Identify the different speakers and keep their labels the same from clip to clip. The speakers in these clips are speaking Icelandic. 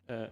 Speaker 1: Já.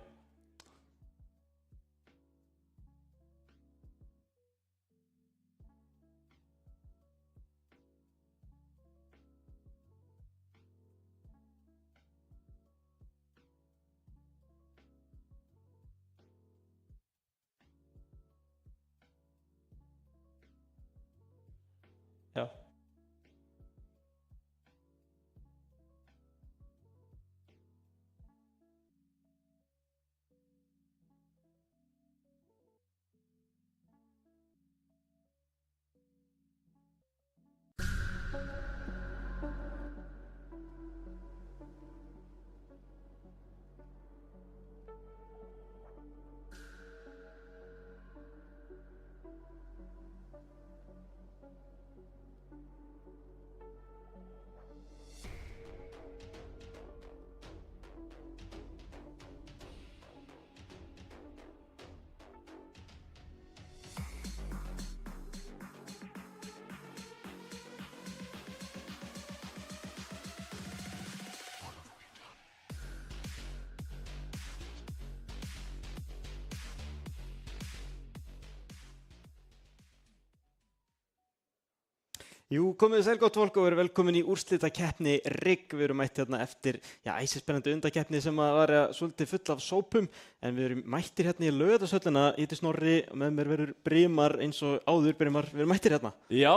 Speaker 1: Jú, komið sæl gott fólk og verið velkomin í úrslitakeppni RIG. Við erum mætt hérna eftir æsispennandi undankeppni sem að var svolítið full af sópum, en við erum mættir hérna í Laugardalshöllina. Ég heiti Snorri og með mér verður Brimar eins og áður. Brimar, við erum mættir hérna.
Speaker 2: Já,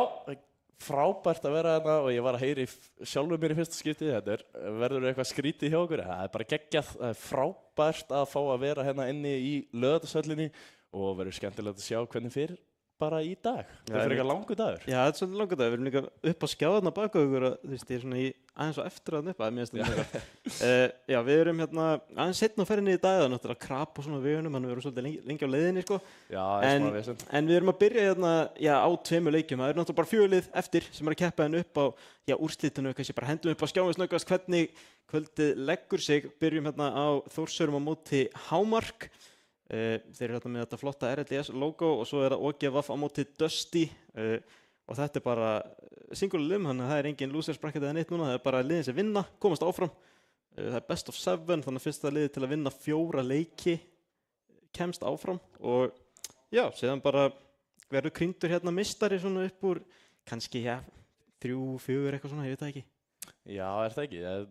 Speaker 2: frábært að vera hérna og ég var að heyri sjálfur mér í fyrsta skipti. Þetta verður eitthvað skrítið hjá okkur. Það bara geggjað. Það frábært að fá að vera hérna inni í Laugardalshöllinni og verður skemmtilegt að sjá hvernig fyrir bara í dag. Það fyrir eitthvað langur dagur.
Speaker 1: Já, þetta svolítið langur dagur. Við erum líka upp á skjáðarna baka okkur og þú veist, ég svona aðeins og eftir að upp að já, við erum hérna aðeins seinna á ferðinni í dag, það náttúrulega krap og svona vegunum, þannig við erum svolítið lengi á leiðinni, sko.
Speaker 2: Já,
Speaker 1: en við erum að byrja hérna, á 2 leikjum. Það náttúrulega bara 4 lið eftir sem að keppa hérna upp á, úrslitinu, kannski bara hendum upp á skjáin snöggvast hvernig kvöldið leggur sig. Byrjum hérna á Þórsurum á móti Hámark. Þeir eru hérna með þetta flotta RLDS logo og svo það OGVF á móti Dusty og þetta bara single lim, þannig að það engin losers bracket eða neitt núna, það bara liðin sem vinna, komast áfram. Það best of 7, þannig að fyrsta liði til að vinna 4 leiki kemst áfram og já, síðan bara verður krýndur hérna meistari svona upp úr kannski 3-4 eitthvað svona, ég veit það ekki.
Speaker 2: Já, það ekki?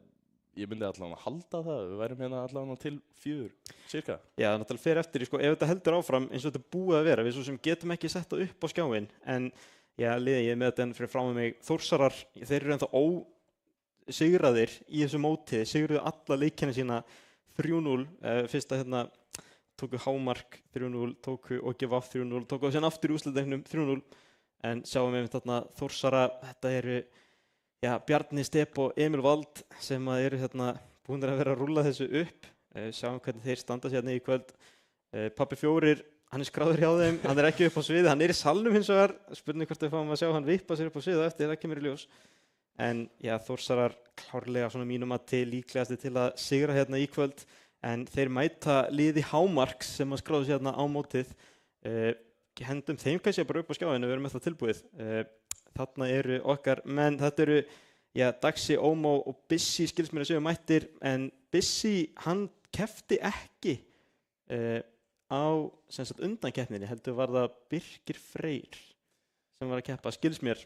Speaker 2: Ég myndi allavega að halda það, við værum hérna allavega til 4, cirka.
Speaker 1: Já, það náttúrulega fer eftir, sko, ef þetta heldur áfram eins og þetta búið að vera, við svo sem getum ekki sett það upp á skjáin, en liðið ég með þetta fyrir fram með mig, Þórsarar, þeir eru ennþá ósigraðir í þessu móti, sigruðu alla leikina sína 3-0, fyrsta hérna tóku Hámark 3-0, tóku OGVF 3-0, tóku síðan aftur í úrslitaleiknum 3-0, en sjáum við þarna Þórsara, þetta eru Bjarni Stepp og Emil Vald sem eru hérna búin að vera að rúlla þessu upp. Sjáum hvernig þeir standa sér hérna í kvöld. Pabbi 4, hann skráður hjá þeim, hann ekki upp á sviði, hann í salnum hins vegar. Spurning hvort við fáum að sjá hann vippa sér upp á sviði eftir, það kemur í ljós. En Þórsarar klárlega svona mínum að til líklegasti til að sigra hérna í kvöld. En þeir mæta liði Hámarks sem að skráðu sér hérna á mótið. Hendum þeim kannski bara upp á skjáinu, við erum með það tilbúið. Þarna eru okkar menn, þetta eru Daxi, Ómó og Bissi skilst mér að séu mættir, en Bissi hann keppti ekki á undankeppninni, heldur var það Birkir Freyr sem var að keppa, skilst mér,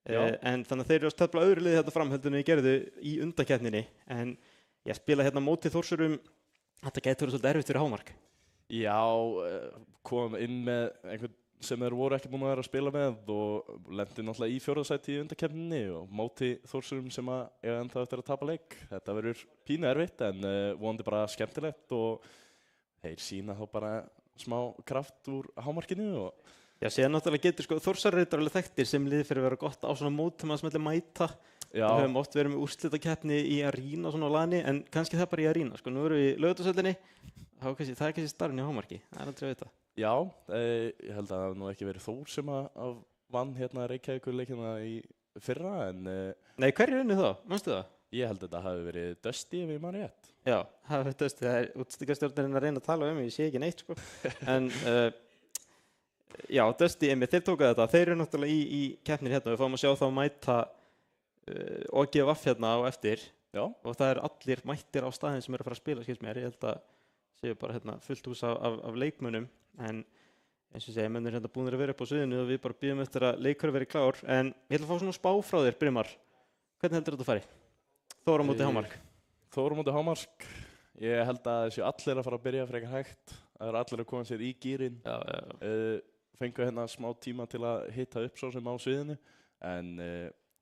Speaker 1: en þannig að þeir eru að stefla öðru liði þetta fram heldur en við gerðu í undankeppninni, en spila hérna mótið Þórsurum, þetta gæti verið svolítið erfitt fyrir Hámark.
Speaker 2: Já, kom inn með einhvern sem þeir voru ekki búin að vera að spila með og lendi náttúrulega í 4. sæti í undankeppninni og móti Þórsurum sem eiga ennþá eftir að tapa leik. Þetta verður pínu erfitt en vonandi bara skemmtilegt og þeir sýna þá bara smá kraft úr Hámarkinu.
Speaker 1: Já, síðan náttúrulega getur sko Þórsarar eru alveg þekktir sem liði fyrir að vera gott á svona mót sem að smelli mæta. Já. Við höfum oft verið með úrslitakeppni í Arína svona á lani, en kannski það bara í Arína. Sko, nú erum við í Laugardalshöllinni, það er kannski starfinn í Hámarki, það er aldrei að vita.
Speaker 2: Já, ég held að það hafði nú ekki verið Þór sem að vann hérna Reykjavíkurleikina í fyrra, en...
Speaker 1: Nei, hverju unnu þá? Manstu það?
Speaker 2: Ég held að þetta hafi verið Dusty ef ég man rétt.
Speaker 1: Já, það hafi verið Dusty, það útstíkastjórnarinn að reyna að tala ég sé ekki neitt, sko. En, já, Dusty, þeir tóka þetta, þeir eru náttúrulega í keppnir hérna, við fáum að sjá þá mæta OGVF hérna á eftir. Já. Og það eru allir mættir á staðinn sem eru að fara að spila, skilst mér, ég held að séu bara hérna fullt hús af leikmönnum, en eins og segja, menn hérna búinir að vera upp á sviðinu og við bara bíðum eftir að leikur veri klár, en ég ætla að fá svona spá frá þér, Brimar. Hvernig heldur þetta að fari? Þór á móti Hámark.
Speaker 2: Þór á móti Hámark. Ég held að þessu allir að fara að byrja frekar hægt. Það eru allir að koma sér í gírinn. Fengu hérna smá tíma til að hitta upp svo sem á sviðinu, en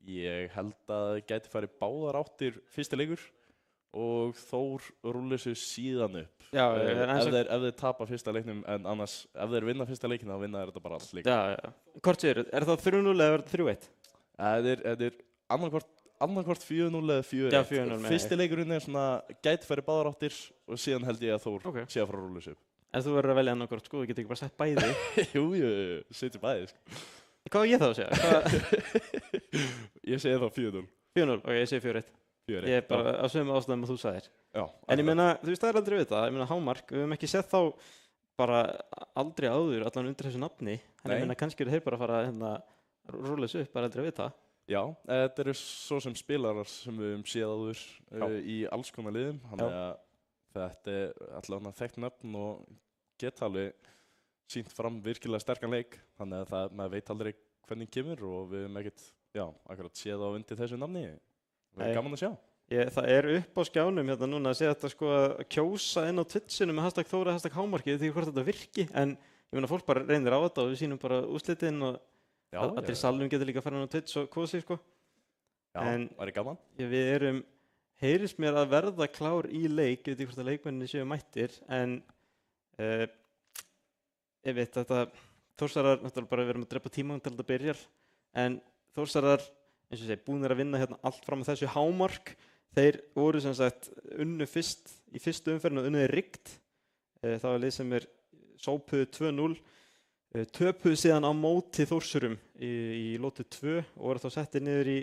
Speaker 2: ég held að það gæti farið báðar áttir fyrsti leikur og Þór rúllir sér síðan upp.
Speaker 1: Já,
Speaker 2: ef þeir tapa fyrsta leiknum, en annars ef þeir vinna fyrsta leikin þá vinna þeir þetta bara alls líka.
Speaker 1: Já. Hvort séu, er það 3-0 eða er það 3-1?
Speaker 2: Það er annarkvort 4-0 eða 4-1.
Speaker 1: Já, 4-0.
Speaker 2: Fyrsti leikurinn er svona gæti farið báðar áttir og síðan held ég að Þór sé að fara að rúlla sér upp.
Speaker 1: En þú verður að velja annarkvort, sko, þú getur ekki bara sett bæði.
Speaker 2: Jú, setjum bæði, sko.
Speaker 1: Hvað á ég þá að segja?
Speaker 2: Ég segi þá 4-0.
Speaker 1: 4-0, og ég segi 4-1. Ég er bara á sömu ástæðum að þú sagðir.
Speaker 2: Já.
Speaker 1: En ég meina, þú veist það er aldrei við það, ég meina Hámark, við höfum ekki sett þá bara aldrei áður allan undir þessu nafni. En ég meina kannski eru þeir bara að fara að rúlla þessu upp, bara aldrei við það.
Speaker 2: Já, þetta eru svo sem spilarar sem við höfum séð áður í alls konar liðum. Þannig að þetta er allavega þekkt nöfn og geta alveg sýnt fram virkilega sterkan leik. Þannig að maður veit aldrei hvernig kemur og við höfum ekkert, akkurat séð á undir þessu nafni. Það er gaman að sjá.
Speaker 1: Það er upp á skjánum hérna núna að segja þetta sko að kjósa inn á Twitchinu með #Þóra, #Hámarkið því hvort þetta virki, en ég meina fólk bara reynir á þetta og við sýnum bara úrslitin og allir í salnum getur líka að fara inn á Twitch og kosið sko.
Speaker 2: Já, það er gaman.
Speaker 1: Við heyrist mér að verða klár í leik, ég veit ekki hvort að leikmenninni séu mættir, en ég veit þetta Þórsarar, náttúrulega bara við erum að drepa tíma til þetta byrjar, en Þórsarar, eins og ég segi, búnir að vinna hérna allt fram með þessu. Hámark, þeir voru sem sagt unnu fyrst í fyrstu umferðinu og unnuði riggt. Það var lið sem sópuðu 2-0, töpuðu síðan á móti Þórsurum í lótu 2 og voru þá settir niður í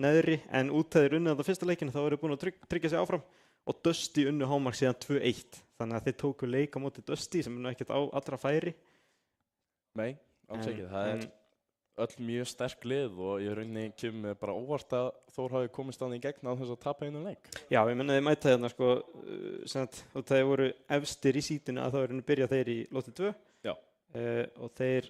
Speaker 1: neðri, en út þegar þeir unnið þetta fyrsta leikinu þá voru búin að tryggja sig áfram og Dusty unnu Hámark síðan 2-1. Þannig að þeir tóku leik á móti Dusty sem nú ekkert á allra færi.
Speaker 2: Nei, alls ekki. Það er öll mjög sterk lið og í rauninni kemur bara óvart að Þór hafi komist þannig í gegn á þess að tapa einu leik. Já,
Speaker 1: ég menna þeir mæta hérna sko, og þeir voru efstir í sítinu að þá byrja þeir í lóti 2. Já. Og þeir,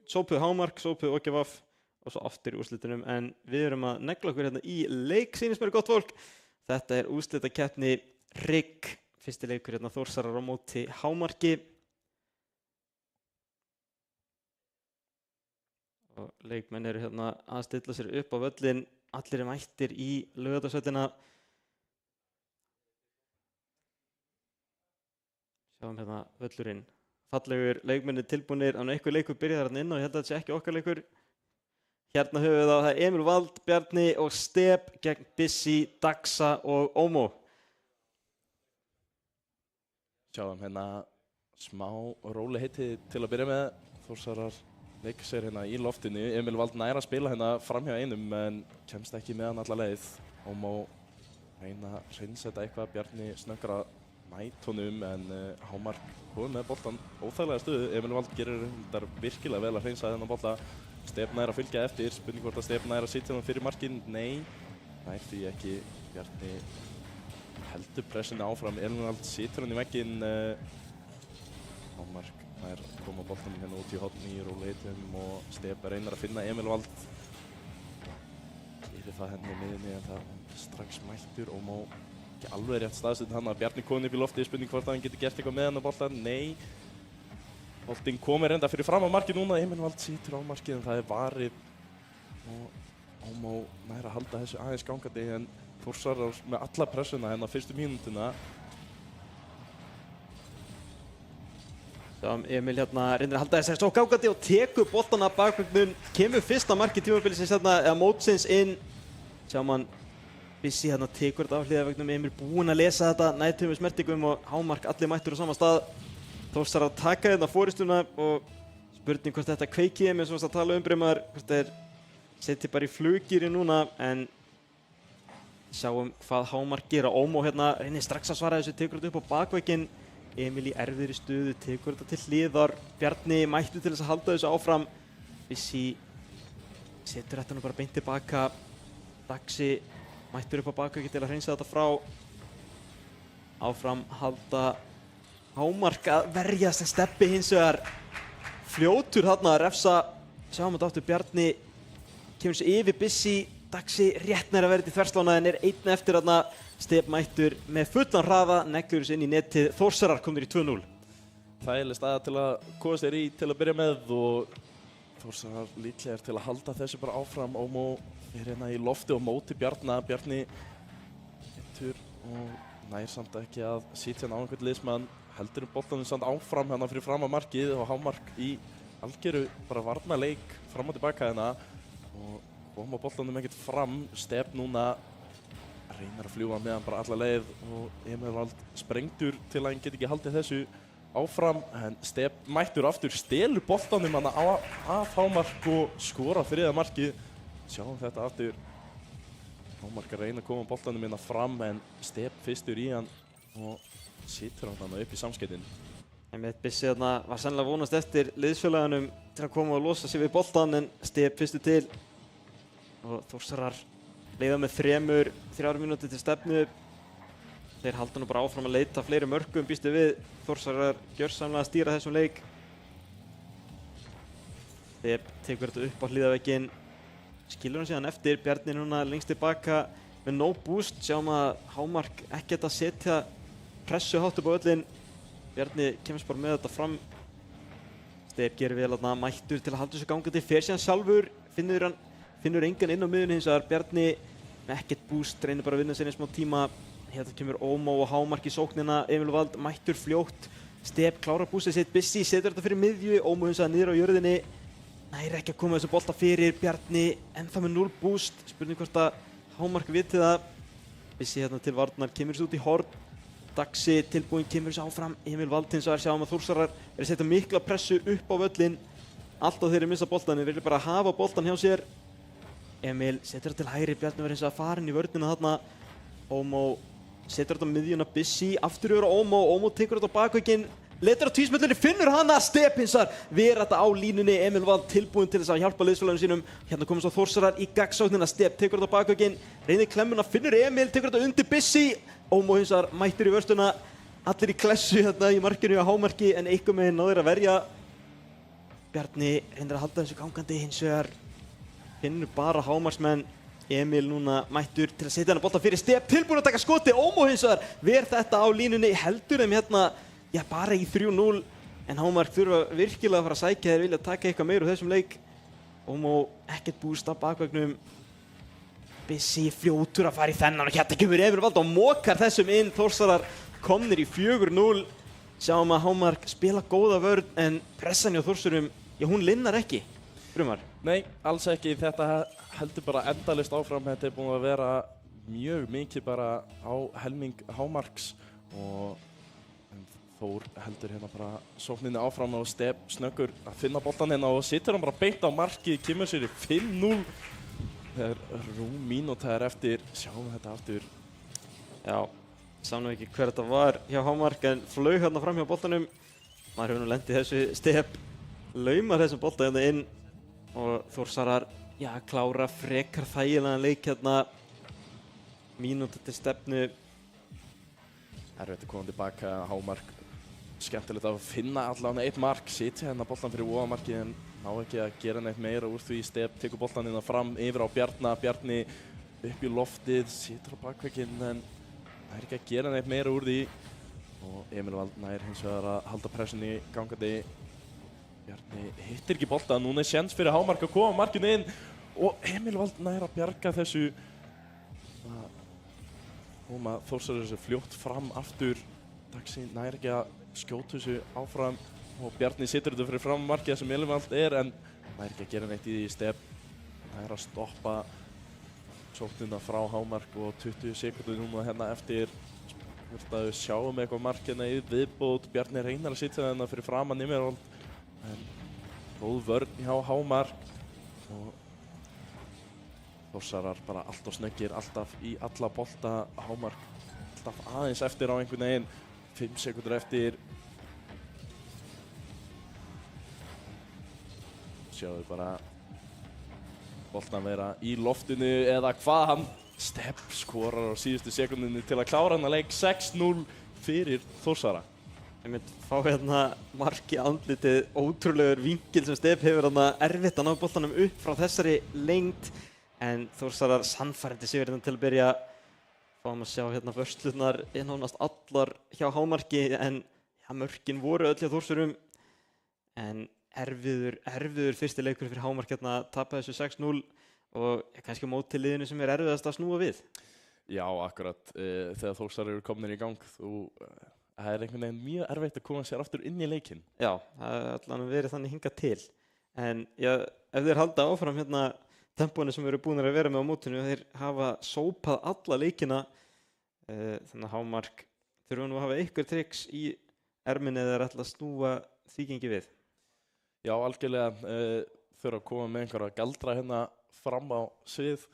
Speaker 1: sópuðu Hámark, sópuðu OGVF og svo aftur í úrslitunum, en við erum að negla okkur hérna í leik, sýnist mér gott fólk. Þetta er úrslitakeppni RIG, fyrsti leikur hérna Þórsarar á móti Hámarki. Og leikmenn eru hérna að stilla sér upp á völlin, allir mættir í Laugardalshöllina. Sjáum hérna völlurinn. Fallegur leikmennir tilbúnir, en einhver leikur byrjar hérna inn og ég held að þetta sé ekki okkar leikur. Hérna höfum við það Emil Vald, Bjarni og Steb gegn Bissi, Daxa og Ómo.
Speaker 2: Sjáum hérna smá róli heiti til að byrja með. Þórsarar leik sér hérna í loftinu. Emil Vald nær að spila hérna framhjá einum en kemst ekki með hann alla leið. Ómo reyna að hreinsetta eitthvað. Bjarni snöggur að mæta honum en Hámark komið með boltan óþægilega stöðu. Emil Vald gerir þetta virkilega vel að hreinsa þennan bolta. Steb nær að fylgja eftir. Spurning hvort að Steb nær að sitja hann fyrir markinn. Nei, nær því ekki. Bjarni heldur pressinu áfram. Emil Vald situr hann í vegginn. Hámark nær koma boltanum hérna út í horni í róleitum og Steb reynar að finna Emil Vald. Yfir það henni miðinni en það strax mættur og má ekki alveg rétt staðsett hann að Bjarni komið upp í lofti. Spurning hvort að hann getur gert eitthvað með hann að boltan. Nei. Boltinn komið reynda fyrir fram á markið núna. Emil Vald situr á markið en það varið og Ómo nær að halda þessu aðeins gangandi en Þórsarar með alla pressuna hérna fyrstu mínútuna.
Speaker 1: Emil hérna reynir að halda þessu gangandi og tekur boltan af bakvögnum. Kemur fyrsta markið tímabilisins hérna, eða mótsins inn. Sjáum hann Bissi hérna tekur þetta af hliðarvögnum. Emil búinn að lesa þetta, nætum við smertingum og Hámark allir mættur á sama stað. Þórsarar taka hérna forystuna og spurning hvort þetta kveikið eins og að tala Brimar, hvort þeir setja bara í flugýri núna, en sjáum hvað Hámark gera. Ómo hérna reynir strax að svara þessu, tekur þetta upp á bakvegginn. Emil í erfiðri stöðu, tekur þetta til hliðar. Bjarni mættur til þess að halda þessu áfram. Bissi setur þetta nú bara beint tilbaka. Daxi mættur upp á bakveggi til að hreinsa þetta frá. Áfram halda Hámark að verjast en Stebbi hins vegar fljótur þarna að refsa. Sjáum þetta aftur, Bjarni kemur sér yfir Bissi, Daxi rétt nær að verða í þverslána en einn eftir þarna. Steb mættur með fullan hraða, neglur þessu inn í netið. Þórsarar komnir í 2-0.
Speaker 2: Þægileg staða til að koma sér í til að byrja með og Þórsarar líklegir til að halda þessu bara áfram. Ómó hérna í lofti og móti Bjarni hittur og nær samt ekki að sitja hann á einhvern liðsmann. Heldur boltanum samt áfram hérna fyrir fram að markið og Hámark í algjöru bara varnarleik fram og tilbaka hérna og koma boltanum ekkert fram. Steb núna reynir að fljúga með hann bara alla leið og Emil Vald sprengtur til að hann geti ekki haldið þessu áfram en Steb mættur aftur, stelur boltanum hann af Hámark og skora þriðja markið. Sjáum þetta aftur. Hámark að reyna að koma boltanum hérna fram en Steb fyrstur í hann og situr hann upp í samskeytin.
Speaker 1: Bissi þarna var sennilega vonast eftir liðsfélaganum til að koma og losa sig við boltan en Steb fyrstur til og Þórsarar leiða með 3 mínútur til stefnu. Þeir halda nú bara áfram að leita fleiri mörkum býstu við. Þórsarar gjörsamlega að stýra þessum leik. Steb tekur þetta upp á hliðarvegginn, skilur hann síðan eftir. Bjarni núna lengst tilbaka með no boost. Sjáum að Hámark ekkert að setja pressu hátt upp á völlinn. Bjarni kemst bara með þetta fram. Steb gerir vel þarna, mættur til að halda þessu gangandi. Fer síðan sjálfur, finnur engan inn á miðjunni hins vegar. Bjarni með ekkert boost, reynir bara að vinna sér í smá tíma. Hérna kemur Ómó og Hámark í sóknina. Emil Vald mættur fljótt. Steb klárar boostið sitt. Bissi setur þetta fyrir miðju. Ómó hins vegar niður á jörðinni. Nær ekki að koma þessu bolta fyrir. Bjarni ennþá með 0 boost. Spurning hvort að Hámark viti það. Bissi hérna til varnar, kemur þessu út í horn. Daxi tilbúinn, kemur þessu áfram. Emil Vald hins vegar, sjáum að Þórsarar að setja mikla pressu upp á völlinn. Alltaf þeir missa boltan, þeir vilja bara hafa boltan hjá sér. Emil setur þetta til hægri, Bjarni verður hins vegar farin í vörnina þarna. Ómó setur þetta á miðjuna, Bissi aftur yfir á Ómó tekur þetta á bakvegginn, letur á tvísmellunni, finnur hana. Steb hins vegar ver þetta á línunni. Emil Vald tilbúinn til þess að hjálpa liðsfélaginu sínum. Hérna komast á Þórsarar í gagnsóknina. Steb tekur þetta á bakvegginn, reynir klemmuna, finnur Emil, tekur þetta undir Bissi. Ómó hins vegar mættur í vörstuna, allir í klessu hérna í markinu á Hámarki en einhver meginn náður að verja. Bjarni reynir að halda þessu gangandi, hins vegar finnur bara Hámarsmenn. Emil núna mættur til að setja hann bolta fyrir Steb, tilbúinn að taka skoti. Ómó hins vegar ver þetta á línunni, heldur þeim hérna bara í 3-0 en Hámark þurfa virkilega að fara að sækja, þeir vilja taka eitthvað meira úr þessum leik. Ómó ekkert búst á bakveggnum. Bissi fljótur að fara í þennan og hérna kemur Emil Vald og mokar þessum inn. Þórsarar komnir í 4-0. Sjáum að Hámark spila góða vörn en pressan hjá Þórsurum, hún linnar ekki. Brumar?
Speaker 2: Nei, alls ekki. Þetta heldur bara endalaust áfram. Þetta búin að vera mjög mikið bara á helming Hámarks og Þór heldur hérna bara sókninni áfram og Steb snöggur að finna boltan hérna og situr hann bara beint á markið, kemur sér í 5-0. Það rúm mínúta eftir, sjáum þetta aftur.
Speaker 1: Já, sá nú ekki hver þetta var hjá Hámark en flaug hérna fram hjá boltanum. Maður hefur nú lent í þessu. Steb laumar þessum bolta hérna inn og Þórsarar klára frekar þægilegan leik hérna. Mínúta til stefnu.
Speaker 2: Erfitt að koma tilbaka. Hámark skemmtilegt að finna allavega eitt mark, sitja hérna boltan fyrir ofamarkið en ná ekki að gera neitt meira úr því. Steb tekur boltan hérna fram yfir á Bjarni upp í loftið, situr á bakvegginn en nær ekki að gera neitt meira úr því og Emil Vald nær hins vegar að halda pressunni gangandi. Bjarni hittir ekki boltan, núna séns fyrir Hámark að koma markinu inn og Emil Vald nær að bjarga þessu. Þórsarar þessu fljótt fram aftur. Daxi nær ekki að skjóta þessu áfram og Bjarni situr þetta fyrir fram markið sem Emil Vald en nær ekki að gera neitt í því. Steb nær að stoppa sóknina frá Hámark og 20 sekúndur núna hérna eftir. Hvort að við sjáum eitthvað mark hérna í viðbót. Bjarni reynar að sitja hérna fyrir framan Emil Vald en góð vörn hjá Hámark og Þórsarar bara allt og snöggir, alltaf í alla bolta. Hámark alltaf aðeins eftir á einhvern veginn, 5 sekúndur eftir. Sjáðu bara boltan vera í loftinu eða hvað hann. Steb skorar á síðustu sekúndunni til að klára hann að leik 6-0 fyrir Þórsara.
Speaker 1: fá hérna mark í andlitið, ótrúlegur vinkil sem Stef hefur hérna erfitt að ná boltanum upp frá þessari lengd, en Þórsarar sannfærandi sigur hérna til að byrja. Fáum að sjá hérna vörslurnar nánast allar hjá hámarki, en ja, mörkin voru öll hjá Þórsurum, en erfiður fyrsti leikur fyrir hámark hérna, tapaði þessu 6-0 og kannski á móti liðinu sem erfiðast að snúa við.
Speaker 2: Já, akkurat, þegar Þórsarar eru komnir í gang, það einhvern veginn mjög erfitt að koma sér aftur inn í leikinn. Já,
Speaker 1: það allan verið þannig hingað til, en já, ef þeir halda áfram hérna tempóinu sem eru búin að vera með á mótinu, þeir hafa sópað alla leikina, þannig að hámark þurfa nú að hafa ykkur triks í erminni eða ætla að snúa því gengi við.
Speaker 2: Já, algjörlega þurfa að koma með einhverja galdra hérna fram á svið,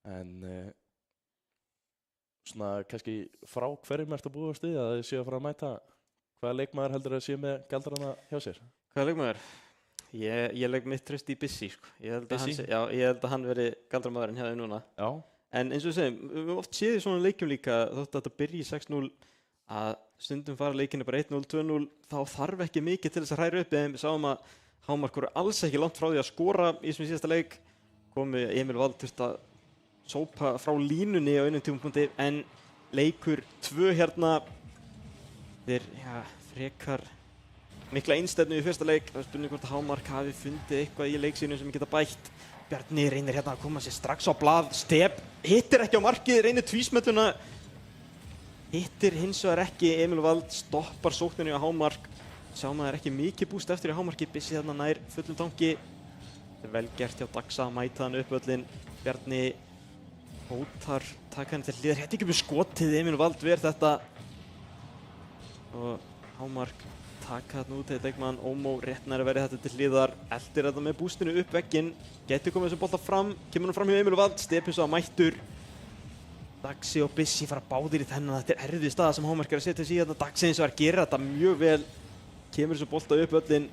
Speaker 2: en svona kannski frá hverjum ertu að búast við að þið séu að fara að mæta? Hvaða leikmaður heldur að séu með galdrana hjá sér?
Speaker 1: Hvaða leikmaður? Ég legg mitt traust í Bissi, sko. Ég held að hann veri galdramaðurinn hjá þeim núna.
Speaker 2: Já.
Speaker 1: En eins og við segjum, við höfum oft séð í svona leikjum líka, þótt að þetta byrji 6-0, að stundum fara leikinni bara 1-0, 2-0, þá þarf ekki mikið til þess að hræra upp, en við sáum að hámark voru alls ekki langt frá því að skora í þessum síðasta leik. Komu Emil Vald þurfti að sópa frá línunni á einum tímapunkti, en leikur 2 hérna, þeir frekar mikla einstefnu í fyrsta leik. Það er spurning hvort að hámark hafi fundið eitthvað í leiksýnum sem geta bætt. Bjarni reynir hérna að koma sér strax á blað, Stef hittir ekki á markið, reynir tvísmelluna, hittir hins vegar ekki. Emil Vald stoppar sókninni á hámark, sjáum að það er ekki mikið búst eftir í hámarki. Bissi þarna nær fullum tanki, þetta er vel gert hjá Daxa að mæta hann upp völlin. Bjarni hótar, taka hann til hliðar, hérna ekki með skotið, Emil Vald ver þetta og hámark taka þarna út, þetta leikmann Ómó rétt nær að verði þetta til hliðar, eldir þetta með bústinu upp vegginn, getur komið þessu bolta fram, kemur hann fram hjá Emil Vald, Stefins að mættur. Daxi og Bissi fara báðir í þennan, þetta er erfið staða sem hámark er að setja sig í þetta. Daxi eins og gerir þetta mjög vel, kemur þessu bolta upp völlin.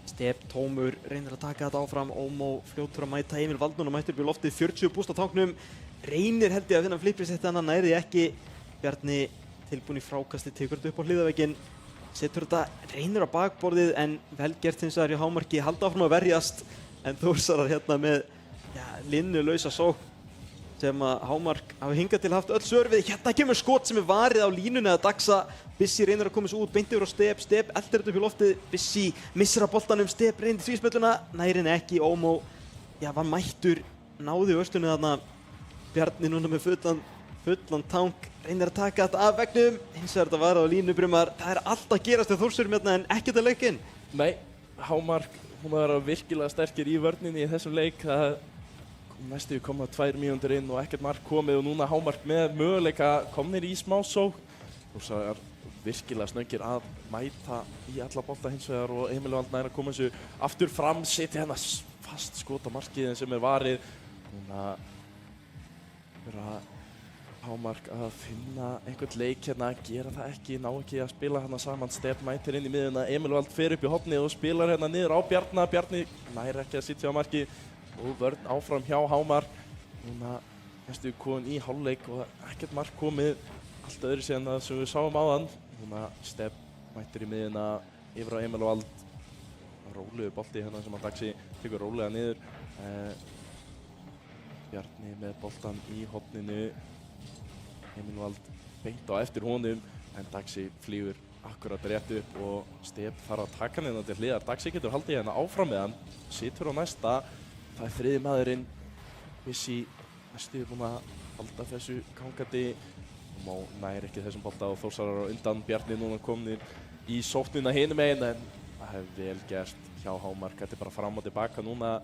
Speaker 1: Stef tómur, reynir að taka þetta áfram, Ómó fljótur að mæta, Emil Vald núna mættur upp í loftið, 40 búst á tanknum, reynir held ég að finna flipri setja hann, nærði ekki. Bjarni tilbúin í frákasti, tekur þetta upp á hliðavegginn, setur þetta, reynir á bakborðið, en vel gert hins vegar hjá hámarki, halda áfram að verjast, en Þórsarar hérna með linnulausa sókn sem að hámark hafi hingað til haft öll svör við. Hérna kemur skot sem er varið á línunni að Daxa. Bissi reynir að koma þessu út, beint yfir á Stef, Stef eldir þetta upp í loftið, Bissi missir á boltanum, Stef reynir þvísmelluna, nær henni ekki. Ómó, var mættur, náði vörslunni þarna. Bjarni núna með fullan tank, reynir að taka þetta af veggnum, hins vegar þetta var á línubrumar. Það er allt að gerast hjá Þórsurum hérna en ekkert að leikinn.
Speaker 2: Nei, hámark, hún var virkilega sterkir í vörninni í þessum leik. Næstu koma 2 mínútur inn og ekkert mark komið og núna hámark með möguleika komnir í smá sókn. Þórsarar virkilega snöggir að mæta í alla bolta hins vegar og Emil Vald nær að koma þessu aftur fram, setja hérna fast skot á markið sem er varið. Núna vera hámark að finna einhvern leik hérna, gera það ekki, ná ekki að spila hérna saman. Stef mætir inn í miðjuna, Emil Vald fer upp í hornið og spilar hérna niður á Bjarna. Bjarni nær ekki að sitja á markið og vörn áfram hjá hámark. Núna næstu komin í hálfleik og ekkert mark komið, allt öðru síðan það sem við sáum áðan. Núna Stef mætir í miðjuna yfir á Emil Vald, rólegur bolti hérna sem að Daxi tekur rólega niður. Bjarni með boltan í horninu, Emil Vald beint á eftir honum, en Daxi flýgur akkurat rétt upp og Stef þarf að taka hann hérna til hliðar. Daxi getur haldið hérna áfram með hann, situr á næsta. Það er þriði maðurinn, Bissi næstu búinn að halda þessu gangandi og nær ekki þessum bolta og Þórsarar á undan. Bjarni núna komnir í sóknina hinum megin, en það hefur vel gert hjá hámark. Þetta er bara fram og tilbaka núna,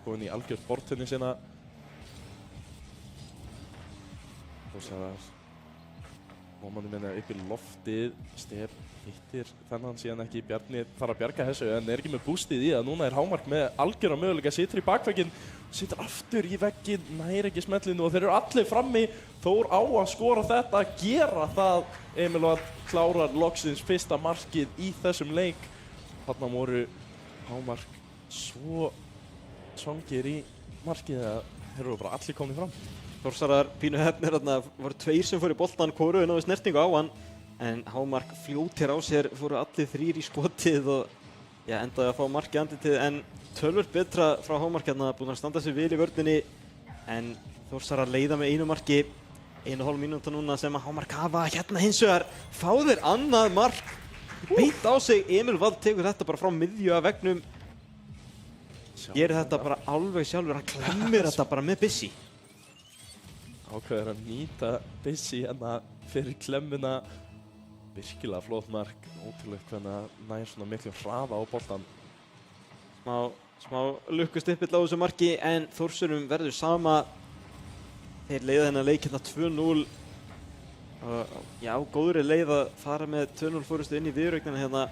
Speaker 2: komin í algjört bortunni sinna. Þórsarar mómanum minna upp í loftið, Stef hittir þennan síðan ekki. Bjarni þarf að bjarga þessu en er ekki með bústið í það. Núna er hámark með algjöra möguleika, situr í bakvegginn, situr aftur í vegginn, nær ekki smellinu og þeir eru allir frammi. Þór á að skora þetta, gera það. Emil Vald klárar loksins fyrsta markið í þessum leik. Þarna voru hámark svo svangir í markið að þeir eru bara allir komnir fram.
Speaker 1: Þórsarar pínu hefnir þarna, voru 2 sem fór í boltan, hvoruðu náðu snertingu á hann. en Hámark fljótir á sér, fóru allir þrír í skotið og endaði að fá mark í andlitið, en tölvört betra frá Hámark hérna, búin að standa sig vel í vörninni, en Þórsarar leiða með einu marki, 1,5 mínúta núna sem að Hámark hafa hérna hins vegar, fá þeir annað mark, beint á sig, Emil Vald tekur þetta bara frá miðju af veggnum, gerir þetta bara alveg sjálfur, hann klemmir þetta bara með Bissi.
Speaker 2: Ákveður að nýta Bissi hérna fyrir klemmuna, virkilega flott mark, ótrúlegt hvernig að næja svona miklu hraða á boltan.
Speaker 1: Smá lukkustippill á þessu marki, en Þórsurum verður sama, þeir leiða þennan leik hérna 2-0. Góðri leið að fara með 2-0 fórustu inn í viðureiknina hérna.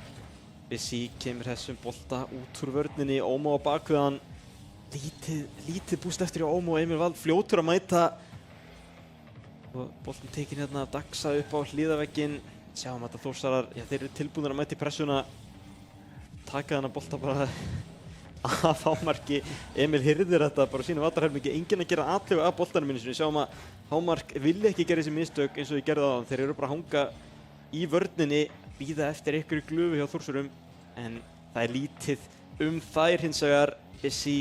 Speaker 1: Bissi kemur þessum bolta út úr vörninni, Ómo á bakviðan, lítið búst eftir hjá Ómo, Emil Vald fljótur að mæta og boltin tekinn hérna af Daxa upp á hliðavegginn. Sjáum að Þórsarar, þeir eru tilbúnir að mæta í pressuna, taka þennan bolta bara að Hámarki. Emil hirðir þetta bara sínum vallarhelmingi, enginn að gera atlegu af boltanum minni sinni. Sjáum að Hámark vilja ekki gera þessi mistök eins og þau gerðu áðan, þeir eru bara að hanga í vörninni, bíða eftir einhverju glufu hjá Þórsurum, en það er lítið þær hins vegar. Bissi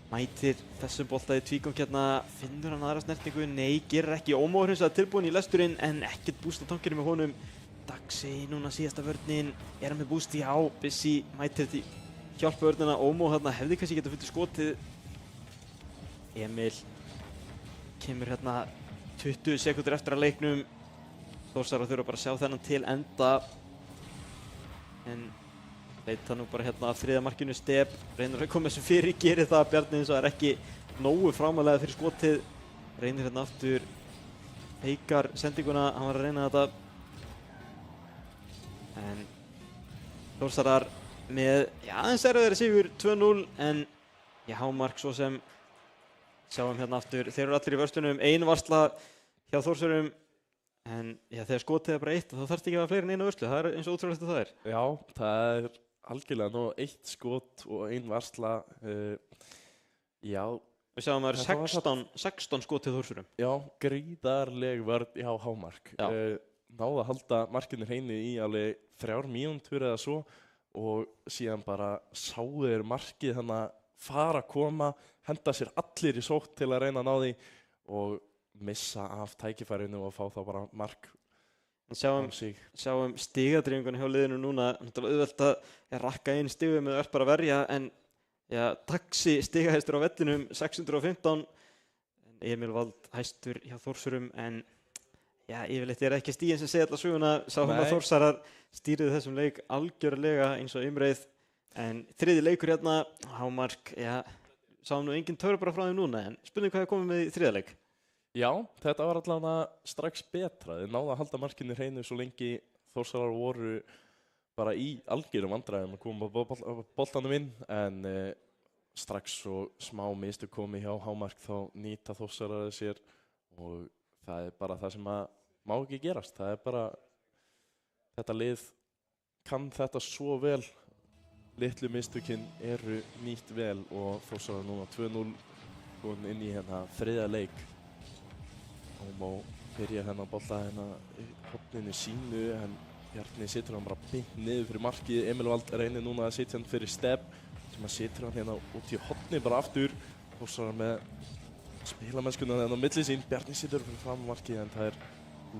Speaker 1: mætir þessum bolta í tvígang hérna, finnur hann aðra snertingu, nei, gerir ekki. Ómo hins vegar tilbúin í lesturinn, en ekkert búst á tankinu með honum. Daxi núna síðasta vörnin, er hann með bústi? Já, Bissi mætir því hjálpa vörnina, Ómo hérna hefði kannski getað fundið skotið. Emil kemur hérna 20 sekúndur eftir að leiknum, Þórsarar þurfa bara að sjá þennan til enda, en leita nú bara hérna að þriðja markinu. Steb reynir að koma þessu fyrir, gerir það. Bjarni eins og er ekki nógu framalega fyrir skotið, reynir hérna aftur, feikar sendinguna, hann var að reyna þetta, en Þórsarar með aðeins erfiðari sigur 2-0, en Hámark svo sem sjáum hérna aftur, þeir eru allir í vörslunum, ein varsla hjá Þórsurum, en þegar skotið er bara eitt, þá þarf ekki að hafa fleiri en eina vörslu, það er eins og ótrúlegt að það er.
Speaker 2: Já, það er algjörlega nú eitt skot og ein varsla.
Speaker 1: Við sjáum að það er 16 skot til Þórsurum.
Speaker 2: Já, gríðarleg vörn hjá Hámark. Náðu að halda markinu hreinu í alveg 3 mínútur eða svo, og síðan bara sáu þeir markið þannig að fara að koma, henda sér allir í sókn til að reyna að ná því og missa af tækifærinu og fá þá bara mark á sig.
Speaker 1: Sjáum stigadrýfingunni hjá liðinu núna, auðvelt að rakka inn stigum eða bara verja, en Daxi stigahæstur á vellinum 615, Emil Vald hæstur hjá Þórsurum, en yfirleitt er ekki stigin sem segja alla söguna. Sáum að Þórsarar stýrið þessum leik algjörlega eins og umreið, en þriði leikur hérna, Hámark, sáum nú engin töfra bara frá þeim núna, en spurning hvað er komið með í þriða leik?
Speaker 2: Já, þetta var allavega strax betra. Þeir náðu að halda markinu hreinu svo lengi. Þórsarar voru bara í algjörum vandræðum að koma boltanum inn, en strax svo smá mistök komið hjá Hámark þá nýta Þórsarar sér, og það er bara það sem má ekki gerast. Það er bara, þetta lið kann þetta svo vel. Litlu mistökin eru nýtt vel og Þórsarar núna 2-0 komin inn í hérna þriðja leik. Ómo byrjar hérna að bolla hérna í horninu sínu, en Bjarni situr hann bara beint niður fyrir markið. Emil Vald reynir núna að sitja hann fyrir Steb, sem að situr hann hérna út í horni bara aftur. Þórsarar með spilamennskuna hérna á milli sín. Bjarni situr fyrir fram markið, en það er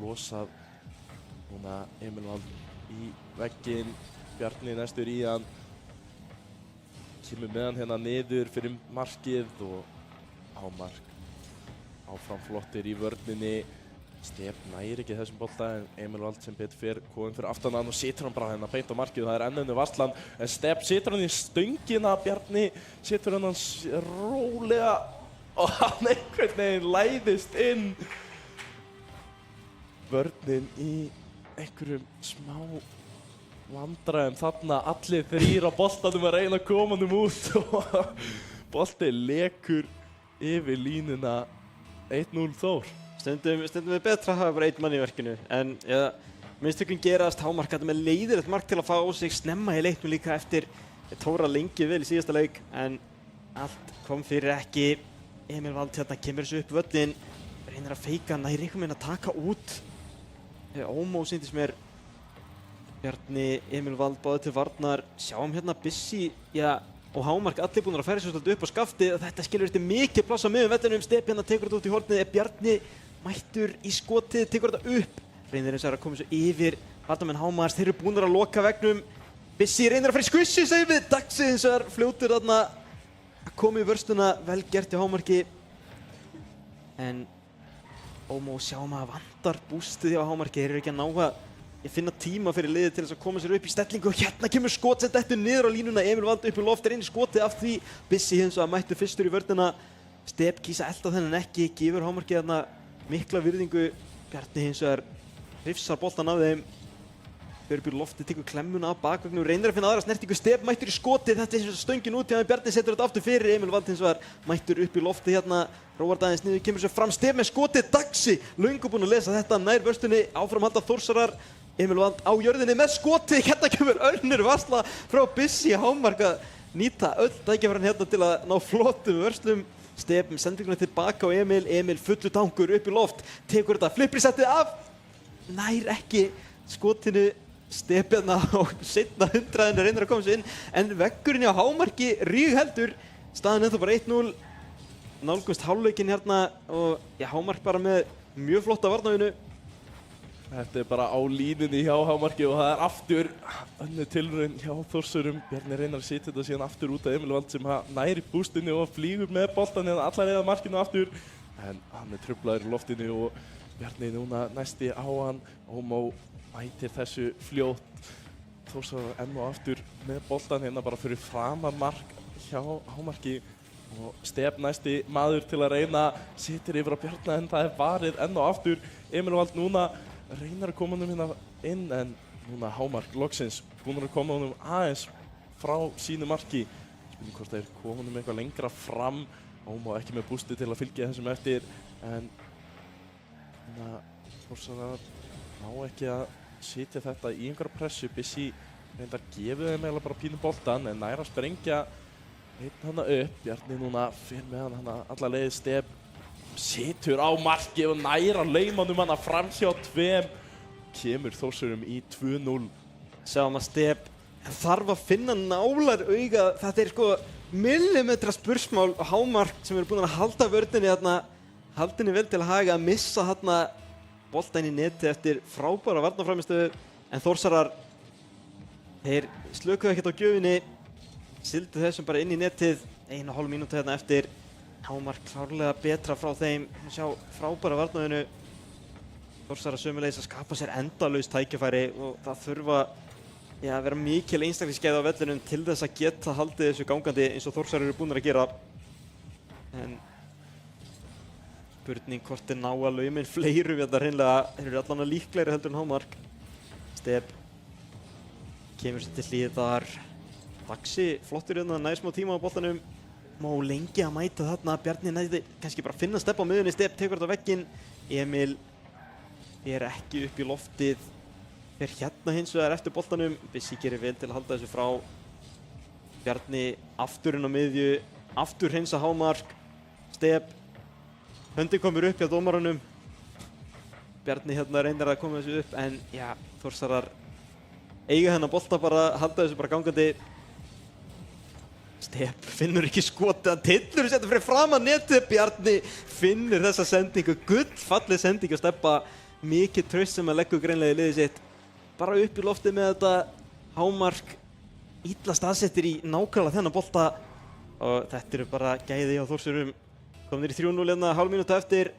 Speaker 2: losað núna Emil Vald í vegginn. Bjarni næstur í hann, kemur með hann hérna niður fyrir markið og Hámark áfram flottir í vörninni. Steb næri ekki þessum bolta, en Emil Vald sem betur fer kominn fyrir aftan hann og situr hann bara hérna beint á markið. Það er ennöfnu varslan, en Steb situr hann í stöngina. Bjarni situr hann hans rólega og hann einhvern veginn læðist inn. Vörnin í einhverjum smá vandræðum þarna, allir þrír á boltanum að reyna að koma honum út og boltinn lekur yfir línuna. 1-0 Þór.
Speaker 1: Stundum er betra að hafa bara einn mann í verkinu, en mistökin gerast. Hámark þetta með leiðilegt mark til að fá á sig snemma í leiknum líka eftir tóra lengi vel í síðasta leik, en allt kom fyrir ekki. Emil Vald hérna kemur þessu upp völlin, reynir að feika, næri einhvern veginn að taka út, Ómó sýndist mér. Bjarni, Emil Vald báði til varnar. Sjáum hérna Bissi, já, og Hámark allir búin að færa sér svolítið upp á skafti. Þetta skilur eftir mikið pláss á miðjum vellinum. Step hérna tekur þetta út í hornið. Bjarni mættur í skotið, tekur þetta upp. Reynir eins og að koma svo yfir varnarmenn Hámarks. Þeir eru búin að loka vegnum. Bissi reynir að fara í skvissi, segir við. Daxi eins og fljótur þarna að koma í vörstuna. Vel gert í Hámarki. En Ómó sjáum að vantar bústið hjá Hámarki. Þeir eru ekki að ná að finna tíma fyrir liðið til þess að koma sér upp í stellingu. Hérna kemur skot sem dettur niður á línuna. Emil Vald upp í loft, reynir skotið af því. Bissi hins vegar mættur fyrstur í vörnina. Step kýsa elda þennan ekki, gefur Hámarki þarna mikla virðingu. Bjarni hins vegar hrifsar boltan af þeim. Fyrir upp í lofti, tekur klemmuna af bakvögnum, reynir að finna aðra snertingu. Step mættur í skotið, þetta er stöngin út hjá þeim. Bjarni setur þetta aftur fyrir. Emil Vald hins vegar mættur upp í lofti hérna. Róar aðeins niður, kemur sér fram. Step með skotið, Daxi löngu búinn að lesa þetta, nær vörstunni, áfram halda Þórsarar. Emil Vald á jörðinni með skotið, hérna kemur önnur varsla frá Bissi. Hámark að nýta öll tækifærin hérna til að ná flottum vörslum. Step með sendinguna tilbaka á Emil fullu tankur upp í loft, tekur þetta flipprisettið af, nær ekki skotinu. Step hérna á seinna hundraðinu reynir að koma sér inn, en veggurinn hjá Hámarki rígheldur, staðan ennþá bara 1-0. Nálgumst hálfleikinn hérna og já, Hámark bara með mjög flotta varnarvinnu.
Speaker 2: Þetta er bara á línunni hjá Hámarki og það er aftur önnur tilraun hjá Þórsurum. Bjarni reynir að setja þetta síðan aftur út af Emil Vald sem nær í bústinu og flýgur með boltan hérna allar leið að markinu aftur. En hann er truflaður í loftinu og Bjarni núna næsti á hann. Ómó mætir þessu fljótt. Þórsurar enn og aftur með boltan hérna bara fyrir framan mark hjá Hámarki. Og Step næsti maður til að reyna, situr yfir á Bjarni en það er varið enn og aftur. Emil Vald núna reynar að koma honum hérna inn en núna Hámark loksins búin að koma honum aðeins frá sínu marki. Spurning hvort þeir koma honum eitthvað lengra fram. Ómó ekki með bústi til að fylgja þessum eftir en Þórsarar ná ekki að setja þetta í einhverja pressu. Bissi reyndar gefið þeim eiginlega bara pínu boltan en nær að sprengja einn hana upp. Bjarni núna fyrir með hana alla leið. Step situr á marki og nær að lauma hana fram hjá tveim. Kemur Þórsurum í 2-0.
Speaker 1: Sjáum að Step þarf að finna nálar auga. Þetta er sko millimetra spursmál og Hámark sem eru búin að halda vörninni þarna, haldinni vel til að haga að missa þarna boltan í neti eftir frábæra varnarframistöðu. En Þórsarar, þeir slökuðu ekkert á gjöfinni, sildu þessum bara inn í netið. 1,5 mínútu hérna eftir. Hámark klárlega betra frá þeim. Sjá frábæra varnarvinnu. Þórsarar sömuleiðis að skapa sér endalaust tækifæri og það þurfa að vera mikil einstaklingsgæði á vellinum til þess að geta haldið þessu gangandi eins og Þórsarar eru búin að gera. En spurning hvort þeir ná að lauminn fleiru við þetta hreinlega. Þeir eru allan að líklegri heldur en Hámark. Step kemur sér til hliðar. Daxi flottur hérna, næði smá tíma á boltanum. Má lengi að mæta þarna. Bjarni næði kannski bara finna Step á miðjunni. Step tekur þetta á vegginn. Emil er ekki upp í loftið. Fer hérna hins vegar eftir boltanum. Bissi gerir vel til að halda þessu frá. Bjarni aftur inn á miðju. Aftur hreinsa Hámark. Step. Höndin komur upp hjá dómaranum. Bjarni hérna reynir að koma þessu upp en já, Þórsarar eiga hennar bolta bara, halda þessu bara gangandi. Step finnur ekki skotið, hann tillur setja fyrir fram að netið. Bjarni finnur þessa sendingu, gullfalleg sendingu og Steppa mikið traust sem að leggur greinlega í liðið sitt. Bara upp í loftið með þetta. Hámark illa staðsettir í nákvæmlega þennan bolta og þetta eru bara gæði á Þórsurum. Komnir í 3-0 hérna, hálf mínútu eftir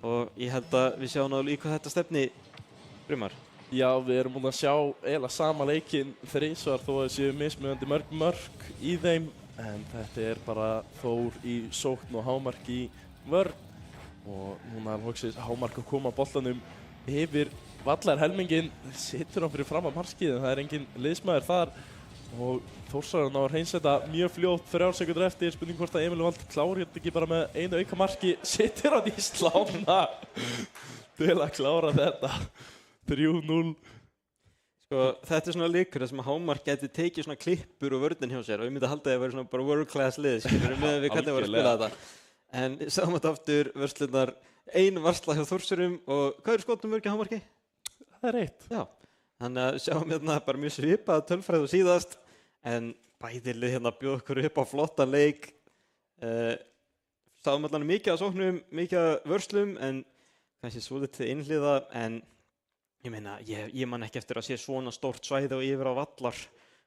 Speaker 1: og ég held að við sjáum náttúrulega í hvað þetta stefni. Brumar?
Speaker 2: Já, við erum búin að sjá eiginlega sama leikinn þrisvar þó að séu mismunandi mörk í þeim. En þetta er bara Þór í sókn og Hámark í vörn. Og núna er loksins Hámark að koma boltanum yfir vallarhelminginn. Situr hann fyrir fram að markið en það er engin liðsmaður þar. Og Þórsarar ná að hreinsetta mjög fljótt 3 sekúndur eftir. Spurning hvort að Emil Vald klári hérna ekki bara með einu auka marki. Situr hann í slána til að klára þetta. 3-0.
Speaker 1: Sko, þetta er svona leikur þar sem Hámark gæti tekið svona klippur og vörnin hjá sér og ég myndi halda að það væri svona bara world class lið, skilur með við hvernig voru að spila þetta. En sáum þetta aftur vörslurnar, ein varsla hjá Þórsurum og hvað eru skotum mörg hjá Hámarki?
Speaker 2: það er eitt.
Speaker 1: Já, þannig að sjáum hérna bara mjög svipað tölfræð og síðast en bæði lið hérna bjóð okkur upp á flottan leik. Sáum allan mikið að sóknum, mikið að vörslum en kannski svolítið innliða en ég meina, ég man ekki eftir að sé svona stórt svæði og yfir á vallar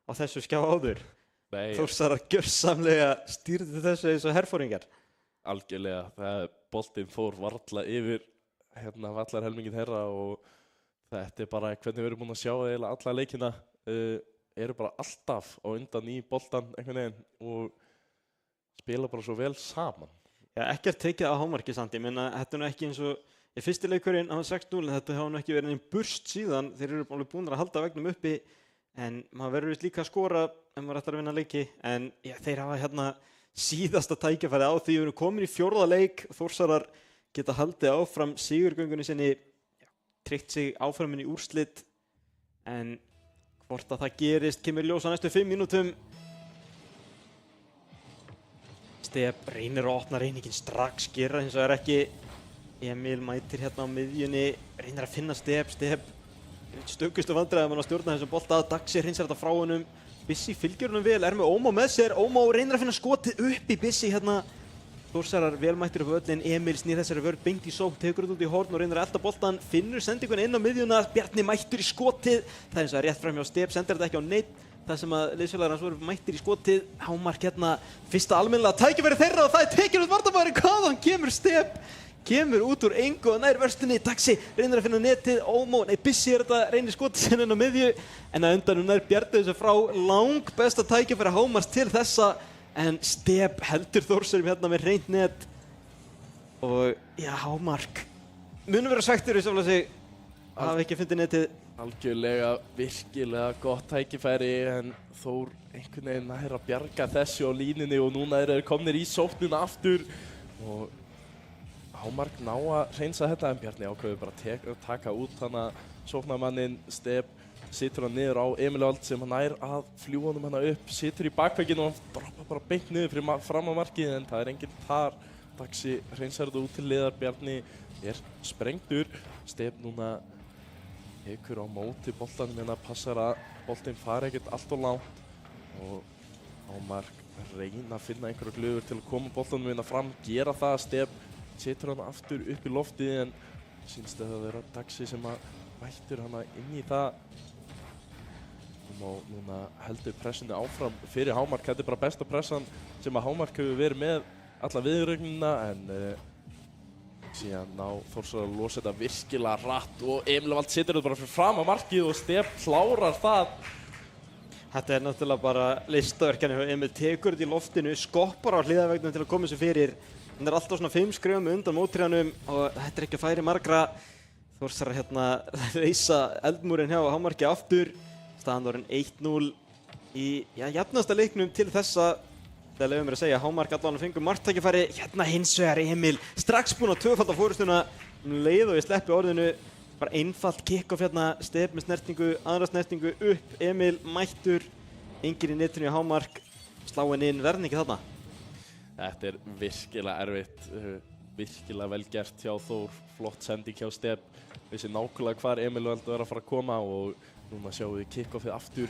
Speaker 1: á þessu skjá áður. Þórsarar gjörsamlega stýrðu þessu eins og herforingar.
Speaker 2: Algjörlega, boltinn fór varla yfir vallarhelmingin þeirra og þetta er bara hvernig við erum búin að sjá eiginlega alla leikina eru bara alltaf á undan í boltan einhvern veginn og spila bara svo vel saman.
Speaker 1: Já, ekkert tekið á hámarki samt, ég meina, þetta er nú ekki eins og í fyrsti leikurinn á 6-0, þetta hafa nú ekki verið einn burst síðan, þeir eru alveg búin að halda vegnum uppi en maður verður líka að skora ef maður ætlar að vinna leiki en já, þeir hafa hérna síðasta tækifæri á því við erum komin í 4. leik, Þórsarar geta haldið áfram sigurgöngunni sinni, tryggt sig áframin í úrslit en hvort að það gerist kemur í ljós á næstu 5 mínútum. Stef reynir að opna reyningin strax, gera hins vegar ekki. Emil mætir hérna á miðjunni, reynir að finna Stef stökustu vandræðum hann að stjórna þessum bolta. Daxi hreinsar þetta frá honum, Bissi fylgir honum vel, er með Ómó með sér, Ómó reynir að finna skotið upp í Bissi hérna. Þórsarar vel mættir upp völlin, Emil snýr þessari vörn beint í sókn, tekur þetta út í horn og reynir að elta boltan, finnur sendingun inn á miðjuna, Bjarni mættur í skotið, það er eins og rétt fram hjá Stef, sendir þetta ekki á neitt, það sem að liðsfélagar hans voru mættir í skotið, Hámark hérna, fyrsta almennilega tækifæri þeirra og það er tekin út varnarmaðurinn, hvaðan kemur Stef, kemur út úr engu og nær vörstunni, Daxi reynir að finna netið, Ómó, Bissi þetta, reynir skotið sinni inn á miðju, en að undanum nær Bjarni þessu frá lang besta tækifæri Hámarks til þessa. En Stef heldur Þórsurum hérna með hreint net og já, Hámark munum vera svektur í sjálf að sig hafa ekki fundið netið.
Speaker 2: Algjörlega, virkilega gott tækifæri en Þór einhvern veginn nær að bjarga þessu á línunni og núna eru þeir komnir í sóknuna aftur og Hámark ná að hreinsa þetta en Bjarni ákveður bara að taka út hana sóknarmanninn Stef. Situr hann niður á Emil Vald sem hann nær að fljúa honum hana upp, situr í bakvegginu og bara beint niður fyrir fram á markið en það er enginn þar. Daxi hreinsar þetta út til liðar, Bjarni er sprengtur. Stef núna tekur á móti boltanum en það passar að boltinn fari ekkert allt of langt og Hámark reyna að finna einhverja glufur til að koma boltanum hérna fram, gera það. Stef situr hann aftur upp í loftið en sýnst að það vera Daxi sem að mættur hana inn í það. Og núna heldur pressunni áfram fyrir Hámark. Þetta er bara besta pressan sem að Hámark hefur verið með alla viðrögnina en síðan ná Þórsarar að losa þetta virkilega hratt og Emil Vald situr þetta bara fyrir fram á markið og Stef klárar það.
Speaker 1: Þetta er náttúrulega bara listaverkjarni hjá Emil, tekur þetta í loftinu, skoppar á hliðarvegnum til að koma sér fyrir. Hann er alltaf svona 5 skrefum undan mótríðanum og þetta er ekki að færi margra. Þórsarar hérna reisa eldmúrin hjá Hámarki aftur. Staðan orðin 1-0 í jafnasta leiknum til þessa. Það leyfum mér að segja, Hámark allan fengur marktækifæri. Hérna hins vegar Emil, strax búinn að tvöfalda fórustuna. Leið og ég sleppi orðinu. Bara einfalt kick-off hérna, Stef með snertingu, aðra snertingu upp. Emil mættur, enginn í netinu í Hámark. Sláinn inn, verðin ekki þarna.
Speaker 2: Þetta er virkilega erfitt, virkilega vel gert hjá Þór. Flott sending hjá Stef. Vissi nákvæmlega hvar Emil Vald var að fara að koma og núna sjáum við kick-offið aftur.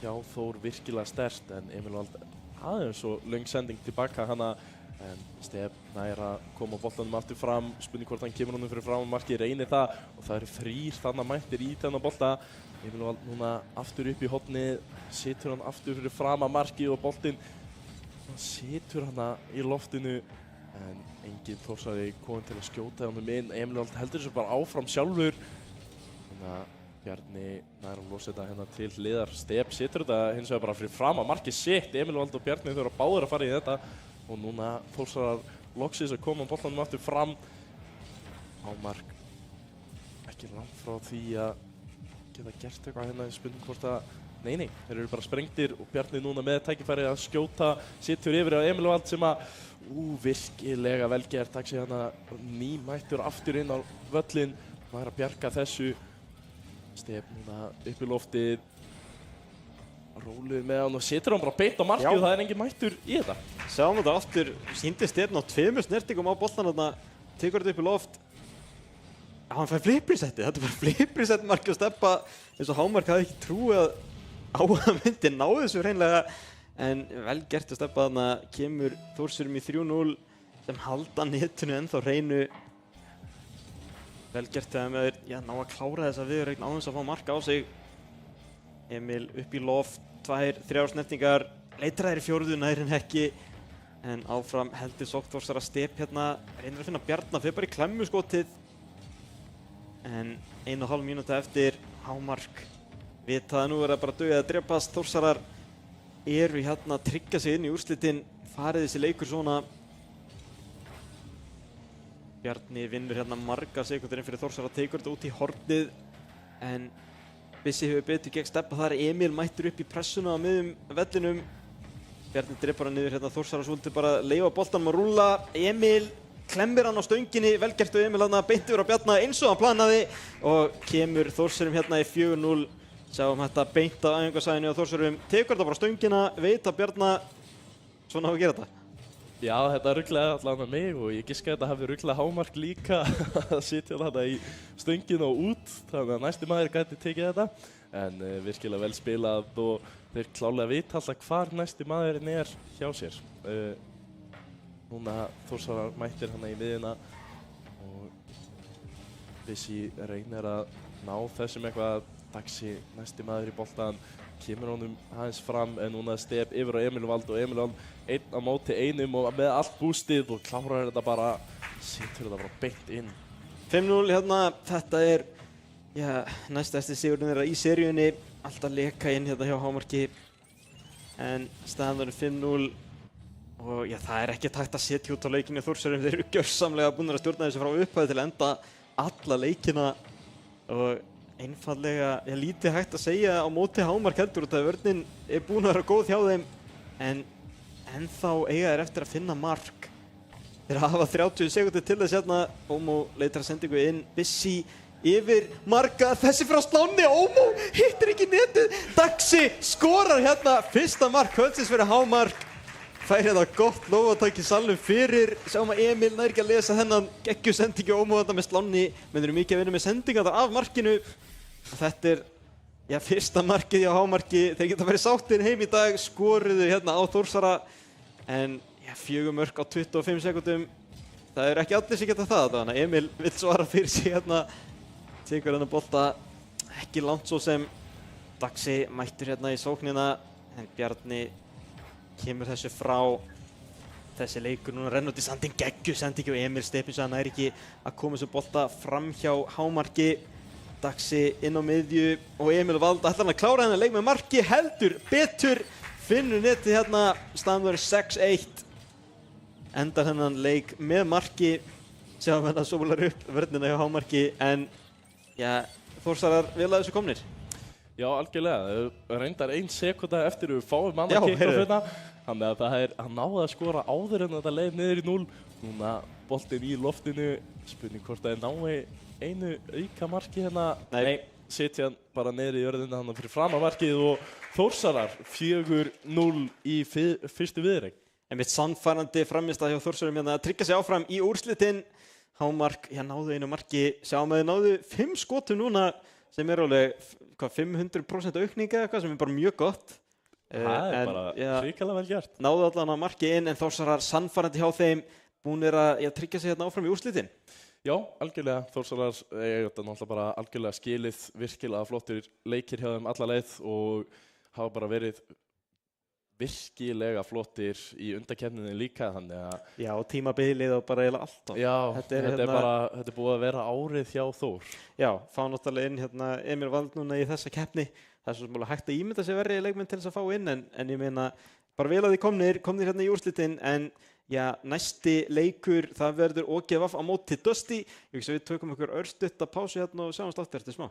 Speaker 2: Já, Þór virkilega sterkt en Emil Vald aðeins og löng sending tilbaka hana en Stef nær að koma boltanum aftur fram. Spurning hvort hann kemur honum fyrir fram á markið, reynir það og það eru 3 þarna mættir í þennan bolta. Emil Vald núna aftur upp í hornið, situr hann aftur fyrir fram á markið og boltinn situr hana í loftinu en enginn Þórsari kominn til að skjóta honum inn. Emil Vald heldur þessu bara áfram sjálfur. Þannig að Bjarni nær að losa þetta hérna til hliðar. Stef situr þetta hins vegar bara fyrir fram að markið sitt. Emil Vald og Bjarni þurfa báðir að fara í þetta og núna Þórsarar loksins að koma boltanum aftur fram. Hámark ekki langt frá því að geta gert eitthvað hérna í spurning hvort að nei, þeir eru bara sprengtir og Bjarni núna með tækifæri að skjóta, situr yfir á Emil Vald sem að virkilega velgert. Daxi hérna nýmættur aftur inn á völlin, maður að bjarga þessu. Stef núna upp í loftið, róluð með hann og situr hann bara beint á markið og það er enginn mættur í þetta.
Speaker 1: Sjáum þetta aftur, sýndi Stefn á 2 snertingum á boltan þarna, tekur þetta upp í loft. hann fær flip-resetti, þetta er bara flip-reset mark og Stebba eins og Hámark hafði ekki trúið á að myndi ná þessu hreinlega en vel gert að Stebba þarna kemur Þórsurum í 3-0 sem halda netinu ennþá hreinu vel gert þegar með þeir ná að klára þessa viðureign á þess að fá mark á sig Emil upp í loft, 2-3 snertingar leitrar í fjórðu nær en ekki en áfram heldur Sókn-Þórsara Step hérna reynir að finna Bjarna fyrir bara í klemmu skotið en 1,5 mínúta eftir Hámark vita að nú er það bara dugið að drepast Þórsarar eru hérna að tryggja sig inn í úrslitin farið þessi leikur svona Bjarni vinnur hérna margar sekúndur fyrir Þórsara tekur þetta út í hornið en Bissi hefur betur gegn Stebba þar Emil mættur upp í pressuna á miðjum vellinum Bjarni drepar hann niður hérna Þórsara svolítið bara leifa boltanum að rúlla Emil klemmir hann á stönginni vel gert og Emil hann beint yfir á Bjarna eins og hann planaði og kemur Þórsurum hérna í 4-0 sjáum þetta beint á æfingasvæðinu og Þórsurum tekur þetta bara á stöngina veit að Bjarna svona á að gera þetta
Speaker 2: Já, þetta rugglaði allavega með mig og ég giska að þetta hefði rugglað Hámark líka að sitja þetta í stöngina og út þannig að næsti maður gæti tekið þetta en virkilega vel spilað og þeir klálega vita alltaf hvar næsti maðurinn er hjá sér Núna Þórsarar mættir hana í miðjuna og Bissi reynir að ná þessum eitthvað Daxi næsti maður í boltan kemur honum aðeins fram en núna Step yfir á Emil Vald og Emil Vald einn á móti einum og með allt bústið og klárar þetta bara setur þetta bara beint inn
Speaker 1: 5-0 hérna, þetta er næstæsti sigurinn þeirra í seríunni alltaf leka inn hérna hjá Hámarki en staðan er 5-0 og það er ekki hægt að setja út á leikinu Þórsurum þeir eru gjörsamlega búin að stjórna þessu frá upphæði til enda alla leikina og einfallega lítið hægt að segja á móti Hámark heldur út af vörnin er búin að vera góð hjá þeim en ennþá eiga þeir eftir að finna mark þeir hafa 30 sekúndur til þess hérna Ómó leitar sendingu inn Bissi yfir marka þessi frá sláni Ómó hittir ekki netið Daxi skorar hérna fyrsta mark kvöldsins fyrir Hámark fær hérna gott lófatak í salnum fyrir sjáum að Emil nær ekki að lesa þennan geggju sendingu Ómó þetta með sláni menn eru mikið að vinna með sendingar þar af markinu þetta er fyrsta markið hjá Hámarki þeir geta verið sáttir heim í dag skoruðu hérna á Þórsara en 4 mörk á 25 sekúndum það eru ekki allir sem geta það þannig að Emil vill svara fyrir sig hérna tekur hérna bolta ekki langt svo sem Daxi mættur hérna í sóknina en Bjarni kemur þessu frá þessi leikur núna renn út í sandinn geggju sendingu og Emil Stephensen nær ekki að koma þessu bolta fram hjá Hámarki Daxi inn á miðju og Emil Vald ætlar hann að klára hennar leik með marki heldur betur finnur netið hérna staðan verður 6-1 endar hennan leik með marki sjáum hérna sólar upp vörnina hjá Hámarki en Þórsarar vel að þessu komnir
Speaker 2: Já, algjörlega reyndar 1 sekúnda eftir við fáum manna kikk á hérna þannig að hann náði að skora áður en þetta leið niður í 0 núna boltinn í loftinu spurning hvort það nái einu auka marki hérna Nei, setja hann bara niður í jörðina hann fyrir fram að markið og Þórsarar 4-0 í fyrstu viðureign
Speaker 1: Einmitt sannfærandi frammistaða hjá Þórsurum hérna að tryggja sig áfram í úrslitin Hámark, náðu einu marki sjáum að þið náðu 5 skotum núna sem er alveg 500% aukninga eitthvað sem er bara mjög gott
Speaker 2: Það er bara hrikalega vel gert
Speaker 1: náðu allan að marki inn en Þórsarar sannfærandi hjá þeim búnir að tryggja sig hérna áfram í úrslitin
Speaker 2: Já, algjörlega, Þórsarar þetta náttúrulega bara algjörlega skilið virkilega flottir leikir hjá þeim alla leið og hafa bara verið virkilega flottir í undankeppninni líka þannig að
Speaker 1: Já, tímabilið og bara eiginlega allt
Speaker 2: Já, þetta er búið að vera árið hjá Þór
Speaker 1: Já, fá náttúrulega inn hérna Emil Vald núna í þessa keppni það er svo sem hægt að ímynda sér verri leikmenn til þess að fá inn en ég meina bara vel að þið komnir hérna í úrslitin en næsti leikur það verður OGVF á móti Dusty við tökum okkur örstutta pásu hérna og sjáumst aftur eftir smá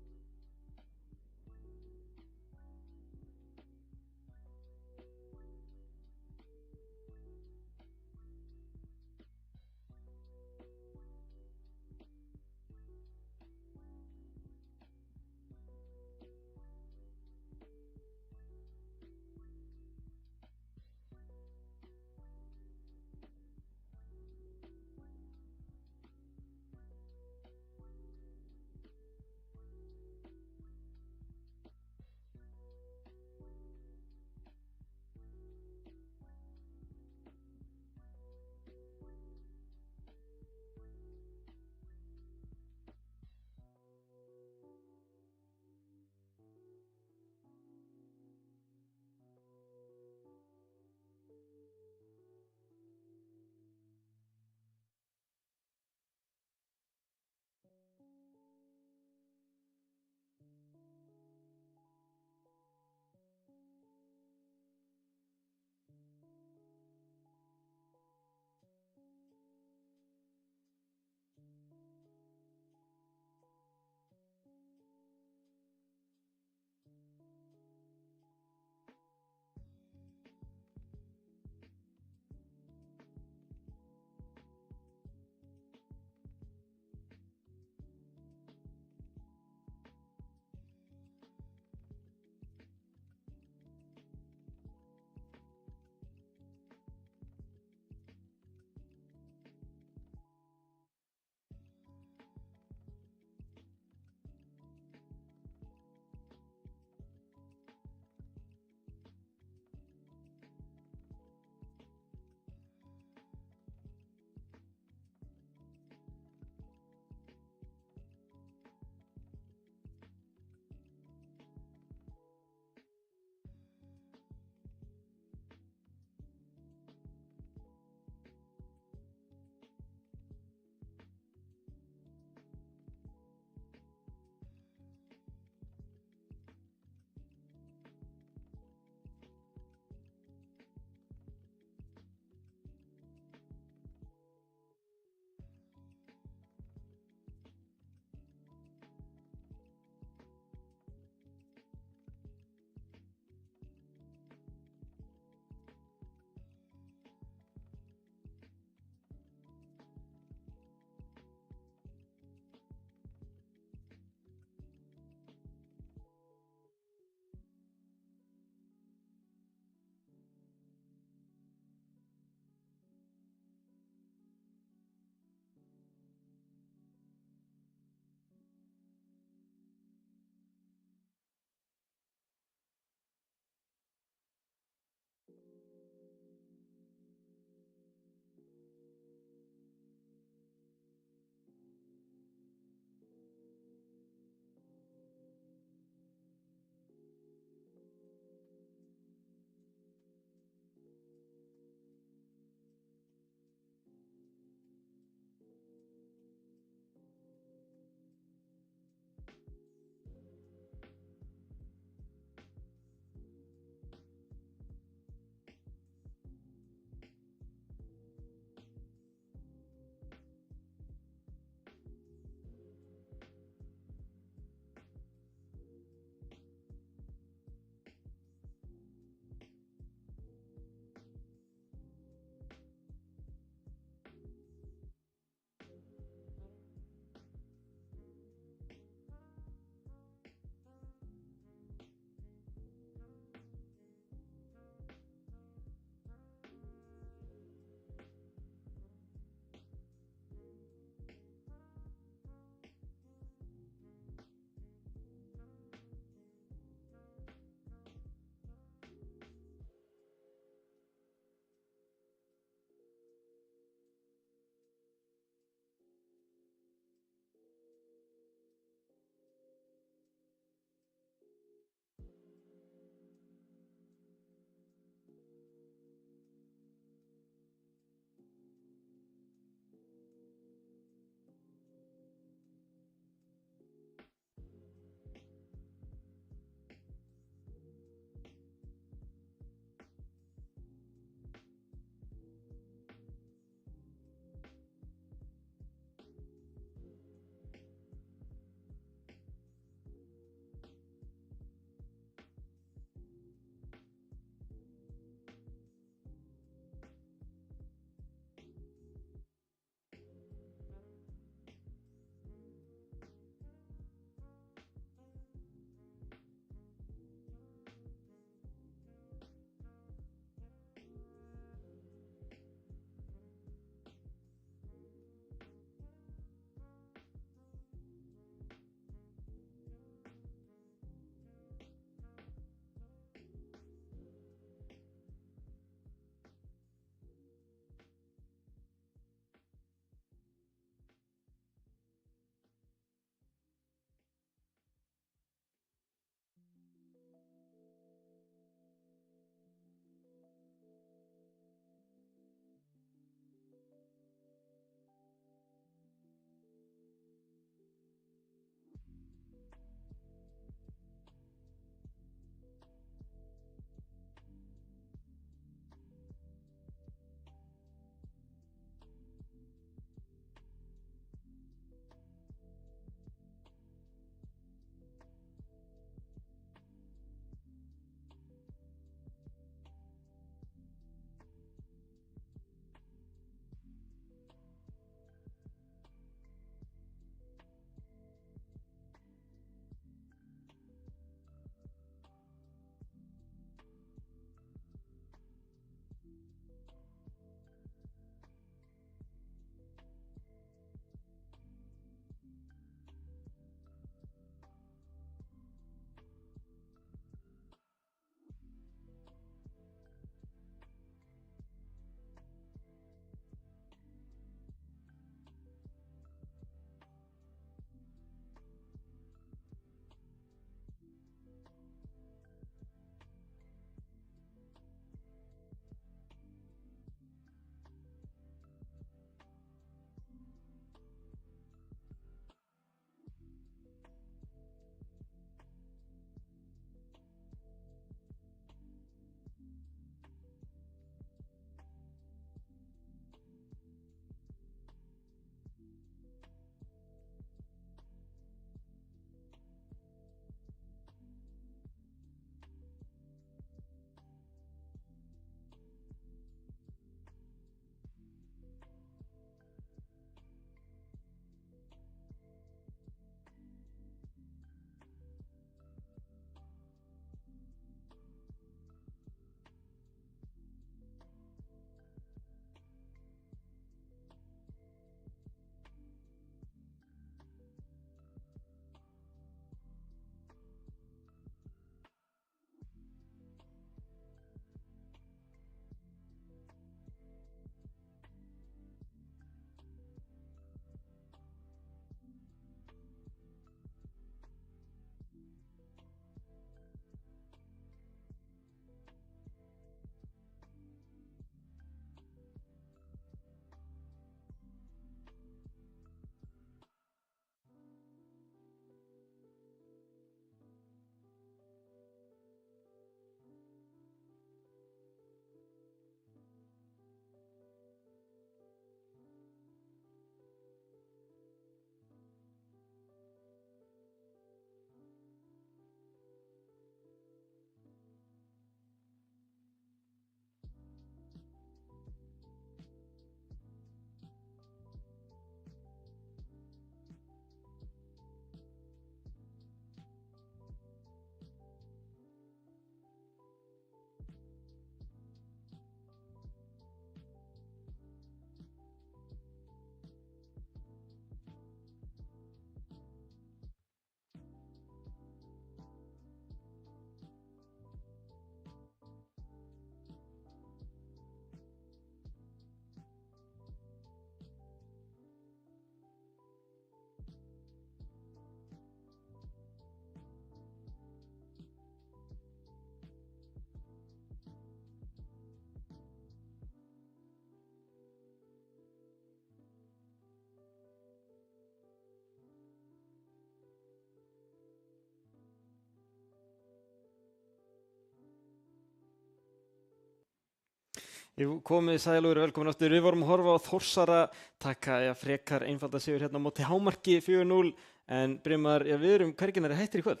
Speaker 1: Komið sæl og velkomin aftur. Við vorum að horfa á Þórsara taka frekar einfalda sigur hérna á móti Hámarki 4-0 en Brimar, við erum hverginari hættir í kvöld.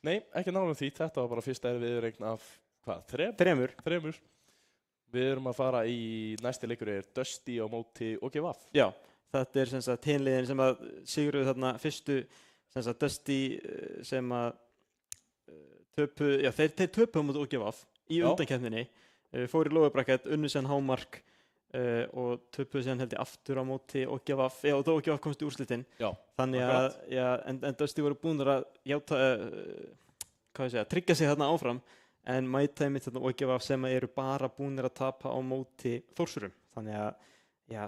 Speaker 2: Nei, ekki nálega því. Þetta var bara fyrsta viðureign af hvað? Þremur. Við erum að fara í næsti leikur Dusty á móti OGVAF.
Speaker 1: Já, þetta sem sagt hinliðin sem að sigruðu þarna fyrstu sem sagt Dusty sem að þeir töpuðu á móti OGVAF í undankeppninni. Fór í lóðabrakket, unnu síðan Hámark og töpuðu síðan held ég aftur á móti OGVAF, og þá OGVAF komst í úrslitin. Þannig að, en Dusty voru búnir að tryggja sig þarna áfram, en mætaði mitt þarna OGVAF sem eru bara búnir að tapa á móti Þórsurum. Þannig að,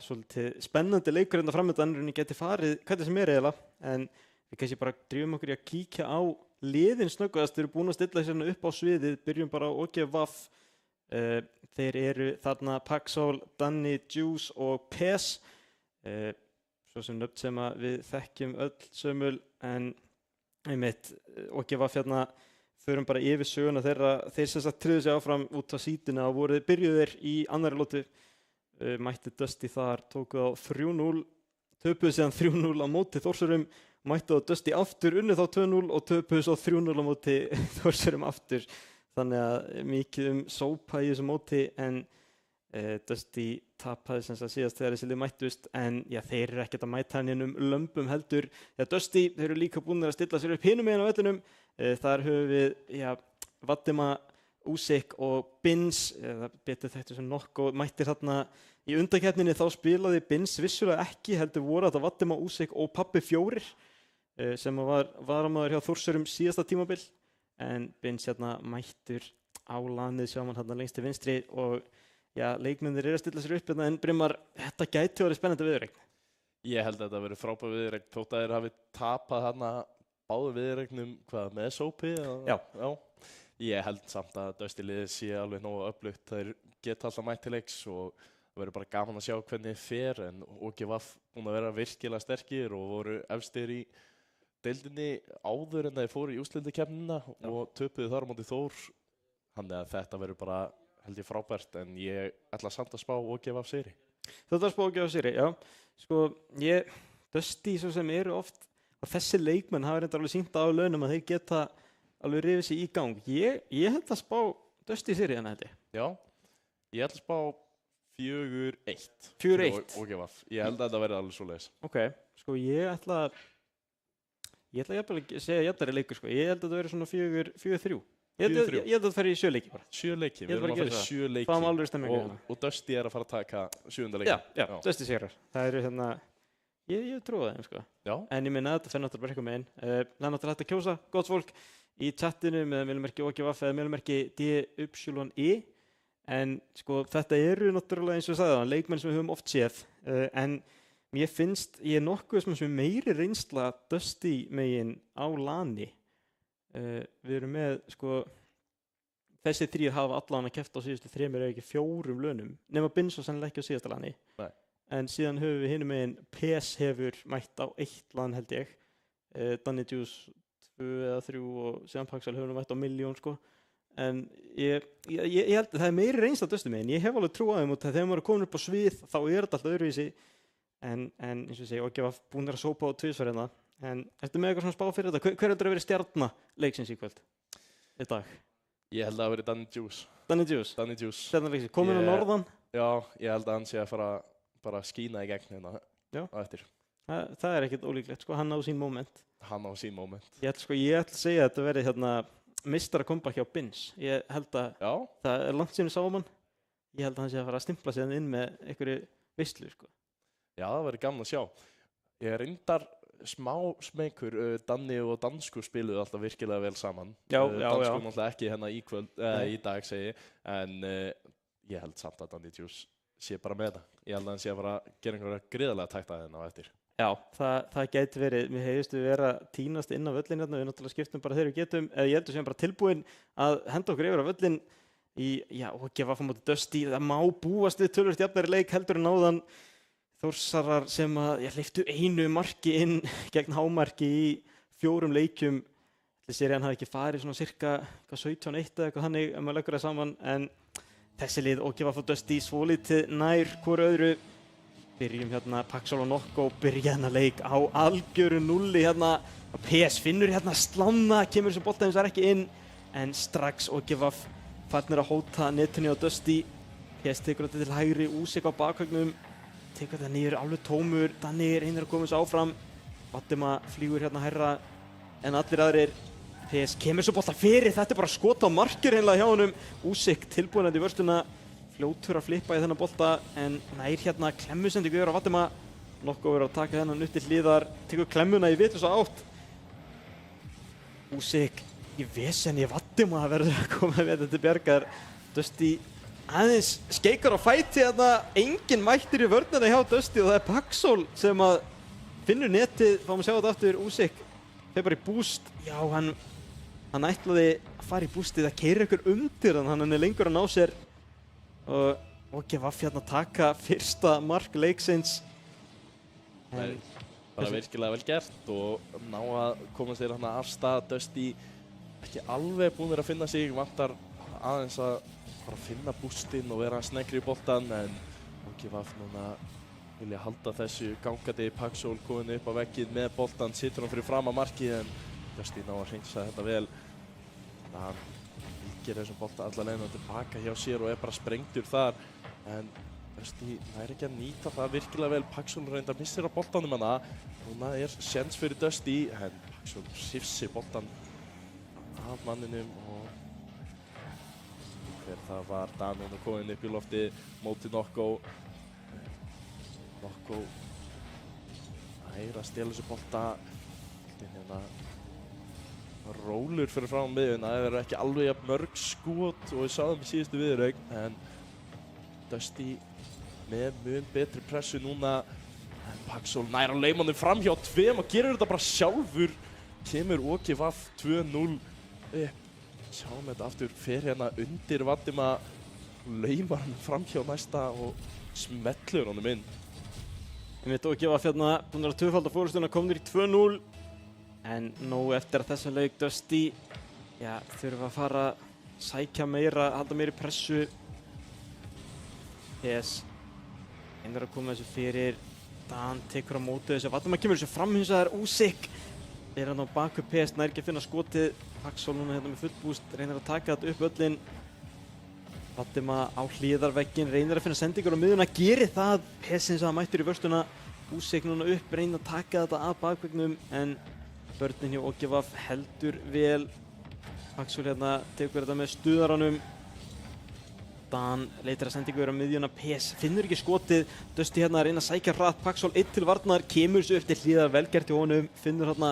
Speaker 1: svolítið spennandi leikur hérna framöndan geti farið hvernig sem eiginlega, en við kannski bara drífum okkur í að kíkja á liðin snöggvast. Þeir eru búin að stilla sér upp á sviðið, byrjum bara á OGVAF. Þeir eru þarna Paxol, Danny, Juice og Pes, svo sem nöfn sem við þekkjum öll sömul, en einmitt OGVAF hérna förum bara yfir söguna þeirra. Þeir sem sagt tryggðu sig áfram út á síðuna og voru byrjuðir í annari lótu, mætti Dusty þar, tóku á 3-0, töpuðu síðan 3-0 á móti Þórsurum, mættu á Dusty aftur, unnu þá 2-0 og töpuðu svo 3-0 á móti Þórsurum aftur. Þannig að mikið sópa í þessu móti, en Dusty tapaði sem sagt síðast þegar þessi lið mættust, en þeir eru ekkert að mæta hann lömbum heldur. Dusty, þeir eru líka búin að stilla sér upp hinum megin á vellinum. Þar höfum við Vatima, Usyk og Bins, betur þetta sem nokkuð, mættir þarna í undankeppninni. Þá spilaði Bins vissulega ekki, heldur voru þetta Vatima, Usyk og Pabbi 4 sem var varamaður hjá Þórsurum síðasta tímabil. En Bins hérna mættur á lanið, sjá mann hérna lengst til vinstri, og leikmennir eru að stilla sér upp hérna, en Brimar, þetta gæti verið spennandi viðureign.
Speaker 2: Ég held að þetta verið frábær viðureign, þótt að þeir hafi tapað hérna báðu viðureignum með sópi.
Speaker 1: Já.
Speaker 2: Ég held samt að Dusty liðið sé alveg nógu öflugt. Þeir geta alltaf mætt til leiks og það verður bara gaman að sjá hvernig fer, en OGVAF búin að vera virkilega sterkir og voru efstir í deildinni áður en þeir fóru í úrslitakeppnina og töpuðu þar á móti Þór. Þannig að þetta verður bara, held ég, frábært, en ég ætla samt að spá OGVAF sigri.
Speaker 1: Þú ætlar að spá OGVAF sigri, já. Sko, Dusty svo sem eru oft, og þessi leikmenn hafa reyndar alveg sýnt á launum að þeir geta alveg rifið sig í gang. Ég held að spá Dusty sigri hérna held ég. Já,
Speaker 2: ég held að spá 4-1.
Speaker 1: 4-1?
Speaker 2: OGVAF. Ég held að þetta verði alveg svoleiðis.
Speaker 1: Ok, sko ég ætla jafnvel að segja jafnari leikur, sko. Ég held að þetta verði svona 4-3. Ég held að þetta fari í 7 leiki bara.
Speaker 2: 7 leiki, við erum að fara í 7 leiki.
Speaker 1: Fáum alveg stemmingu hérna.
Speaker 2: Og Dusty er að fara að taka 7. leiki.
Speaker 1: Já, Dusty sigrar. Það eru hérna, ég trúi það þeim, sko. Já. En ég minna að þetta fer náttúrulega bara eitthvað meginn. Það er náttúrulega hægt að kjósa, gott fólk, í chatinu með mailumerki OGVAF eða mailumerki DYE. En sko, þetta eru náttúrulega eins og ég sagði það, leikmenn sem við höfum oft séð, en mér finnst ég nokkuð sem meiri reynsla Dusty megin á lani. Við erum með, sko, þessi 3 hafa allan að keppt á síðustu 3 eða ekki 4 lönnum, nema Bins og sannlega ekki á síðasta lani.
Speaker 2: Nei.
Speaker 1: En síðan höfum við hinum megin, Pes hefur mætt á 1 lan held ég, Danny, Juice 2 eða 3 og síðan Paxol hefur mætt á 1 milljón, sko. En ég held að það er meiri reynsla Dusty megin. Ég hef alveg trú á þeim, og þegar maður er komin upp á svið þá er þetta alltaf öðruvísi. En eins og ég segi, OGVAF búin að sópa á 2 hérna. En ertu með eitthvað svona spá fyrir þetta? Hver heldur að vera stjarna leiksins í kvöld? Í dag?
Speaker 2: Ég held að það veri Danny Juice.
Speaker 1: Danny Juice?
Speaker 2: Danny Juice.
Speaker 1: Stjarna leiksins. Komin á norðan?
Speaker 2: Já, ég held að hann sé að fara bara að skína í gegn hérna á eftir.
Speaker 1: Það er ekkert ólíklegt, sko. Hann á sín moment.
Speaker 2: Hann á sín moment.
Speaker 1: Ég ætla að segja að þetta verði hérna meistara comeback hjá Bins. Ég held að það er langt síðan við sáum hann. Ég held að hann sé að fara að stimpla sig inn með einhverju veislu, sko.
Speaker 2: Já, það verður gaman að sjá. Ég reyndar smá smeykur, Danny og Dansku spiluðu alltaf virkilega vel saman. Dansku náttúrulega ekki hérna í dag segi, en ég held samt að Danny Juice sé bara með það. Ég held að hann sé að fara að gera einhverja gríðarlega takta hérna á eftir. Já,
Speaker 1: það gæti verið. Mér heiðist við vera tínast inn á völlin hérna, við náttúrulega skiptum bara þegar við getum, eða ég heldur sem bara tilbúin að henda okkur yfir á völlin í, OGVAF á móti Dusty. Það má búast við töluvert jafnari leik heldur en áðan. Þórsarar sem að hleyptu 1 marki inn gegn Hámarki í 4 leikjum. Þessi serían hafi ekki farið svona cirka 17-1 eða eitthvað þannig, maður leggur það saman, en þessi lið og gefa fyrir Dusty svolítið nær hvoru öðru. Byrjum hérna, Paxol og Nokko byrja hérna leik á algjöru nulli hérna. PS finnur hérna slána, kemur þessu bolta eins og ekki inn. En strax OGVAF farnir að hóta netinu á Dusty. PS tekur þetta til hægri, Úsik á bakvögnum. Tekur þetta niður, alveg tómur. Danni reynir að koma þessu áfram. Vatima flýgur hérna hærra en allir aðrir. PS kemur þessu bolta fyrir, þetta bara skot á markið hreinlega hjá honum. Úsik tilbúinn í vörsluna. Fljótur að flippa í þennan bolta en nær hérna klemmusendingu yfir á Vatima. Nokko verður að taka þennan upp til hliðar, tekur klemmuna í vitlausa átt. Úsik í vesenni, Vatima verður að koma með þetta til bjargar. Dusty aðeins skeikar á fæti hérna, enginn mættir í vörnina hjá Dusty og það er Paxol sem að finnur netið, fáum að sjá þetta aftur. Úsik fer bara í búst, já hann ætlaði að fara í bústið, það keyrir ykkur undir hann er lengur að ná sér. Og OGVAF hérna taka fyrsta mark leiksins.
Speaker 2: Bara virkilega vel gert og ná að koma sér hérna af stað. Dusty ekki alveg búinir að finna sig, vantar aðeins að bara finna bústinn og vera snegri í boltan en OGVAF núna vilja halda þessu gangandi. Paxol komin upp á vegginn með boltan, situr hann fyrir fram að markið en Dusty ná að hreinsa þetta vel. Hann gerir þessum bolta alla leiðina tilbaka hjá sér og er bara sprengtur þar en Dusty nær ekki að nýta það virkilega vel. Paxol reyndar missir á boltanum hana. Núna er séns fyrir Dusty en Paxol hrifsir boltan af manninum og hver það var. Danone komin upp í lofti móti Nokko. Nokko nær að stela þessu bolta. Hérna rólur fyrir frá miðjuna, það eru ekki alveg jafn mörg skot og við sáðum í síðustu viðureign en Dusty með mun betri pressu núna en Paxol nær að lauma honum framhjá tveim og gerir þetta bara sjálfur. Kemur OGVAF 2-0 upp. Sjáum þetta aftur, fer hérna undir Vatima, laumar hann framhjá næsta og smellur honum inn.
Speaker 1: OGVAF hérna búin að tvöfalda fórustuna, komnir í 2-0. En nóg eftir að þessum leik Dusty þurfa að fara að sækja meira, halda meiri pressu. PS einnig að koma þessu fyrir. Dan tekur á móti þessu. Vatima kemur þessu fram hins vegar. Úsik er hann á baku PS, nær ekki að finna skotið. Paxol núna hérna með fullbúst, reynir að taka þetta upp öllin. Vatima á hliðarvegginn, reynir að finna sendingur á miðjuna, gerir það. PS eins og það mættur í vörsluna. Úsik núna upp, reynir að taka þetta af bakveggnum en börnin hjá OGVAF heldur vel. Paxol hérna tekur þetta með stuðaranum. Dan leitar að sendingu yfir á miðjuna. PS finnur ekki skotið. Dusty hérna að reyna að sækja hratt. Paxol 1 til varnar, kemur þessu upp til hliðar, vel gert í honum. Finnur hérna,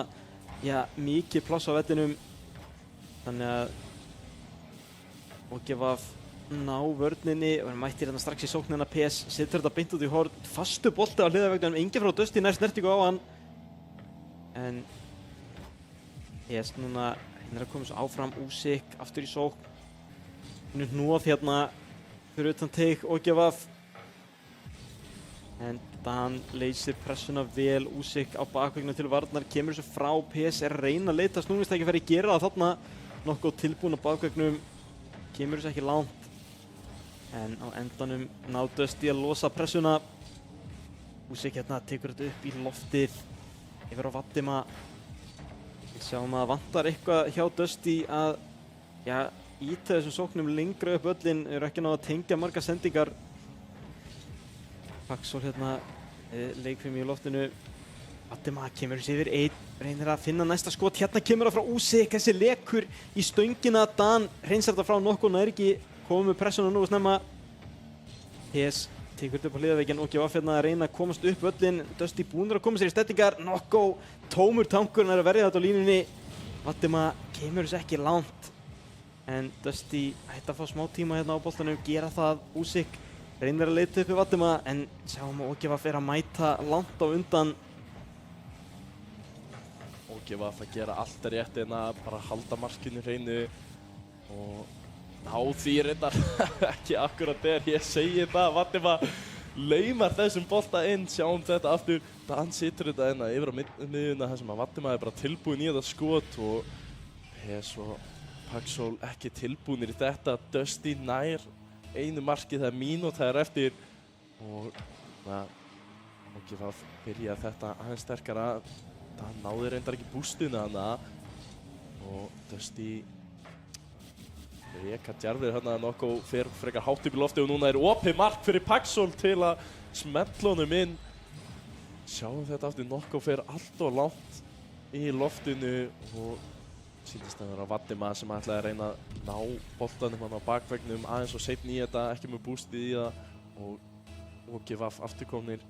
Speaker 1: mikið pláss á vellinum. Þannig að OGVAF ná vörninni og hann mættir hérna strax í sóknina. PS setur þetta beint út í horn. Fastu bolti á hliðarveggnum, enginn frá Dusty nær snertingu á hann. En PS núna að koma þessu áfram. Úsik aftur í sókn. Nú hnúað hérna fyrir utan teik OGVAF. En Dan leysir pressuna vel. Úsik á bakveggnum til varnar, kemur þessu frá. PS er að reyna að leita snúningstækifæri, gera það þarna. Nokkuð tilbúin á bakveggnum, kemur þessu ekki langt. En á endanum ná Dusty að losa pressuna. Úsik hérna tekur þetta upp í loftið yfir á Vatima. Við sjáum að vantar eitthvað hjá Dusty að íta þessum sóknum lengra upp öllin, eru ekki náða að tengja margar sendingar. Paxol hérna leikfimi í loftinu. Vatima kemur þessi yfir einn, reynir að finna næsta skot. Hérna kemur það frá Úsik, þessi lekur í stöngina. Dan hreinsar þetta frá Nokko, nær ekki komið með pressuna nógu snemma. PS tekur þetta upp á hliðarvegginn. OGVAF hérna að reyna að komast upp öllin. Dusty búnir að koma sér í stellingar. Nokko tómur tankurinn er að verja þetta á línunni. Vatima kemur þessu ekki langt. En Dusty ætti að fá smá tíma hérna á boltanum, gera það. Úsik reynir að leita upp í Vatima en sjáum að OGVAF er að mæta langt á undan.
Speaker 2: OGVAF að gera allt rétt en að bara halda markinu hreinu og ná því reyndar ekki akkurat þegar ég segi það. Vatima laumar þessum bolta inn, sjáum þetta aftur. Dan situr þetta hérna yfir á miðjuna þar sem að Vatima er bara tilbúin í þetta skot og PS og Paxol ekki tilbúinir í þetta. Dusty nær einu marki þegar mínúta eftir og OGF byrja þetta aðeins sterkara. Það náði reyndar ekki bústinu þarna og Dusty reka djarfir hérna. Nokko fer frekar hátt upp í lofti og núna opið mark fyrir Paxol til að smetla honum inn. Sjáum þetta aftur, Nokko fer allt of langt í loftinu og sýndist að vera Vaddima sem ætlaði að reyna að ná boltanum hann á bakveggnum aðeins og seinni í þetta, ekki með bústið í það og OGF afturkomnir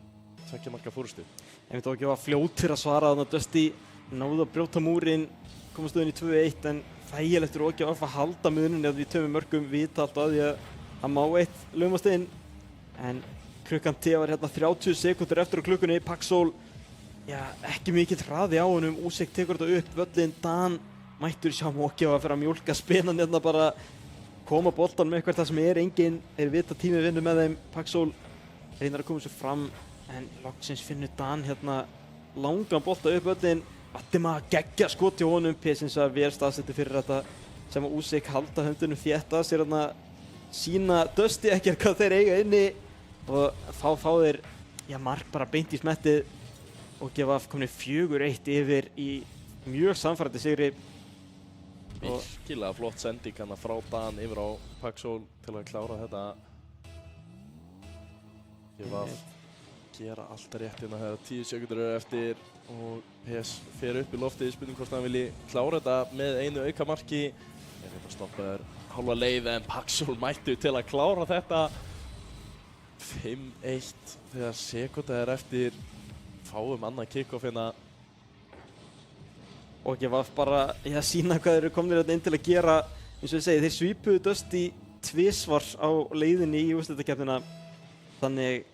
Speaker 2: 2 marka fórustu.
Speaker 1: Einmitt OGF fljótir að svara þannig að Dusty náði að brjóta múrinn, komast stöðin í 2-1 en þægilegt fyrir OGF að halda munin eða við 2 mörkum vita alltaf að því að hann má 1 laumast inn en klukkan T var hérna 30 sekúndur eftir á klukkunni. Paxol, ekki mikill hraði á honum, Úsek tekur þetta upp völlinn, Dan mættur sjá OGF að fyrir að mjólka spennan hérna bara koma boltan með eitthvað það sem engin vita tími vinnu með þeim. Paxol reynar að koma sér fram en loksins finnur Dan hérna langan bolta upp völlinn. Vaddima geggja skot hjá honum, Pesins að vel staðsetti fyrir þetta sem að Úsek halda höndunum þétt að sér hérna sína Dusty ekkert hvað þeir eiga inni og fá þeir mark bara beint í smettið og OGF komin 4-1 yfir í mjög samfærandi sigri.
Speaker 2: Virkilega flott sending hann frá Dan yfir á Paxol til að klára þetta. OGF gera allt rétt hérna þegar 10 sekúndur eftir og PS fer upp í loftið. Spurning hvort hann vilji klára þetta með einu aukamarki. Þetta stoppaður hálfa leið en Paxol mættu til að klára þetta. 5-1 þegar sekúnda eftir. Fáum annað kick-off hérna.
Speaker 1: OGF bara sína hvað þeir eru komnir inn til að gera. Eins og ég segi, þeir svípuðu Dusty tvisvar á leiðinni í úrslitakeppnina. Þannig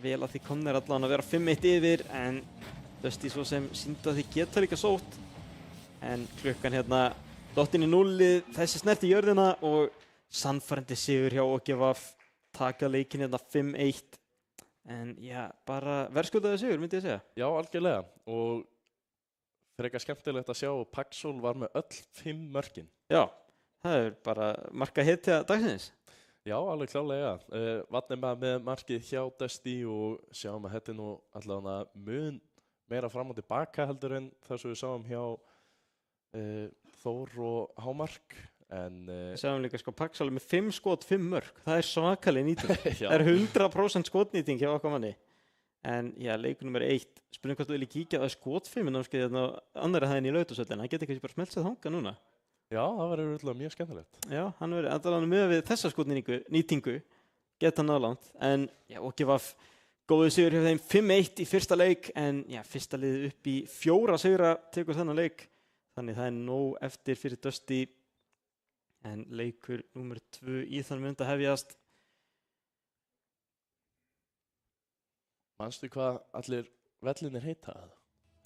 Speaker 1: vel að því komnir allan að vera 5-1 yfir en Dusty svo sem sýndu að því geta líka sótt. En klukkan hérna dottin í 0, þessi snerti í jörðina og sannfærandi sigur hjá OGF, taka leikinn hérna 5-1. En bara verðskuldaði sigur myndi ég segja.
Speaker 2: Já, algjörlega og frekar skemmtilegt að sjá og Paxol var með öll 5 mörkin.
Speaker 1: Já, það bara marka hetja dagsins.
Speaker 2: Já, alveg klálega. Vaddima með markið hjá Dusty og sjáum að þetta nú allavega mun meira fram og tilbaka heldur en það sem við sáum hjá Þór og Hámark. Við sjáum líka Paxol með 5 skot, 5 mörk. Það svakaleg nýting. Það 100% skotnýting hjá okkar manni. En leikur nummer 1, spurning hvort þú vilji kíkja á skotfimmun á annarri hæðinni í Laugardalshöllinni. Hann geti kannski bara smeltsað þangað núna. Já, það verður örugglega mjög skemmtilegt. Já,
Speaker 1: hann verður endalega með við þessa skotnýtingu geta náðlangt. En OGF góðu sigur hjá þeim 5-1 í fyrsta leik en fyrsta liðið upp í 4 sigra tekur þennan leik. Þannig það nóg eftir fyrir Dusty. En leikur nummer 2 í þann mynd að hefjast.
Speaker 2: Manstu hvað allir vellinir heita?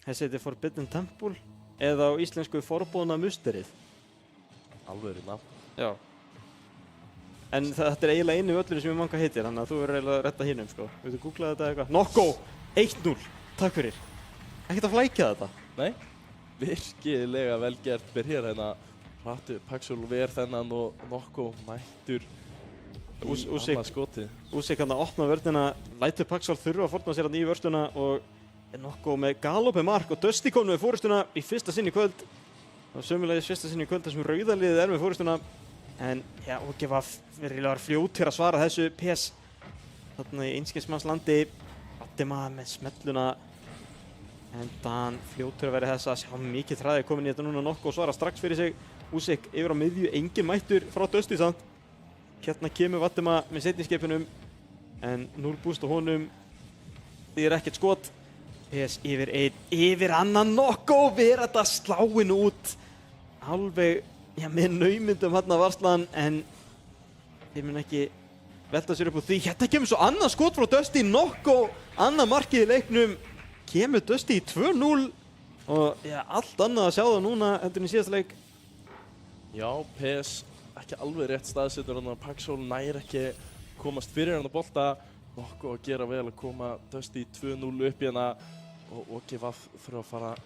Speaker 1: Þessi heitir Forbidden Temple eða á íslensku Forbóðna musterið.
Speaker 2: Alveg nafn.
Speaker 1: Já. En þetta eiginlega einu völlur sem manga heitir, þannig að þú verður eiginlega að retta hinum sko. Viltu googla þetta eitthvað? Nokko! 1-0! Takk fyrir. Ekkert að flækja þetta.
Speaker 2: Nei, virkilega vel gert. Byrjar hérna hrattu Paxol ver þennan og Nokko mættur í annað skotið.
Speaker 1: Úsek hann að opna vörnina, lætur Paxol þurfa að forna sér hann í vörstuna og Nokko með galopið mark og Dusty kom með fórustuna í fyrsta sinn í kvöld. Og sömulegis fyrsta sinn í kvöld þessum rauðaliðið með fórustuna. En OGF var fljótir að svara þessu. PS þarna í einskismannslandi. Vaddima með smelluna. En Dan fljótir að vera þess að sjá mikið hraði komin í þetta núna. Nokko svara strax fyrir sig. Úsek yfir á miðju, engin mættur frá Dusty samt. Hérna kemur Vaddima með seinniskeipunum. En 0 búst á honum. Því ekkert skot. PS yfir einn, yfir annan Nokko. Vera þetta sláin út. Alveg með naumyndum hérna varslan en þeir mun ekki velta sér upp úr því. Hérna kemur svo annað skot frá Dusty. Nokko, annað markið í leiknum. Kemur Dusty í 2-0 og allt annað að sjá það núna endur í síðasta leik.
Speaker 2: Já, PS ekki alveg rétt staðsettur hann að Paxol nær ekki komast fyrir hann á bolta. Nokko að gera vel að koma Dusty 2-0 upp í hana og OGF þurfa að fara að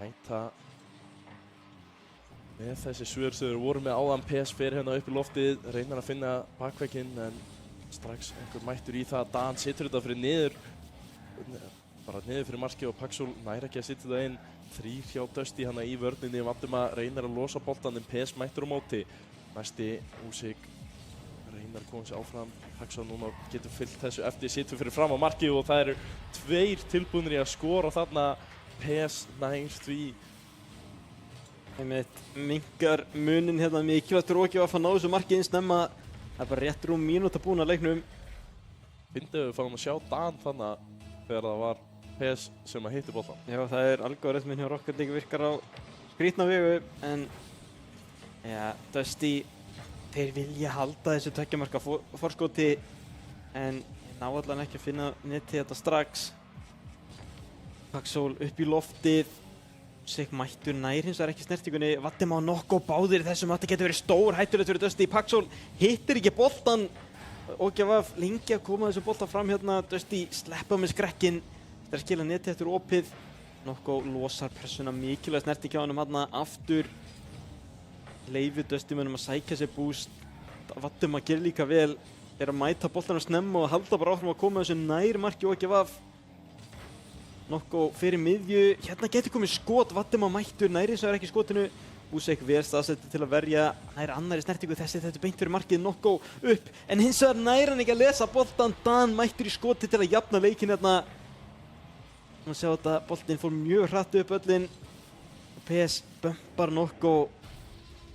Speaker 2: hætta með þessi svör sem þeir voru með áðan. PS fer hérna upp í loftið, reynar að finna bakvegginn en strax einhver mættur í það. Dan situr þetta fyrir niður, bara niður fyrir markið og Paxul nær ekki að sitja það inn. 3 hjá Dusty hana í vörninni, Vattuma reynar að losa boltan en PS mættur á móti. Næsti Úsik reynar að koma sér áfram. Paxul núna getur fyllt þessu eftir, situr fyrir fram á markið og það eru 2 tilbúnir í að skora þarna. PS nær því.
Speaker 1: Einmitt minnkar munin hérna mikilvægt Roki að fá ná þessu marki inn snemma. Það er bara rétt rúm mínúta búin að leiknum.
Speaker 2: Fyndið við fáum að sjá Dan þannig þegar það var PS sem að hitti boltan.
Speaker 1: Já, það er algoritminn hjá Rocket League virkar á skrítna vegu en ja, Dusty þeir vilja halda þessu 2 marka forskoti en ná allan ekki að finna neti þetta strax. Paxul upp í loftið. Sig mættur nær hins vegar ekki snertingunni. Vattuma á nokkuð báðir þessum. Þetta getur verið stór hættulegt fyrir Dusty. Paxul hittir ekki boltan. OGVF lengi að koma þessu bolta fram hérna. Dusty sleppa með skrekkinn. Þetta er skila neti eftir opið. Nokkuð losar pressuna mikilvæg snerting hjá honum hérna aftur. Leifir Dusty mönnum að sækja sér boost. Vattuma gerir líka vel. Er að mæta boltanum snemma og halda bara áfram að koma þessu nær marki OGVF. Nokkuð fyrir miðju, hérna getur komið skot, Vattuma mættur, næri sem er ekki skotinu. Úsek vel staðsettur til að verja, nær annari snertingu þetta er beint fyrir markið, nokkuð upp. En hins vegar nær hann ekki að lesa boltan, Dan mættur í skoti til að jafna leikinn hérna. Má sjá þetta, boltinn fór mjög hratt upp öllin. PS bumpar nokkuð,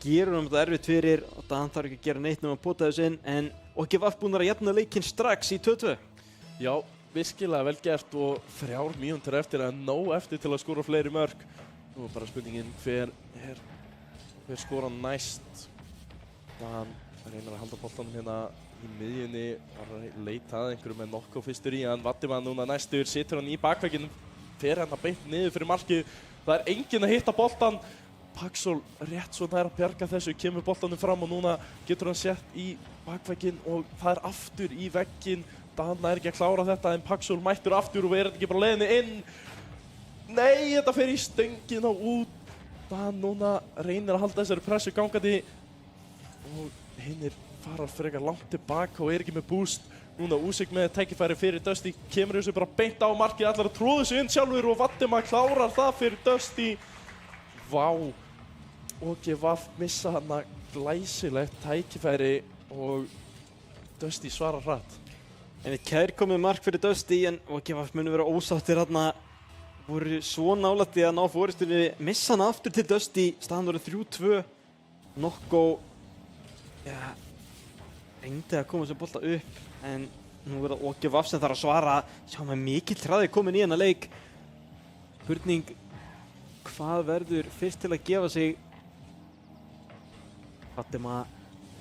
Speaker 1: gerur hann þetta erfitt fyrir og Dan þarf ekki að gera neitt nema að pota þessu inn. En OGVF búnar að jafna leikinn strax í 2-2.
Speaker 2: Já. Virkilega vel gert og 3 mínútur eftir að nóg eftir til að skora fleiri mörk. Nú er bara spurningin hver skora næst. Dan reynar að halda boltanum hérna í miðjunni, var að leita að einhverju með nokkuð fyrstur í hann. Vattuma núna næstur, situr hann í bakvegginn, fer hann að beint niður fyrir markið. Það er enginn að hitta boltan. Paxul rétt svo nær að bjarga þessu, kemur boltanum fram og núna getur hann sett í bakvegginn og það er aftur í vegginn. Dan er ekki að klára þetta en Paxul mættur aftur og verður ekki bara leiðinni inn. Nei, þetta fer í stöngina út. Dan núna reynir að halda þessari pressu gangandi og hinnir fara frekar langt tilbaka og er ekki með boost. Núna Úsik með tækifæri fyrir Dusty, kemur þessu bara beint á markið, allar að tróða þessu inn sjálfur og Vattuma klárar það fyrir Dusty. Vá, OGVF missa hana glæsilegt tækifæri og Dusty svarar hratt.
Speaker 1: En kærkomið mark fyrir Dusty en OGVF munu vera ósáttir hérna. Voru svo nálætti að ná fóristunni, missa hana aftur til Dusty, staðan voru 3-2. Nokkuð, ja, reyndi að koma þessu bolta upp en nú er það OGVF sem þarf að svara. Sjáum að mikill hraði komin í hennar leik. Spurning, hvað verður fyrst til að gefa sig? Vattuma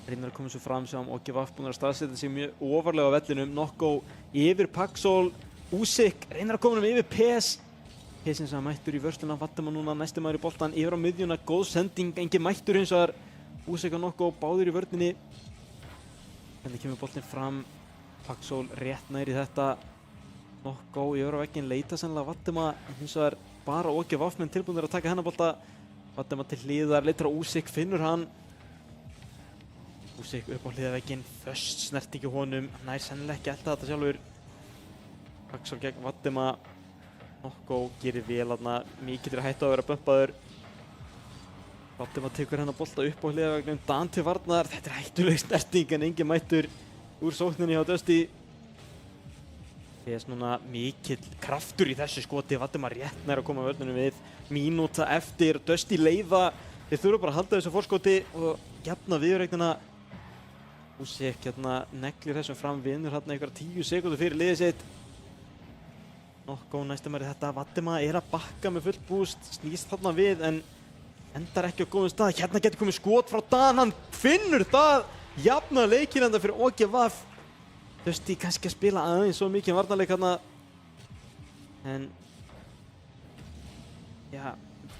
Speaker 1: reynir að koma svo fram sem OGVF búin að staðsetja sig mjög ofarlega á vellinum. Nokkuð yfir Paxul, Úsik reynir að koma yfir PS. PS sem mættur í vörsluna, Vattuma núna næstum maður í boltan yfir á miðjuna, góð sending, engin mættur hins vegar. Úsik og Nokkuð báðir í vörninni. En það kemur boltinn fram, Paxul rétt nær í þetta. Nokkuð yfir á vegginn, leita sennilega Vattuma, hins vegar bara OGVF menn tilbúinir að taka hennar bolta. Vattuma til hliðar, leitar á Úsik, finnur hann. Úsik upp á hliðavegginn, föst snert ekki honum, nær sennilega ekki elda þetta sjálfur. Paxul gegn Vattuma, Nokkuð gerir vel þarna, mikið til að hætta að vera bumpaður. Vattuma tekur hennar bolta upp á hliðaveggnum, Dan til varnar, þetta er hættuleg snerting en engin mættur úr sókninni hjá Dusty. PS núna mikill kraftur í þessu skoti, Vattuma rétt nær að koma vörnunum við. Mínúta eftir, Dusty leiða, þeir þurfa bara að halda þessu forskoti og jafna viðuregnina. Úsik hérna neglir þessum fram, vinnur hérna einhverja 10 sekúndur fyrir liðið sitt. Nokkuð næstum er þetta, Vattuma er að bakka með fullt boost, snýst þarna við en endar ekki á góðum stað. Hérna getur komið skot frá Dan, hann finnur það, jafna leikinn enda fyrir OGVF. Dusty kannski að spila aðeins svo mikið varnarleik hérna. En ja,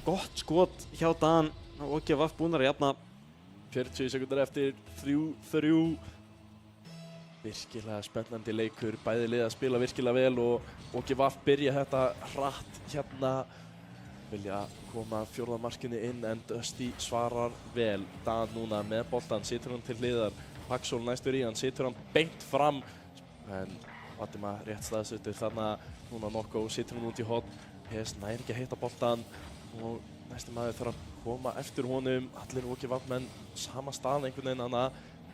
Speaker 1: gott skot hjá Dan og OGVF búnar að jafna.
Speaker 2: 40 sekúndur eftir, 3-3. Virkilega spennandi leikur, bæði lið að spila virkilega vel og OGVF byrja þetta hratt hérna vilja koma fjórða markinu inn en Dusty svarar vel. Dan núna með boltan, situr hann til hliðar. Paxol næstur í hann, situr hann beint fram. En Valdimar rétt staðsettur þannig að núna Nokko situr hann út í horn. PS nær ekki að hitta boltan og næsti maður þarf að koma eftir honum. Allir OG-Vafmenn sama stað einhvern veginn hana.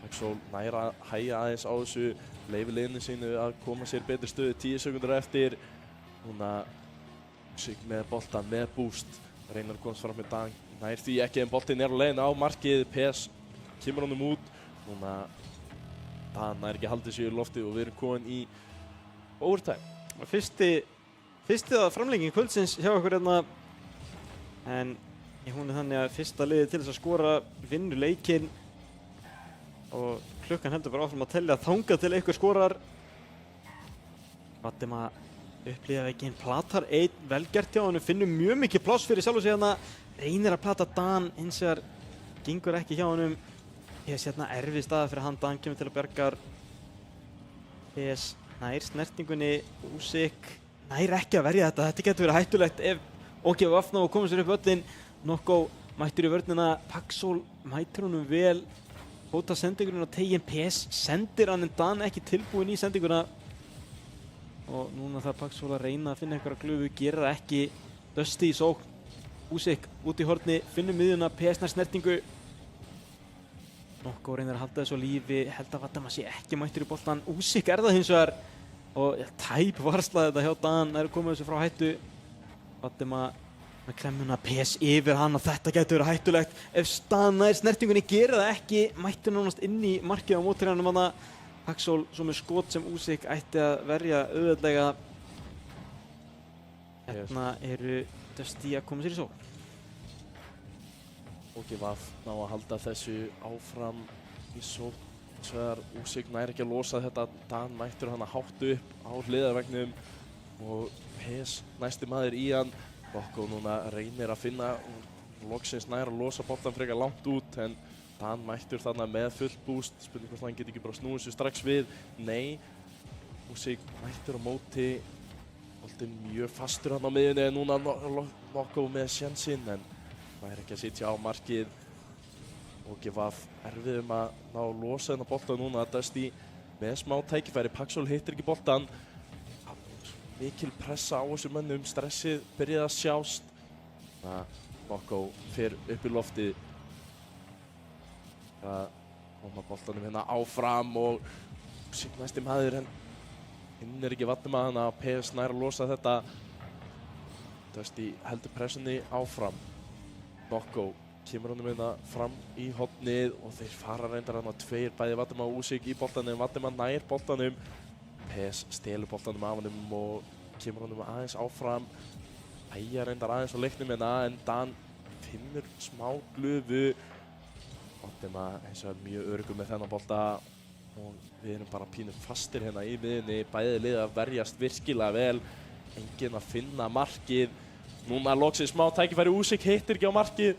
Speaker 2: Paxol nær að hægja aðeins á þessu. Leyfir liðinu sínu að koma sér betri stöðu 10 sekúndur eftir. Núna Sig með boltan, með boost. Reynar komst fram með Dan. Nær því ekki en boltinn á leiðinu á markið. PS kemur honum út. Núna Dan nær ekki haldið sér í lofti og við erum komin í overtime.
Speaker 1: Fyrsti að framlenging kvöldsins hjá okkur hérna. En hún þannig að fyrsta liðið til þess að skora vinnur leikinn. Og klukkan heldur bara áfram að tellja þangað til einhver skorar. Valdimar upplýðaveikin platar einn, velgert hjá hann, finnur mjög mikið pláss fyrir sjálf og sig hérna, reynir að plata Dan, hins vegar gengur ekki hjá honum. PS hérna erfið staða fyrir hann, Dan kemur til að bjargar. PS nær snertingunni, Usyk nær ekki að verja þetta getur verið hættulegt ef OG-Vaf ná að koma sér upp völlinn. Nokko mættur í vörnina, Paxol mætir honum vel, hóta sendingurinn á tegin. PS sendir hann en Dan ekki tilbúinn í sendinguna. Og núna þarf Paxol að reyna að finna einhverja glufu, gerir það ekki. Dusty í sókn, Usyk út í horni, finnur miðjuna, PS nær snertingu. Nokko reynir að halda þessu á lífi, held að Valdimar sé ekki mættur í boltan. Usyk það hins vegar og tæp varslaði þetta hjá Dan, er að koma þessu frá hættu. Valdimar með klemmuna, PS yfir hann og þetta getur verið hættulegt. Ef Dan nær snertingunni gerir það ekki, mættur nánast inn í markið á mótherjanum hana. Paxol svo með skot sem Usyk ætti að verja auðveldlega. Hérna eru Dusty að koma sér í sókn.
Speaker 2: OG-Vaf ná að halda þessu áfram í sókn. Svegar Usyk nær ekki að losa þetta. Dan mættur hann að hátt upp á hliðarveggnum og PS næsti maður í hann. Nokko núna reynir að finna loksins nær að losa boltan frekar langt út en Dan mættur þarna með fullt boost. Spurning hvort hann geti ekki bara snúið sér strax við. Nei, Usyk mættur á móti. Boltinn mjög fastur hann á miðjunni en núna Nokko með sjensinn en það er ekki að sitja á markið. OG-Vaf erfið að ná að losa þennan boltan núna. Dusty með smá tækifæri. Paxol hittir ekki boltan. Mikil pressa á þessum mönnum. Stressið byrjaði að sjást. Nokko fer upp í loftið. Það koma boltanum hérna áfram og Usyk næsti maður en hinn ekki Valdimar hana. PS nær að losa þetta. Dusty heldur pressunni áfram. Nokko kemur honum hérna fram í hornið og þeir fara reyndar hana tveir, bæði Valdimar og Usyk í boltanum. Valdimar nær boltanum. PS stelur boltanum af honum og kemur honum aðeins áfram. Ægja reyndar aðeins á leiknum hérna en Dan finnur smá glufu. Valdimar eins og mjög öruggur með þennan bolta og við erum bara pínu fastir hérna í miðjunni. Bæði lið að verjast virkilega vel. Enginn að finna markið. Núna loksins smá tækifæri. Usyk hittir ekki á markið.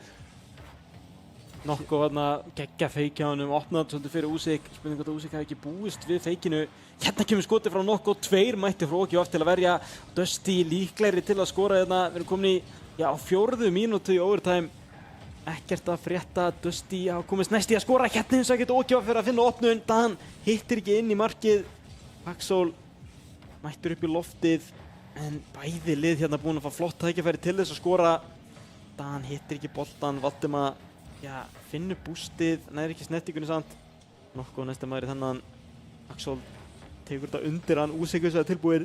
Speaker 1: Nokko hérna geggja feiki á honum, opnaði svolítið fyrir Usyk. Spurning hvort að Usyk hafi ekki búist við feikinu. Hérna kemur skotið frá Nokko, tveir mætti frá OG-Vaf til að verja. Dusty líklegri til að skora hérna. Við erum komin í, á 4. mínútu í overtime. Ekkert að frétta, Dusty hafa komist næst í að skora. Hérna hins vegar getur OG-Vaf fyrir að finna opnun. Dan hittir ekki inn í markið. Paxol mættur upp í loftið. En bæði lið hérna búin að fá flott tækifæri til þess að skora. Dan hittir ekki boltan. Valdimar finnur bústið, nær ekki snertingunni samt. Nokko næsta maður í þennan. Paxol tekur þetta undir hann. Usyk er tilbúið.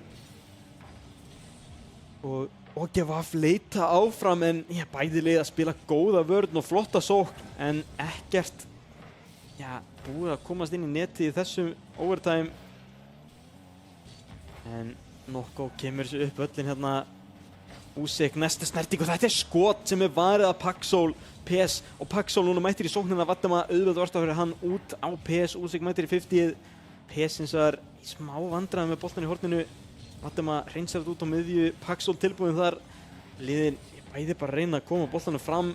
Speaker 1: Og OG-Vaf leita áfram en bæði lið að spila góða vörn og flotta sókn en ekkert búið að komast inn í netið í þessum overtime. En Nokko kemur sér upp völlin hérna. Usyk næsta snerting og þetta er skot sem er varið af Paxol. PS og Paxol núna mættir í sóknina. Valdimar auðvitað varst að fyrir hann út á PS. Usyk mættir í 50. PS hins vegar í smá vandræðum með boltan í horninu. Valdimar hreinsar þetta út á miðju. Paxol tilbúinn þar. Liðin bæði bara reyna að koma boltanum fram.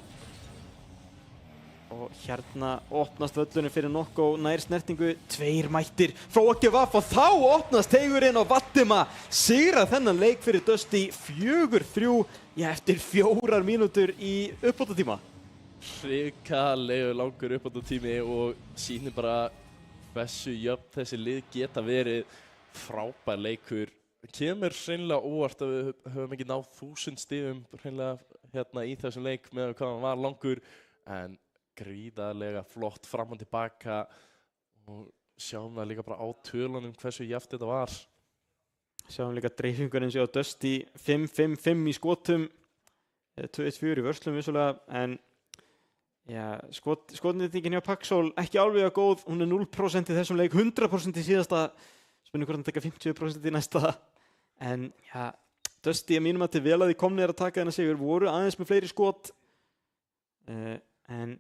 Speaker 1: og hérna opnast völlurinn fyrir Nokko nær snertingu, 2 mættir frá OGVF og þá opnast teigurinn og Vatima sigra þennan leik fyrir Dusty 4-3 eftir 4 mínútur í uppbótartíma.
Speaker 2: Hrikalega langur uppbótartími og sýnir bara hversu jöfn þessi lið geta verið. Frábær leikur. Kemur hreinlega óvart að við höfum ekki náð 1000 stigum hreinlega í þessum leik með hvað hann var langur, en gríðarlega flott fram og tilbaka og sjáum það líka bara á tölunum hversu jafnt þetta var.
Speaker 1: Sjáum líka dreifingunum sér á Dusty 5-5-5 í skotum, 2-1-4 í vörslum vissulega, en skotnýtingin hjá Paxol ekki alveg góð, hún er 0% í þessum leik, 100% í síðasta, spurning hvort hann taka 50% í næsta, en Dusty að mínum að til vel að því komnir að taka þennan sigur, voru aðeins með fleiri skot, en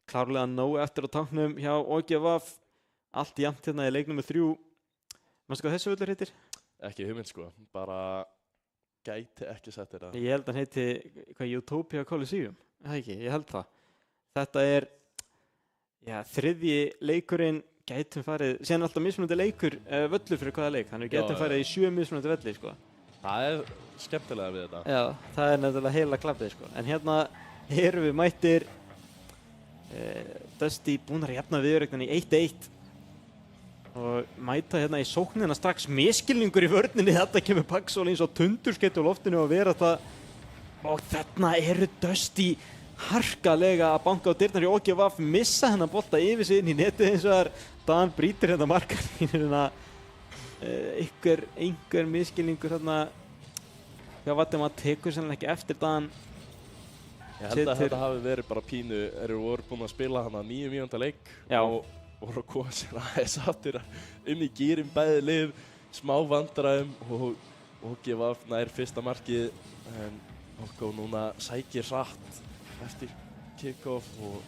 Speaker 1: klárlega nóg eftir á tanknum hjá OGVF, allt jafnt hérna í leik nr. 3. Manstu hvað þessi völlur heitir?
Speaker 2: Ekki hugmynd sko, bara gæti ekki sett þetta.
Speaker 1: Ég held að hann heiti Utopia Coliseum, það ekki, ég held það. Þetta er 3. leikurinn, gætum farið, síðan alltaf mismunandi leikur völlur fyrir hvaða leik, þannig við gætum farið í 7 mismunandi velli sko.
Speaker 2: Það er skemmtilega við þetta.
Speaker 1: Já, það er nefnilega heila klappið sko, en hérna erum við mættir, Dusty búin að jafna viðureignin í 1-1 og mæta hérna í sóknina strax, miskilningur í vörninni, þetta kemur Paxol eins og tundurskeytti á loftinu og vera það og þarna eru Dusty harkalega að banka á dyrnar í OGVF, missa hennan bolta yfir sig inn í netið eins og þar Dan brýtir hérna markalínuna, einhver miskilningur hérna hjá Vatima, tekur sannlega ekki eftir Dan.
Speaker 2: Ég held að þetta hafi verið bara pínu, eru voru búin að spila hana 9 mínúnda leik og voru að koma sér aðeins aftur inn í gýrin bæði lið, smá vandræðum og OGVF nær fyrsta markið, en Nokko núna sækir hratt eftir kick-off og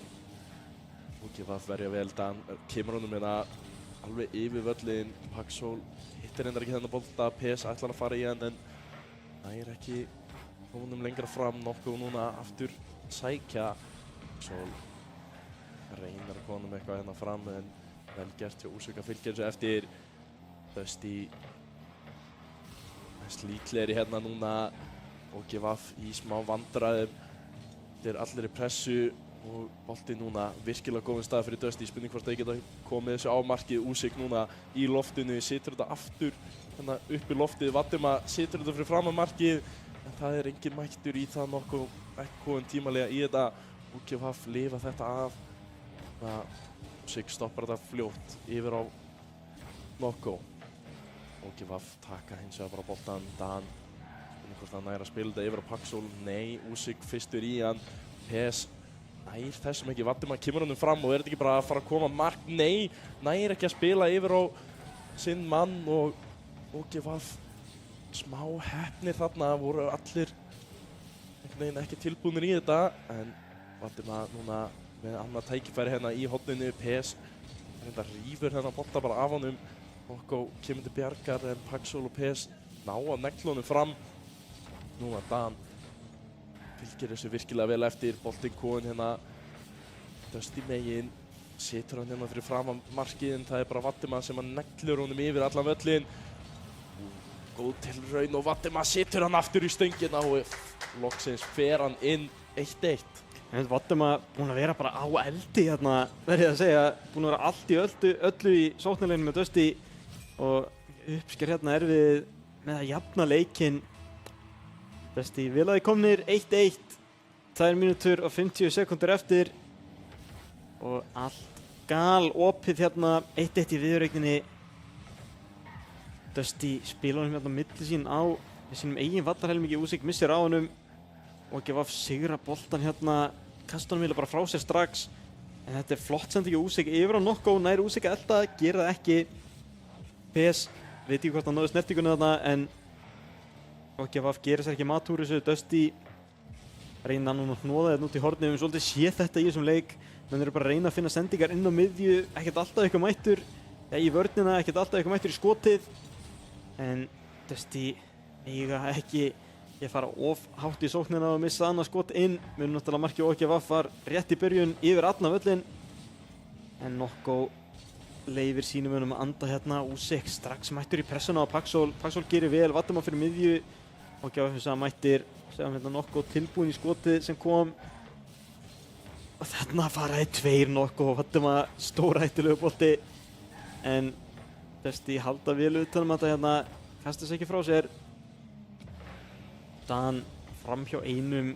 Speaker 2: OGVF verja vel. Dan kemur honum hérna alveg yfir völlin, Paxol hittir hennar ekki þennan bolta, PS ætlar að fara í hann en nær ekki honum lengra fram. Nokko núna aftur sækja, Paxol reynar að koma með eitthvað hérna fram en vel gert hjá Úsvík að fylgja þessu eftir. Dusty líklegri hérna núna, OGVF í smá vandræðum, þetta er allir í pressu og bolti núna virkilega góðum stað fyrir Dusty, spurning hvort þeir geta komið þessu á markið. Úsvík núna í loftinu, situr þetta aftur hérna upp í loftið, Vatima situr þetta fyrir fram að markið en það er engin mættur í það, Nokko ekki komin tímalega í þetta. OGVF lifa þetta af, Úsvík stoppar þetta fljótt yfir á Nokko. OGVF taka hins vegar bara boltan, Dan spurning hvort hann nær að spila þetta yfir á Paxol, nei, Úsvík fyrstur í hann, PS nær þessum ekki, Vatima kemur honum fram og er þetta ekki bara að fara að koma mark, nei, nær ekki að spila yfir á sinn mann og OGVF smá heppnir þarna, voru allir einhvern veginn ekki tilbúnir í þetta, en Vatima núna með annað tækifæri hérna í horninu, PS reynda rífur þennan bolta bara af honum, Nokko kemur til bjargar en Paxol og PS ná að negla honum fram. Núna Dan fylgir þessu virkilega vel eftir, boltinn komin hérna Dusty megin, situr hann hérna fyrir fram að markið en það er bara Vatima sem að neglur honum yfir allan völlin. Góð tilraun og Vatima situr hann aftur í stöngina og loksins fer hann inn 1-1.
Speaker 1: Vatima búinn að vera bara á eldi hérna, verð ég að segja, búinn að vera allt í öllu í sóknarleginu með Dusty og uppsker hérna við með að jafna leikinn. Dusty vel að þið komnir 1-1, 2 mínútur og 50 sekúndur eftir og allt galopið hérna, 1-1 í viðureigninni. Dusty spila honum hérna á milli sín á sínum eigin vallarhelmingi, Úsvík missir á honum og OGVF sigra boltan hérna, kasta honum bara frá sér strax, en þetta er flott sending Úsvík yfir á Nokko, nær Úsvík að elda, gera það ekki. PS veit ekki hvort hann náði snertingunni þarna, en OGVF gerir sér ekki mat úr þessu. Dusty reyna núna að hnoða þetta út í hornið, við svolítið sé þetta í þessum leik, menn eru bara að reyna að finna sendingar inn á miðju, ekkert alltaf eitthvað mættur í vörnina, ekkert alltaf eitthvað mættur í skotið, en Dusty eiga ekki ég fara of hátt í sóknina og missa annað skot inn. Mun náttúrulega markið OGVF var rétt í byrjun yfir allan völlinn. En Nokko leifir sínum mönnum að anda hérna. Úsik strax mættur í pressuna á Paxol. Paxol gerir vel, Valdimar fyrir miðju. OGVF sem mættir, segum hérna Nokko tilbúin í skotið sem kom. Og þarna faraði 2 Nokko og Valdimar stórhættulegu bolti. En Dusty halda vel utan þetta hérna, kastar sig ekki frá sér. Dan framhjá einum,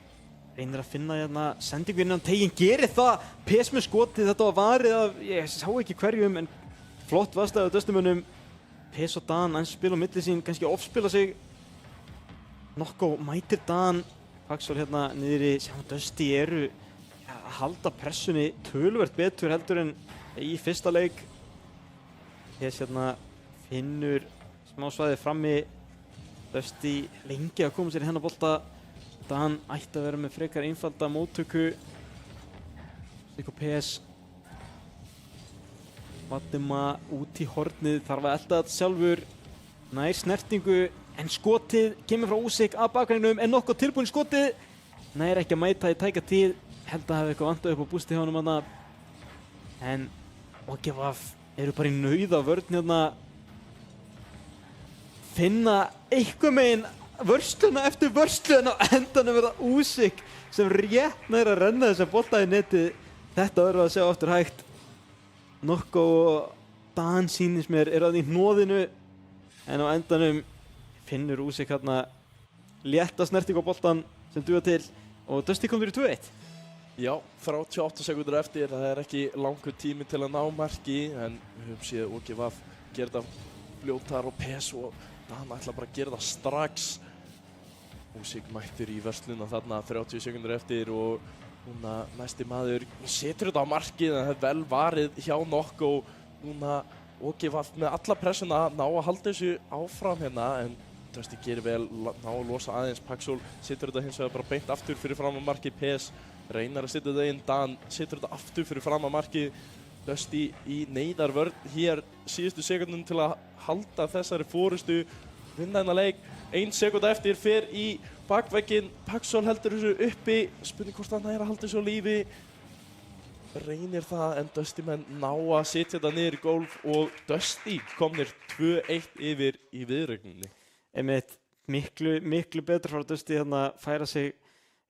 Speaker 1: reynir að finna hérna sendingu innan teginn, gerir það, PES með skotið, þetta var varið af, ég sá ekki hverjum, en flott vaðstæðu Dusty-mönnum. PES og Dan aðeins spila á milli sín, kannski ofspila sig. Nokko mætir Dan, Paxol hérna niðri, sjáum Dusty eru að halda pressunni töluvert betur heldur en í fyrsta leik. PES hérna finnur smá svæði frammi, Dusty lengi að koma sér í hennar bolta. Dan ætti að vera með frekar einfalda móttöku. Stík og PES. Valdimar út í hornið, þarf að elda þetta sjálfur. Nær snertingu, en skotið kemur frá Úsik að bakgrænum, en Nokko tilbúin skotið. Nær ekki að mæta í tæka tíð, held að hafa eitthvað vantað upp á bústi hjá honum þarna. En OGVF eru bara í nauða vörn hérna. Finna eitthvað meginn vörsluna eftir vörsluna og endanum verða Úsik sem rétt nær að renna þessa bolta í netið. Þetta verður að sjá aftur hægt. Nokko og Dan sýnist mér eru að í hnoðinu, en á endanum finnur Úsik hérna létta snerting á boltan sem duga til og Dusty kom fyrir 2-1.
Speaker 2: Já, 38 sekúndur eftir, það er ekki langur tími til að ná marki, en við höfum séð OGVF gera þetta fljótar og PES og Dan ætla bara að gera það strax. Úsik mættur í vörsluna þarna 30 sekúndur eftir og núna næsti maður setur þetta á markið, en það er vel varið hjá Nokko. Núna OGVF með alla pressuna ná að halda þessu áfram hérna, en Dusty gerir vel, ná að losa aðeins. Paxol setur þetta hins vegar bara beint aftur fyrir fram á markið. PES reynar að setja þetta inn, Dan setur þetta aftur fyrir fram á markið. Dusty í neyðarvörn hér síðustu sekundum til að halda þessari forystu, vinna hennar leik. 1 sekúnda eftir fer í bakvegginn, Paxol heldur þessu uppi, spurning hvort hann er að halda þessu á lífi. Reynir það, en Dusty menn ná að setja þetta niður í gólf og Dusty komnir 2-1 yfir í viðrögninni.
Speaker 1: Einmitt miklu betur frá Dusty hérna að færa sig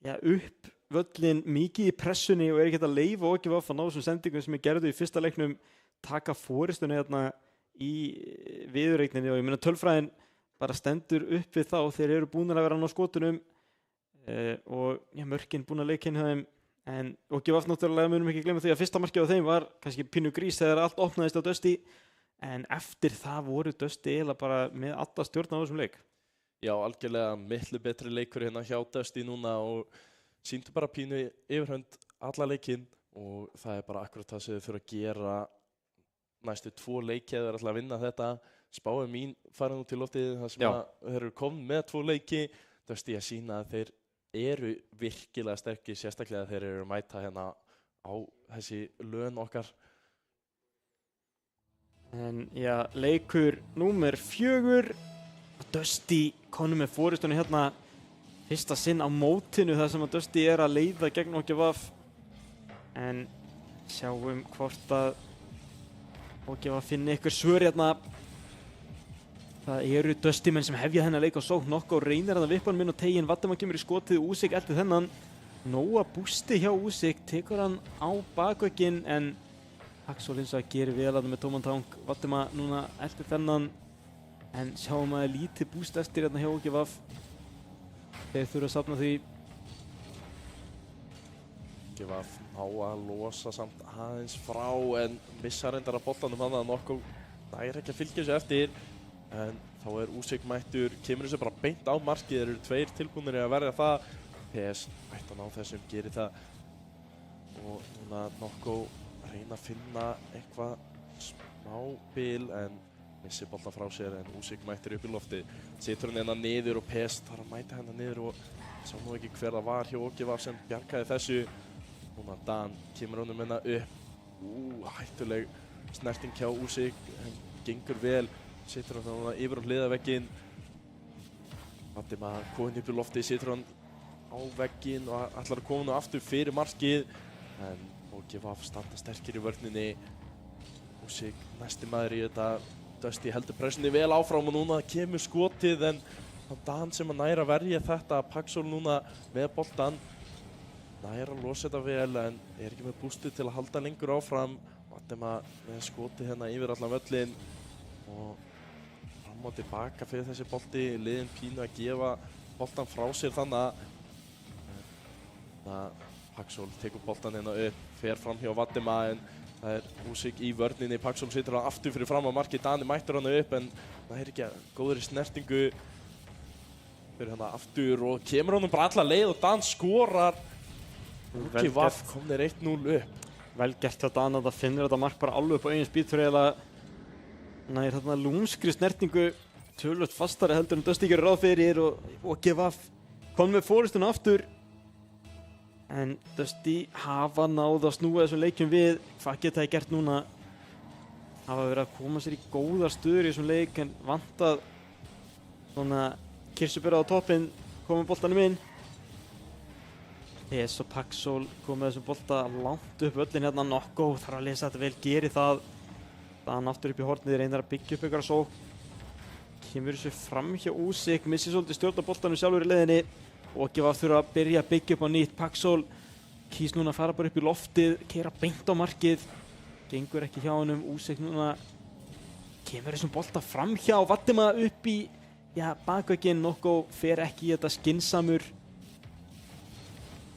Speaker 1: upp völlin mikið í pressunni og ekki að leyfa OGVF að ná þessum sendingum sem gerðu í fyrsta leiknum, taka forystunni hérna í viðureigninni. Og ég meina tölfræðin bara stendur upp við þá, þeir eru búin að vera á skotunum og mörkin búin að leika inn hjá þeim. En OGVF náttúrulega munum ekki glemma því að fyrsta markið á þeim var kannski pínu grís þegar allt opnaðist á Dusty, en eftir það voru Dusty eiginlega bara með alla stjórn á þessum leik.
Speaker 2: Já, algjörlega miklu betri leikur hérna hjá Dusty núna og sýndu bara pínu yfirhönd alla leikinn, og það er bara akkurat það sem þau þurfa að gera næstu 2 leiki eða ætla að vinna þetta. Spáin mín fara nú til loftið þar sem að þeir eru komin með 2 leiki. Dusty að sýna að þeir eru virkilega sterkir, sérstaklega þeir eru að mæta hérna á þessi lögn okkar.
Speaker 1: En já, leikur númer 4. Dusty konum með forystunni hérna fyrsta sinn á mótinu þar sem að Dusty er að leiða gegn OGVF. En sjáum hvort að OGVF finni ykkur svör hérna. Það eru Dusty menn sem hefja þennan leik á sókn. Nokko reynir að vippa hann minn og teginn, Valdimar kemur í skotið, Úsik eldir þennan. Nóa bústi hjá Úsik, tekur hann á bakvegginn, en Paxol eins og að gera vel að það með tóman tank. Valdimar núna eldir þennan, en sjáum að lítið búst eftir hérna hjá OGVF. Þeir þurfa að safna því.
Speaker 2: OGVF á að losa samt aðeins frá, en missa reyndar að boltanum hann að Nokko nær ekki að fylgja þessu eftir. En þá er Úsik mættur, kemur þessu bara beint á markið, þeir eru 2 tilbúnir að verja það. PES ætti að ná þessum, gerir það. Og núna Nokko reyna að finna eitthvað smá bil, en missir boltan frá sér, en Úsik mættir upp í lofti. Setur hann hérna niður og PES þarf að mæta hérna niður og sá nú ekki hver það var hjá OGVF sem bjargaði þessu. Núna Dan kemur honum hérna upp. Hættuleg snerting hjá Úsik, en gengur vel. Setur hann núna yfir á hliðarvegginn. Vadim að komin upp í lofti, situr hann á vegginn og ætlar að koma nú aftur fyrir markið en OGVF standa sterkir í vörninni. Úsík næsti maður í þetta. Dusty heldur pressunni vel áfram og núna kemur skotið en Dan sem að næra verja þetta. Paxol núna með boltan. Næra að losa þetta vel en ekki með boostið til að halda lengur áfram. Vadim að með skotið hérna yfir allan völlin og fram og tilbaka fyrir þessi bolti. Liðin pínu að gefa boltan frá sér þannig að Paxol tekur boltan hérna upp, fer fram hjá Vadim en það Úsík í vörninni. Paxol situr hann aftur fyrir fram á markið. Dani mættur hann upp en það ekki góðri snertingu fyrir hann aftur og kemur honum bara alla leið og Dan skorar. OGVF komnir 1-0 upp.
Speaker 1: Vel gert hjá Dan að það finnur þetta mark bara alveg upp á eigin spýtur eða nær þarna lúmskri snertingu tölvöld fastari heldur en Dusty gerir ráð fyrir og OGVF kom með fórustuna aftur en Dusty hafa náð að snúa þessum leikjum við. Hvað geta það gert núna? Hafa verið að koma sér í góðar stöður í þessum leik en vantað svona kirsubera á toppinn, komið boltanum inn. PS og Paxol komið þessum bolta langt upp völlin hérna. Nokko þarf að lesa þetta vel, gerir það. Dan aftur upp í hornið, reynir að byggja upp ykkur sókn. Kemur þessu fram hjá Úsík, missir svolítið stjórn á boltanum sjálfur í leiðinni. OGVF þurfa að byrja að byggja upp á nýtt. Paxol kýs núna að fara bara upp í loftið, keyra beint á markið. Gengur ekki hjá honum. Úsík núna kemur þessum bolta fram hjá Vadim að upp í bakvögginn. Nokko fer ekki í þetta skynsamur.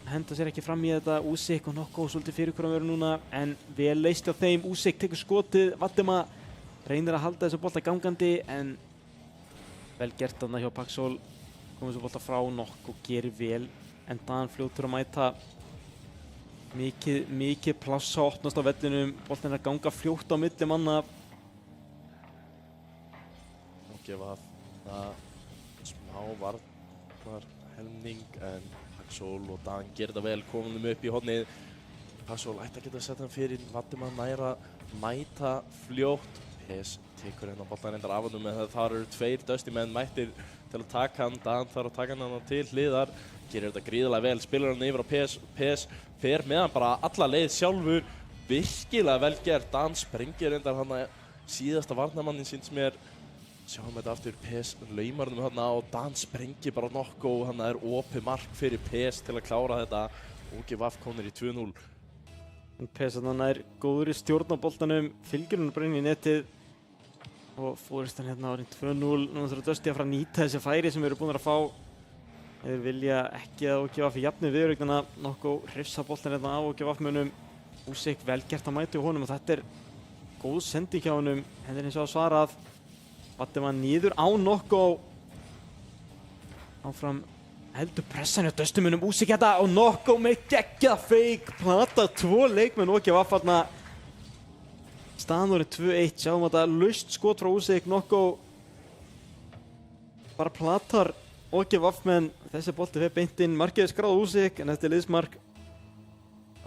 Speaker 1: Henda sér ekki fram í þetta. Úsík og Nokko svolítið fyrir hverjum veru núna en vel leist á þeim. Úsík tekur skotið. Vadim að reynir að halda þessu bolta gangandi en vel gert þarna hjá Paxol. Komið þessu bolta frá Nokko gerir vel en Dan fljótur að mæta. Mikið pláss að opnast á vellinum. Boltin að ganga fljótt á milli manna.
Speaker 2: OGVF smá varnar helming en Paxol og Dan gerir það vel, komum upp í hornið. Paxol ætti að geta að setja hann fyrir. Vadim að næra mæta fljótt. PS tekur hérna boltan reyndar af honum en það eru tveir Dusty menn mættir til að taka hann. Dan þarf að taka hann til hliðar. Gerir þetta gríðarlega vel, spilar hann yfir á PS. PS fer með hann bara alla leið sjálfur. Virkilega vel gert. Dan sprengir reyndar hann síðasta varnarmannin síns mér. Sjáum þetta aftur, PS laumar hann hérna og Dan sprengir bara Nokko og hann opið mark fyrir PS til að klára þetta. OGVF komnir í 2-0.
Speaker 1: PS hann góður í stjórn á boltanum, fylgir hann bara inn í netið og fóristan hérna orðin 2-0. Núna þarf Dusty að fara að nýta þessi færi sem við erum búin að fá. Þeir vilja ekki að OGVF jafni viðuregnina. Nokko hrifsa boltan hérna á OGVF-mönnum. Úsík vel gert að mæta hjá honum og þetta góð sending hjá honum. Henni eins og svarað. Vadim að niður á Nokko. Áfram heldur pressan hjá Dusty-mönnum. Úsík hérna og Nokko með geggjað feik. Plata 2 leikmenn OGVF þarna. Staðan orðin 2-1. Sjáum þetta laust skot frá Úsík. Nokko bara platar OGVF menn. Þessi bolti fer beint inn. Markið skráð Úsík en þetta liðsmark.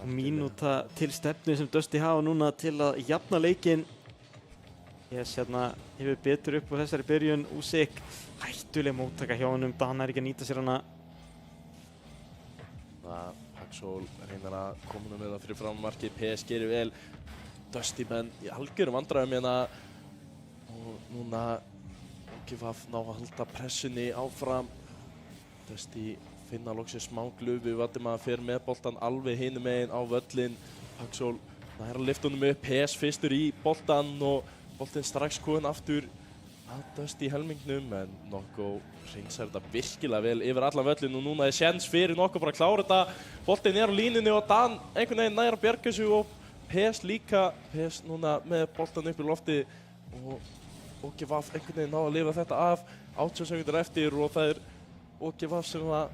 Speaker 1: Mínúta til stefnu sem Dusty hafa núna til að jafna leikinn. Hérna hefur betur upp á þessari byrjun. Úsík hættuleg móttaka hjá honum. Dan ekki að nýta sér hana.
Speaker 2: Paxol reynir að koma með það fyrir fram markið. PS gerir vel. Dusty menn í algjörum vandræðum hérna og núna OGVF ná að halda pressunni áfram. Dusty finna loksins smá glufu. Vadim að fer með boltan alveg hinum megin á völlin. Paxol nær að lyfta honum upp. PS fyrstur í boltan og boltinn strax komin aftur að Dusty í helmingnum en Nokko hreinsar þetta virkilega vel yfir allan völlin og núna séns fyrir Nokko bara að klára þetta. Boltinn á línunni og Dan einhvern veginn nær að bjarga þessu og PS líka. PS núna með boltan upp í lofti og OGVF einhvern veginn ná að lifa þetta af. 18 sekúndur eftir og það OGVF sem að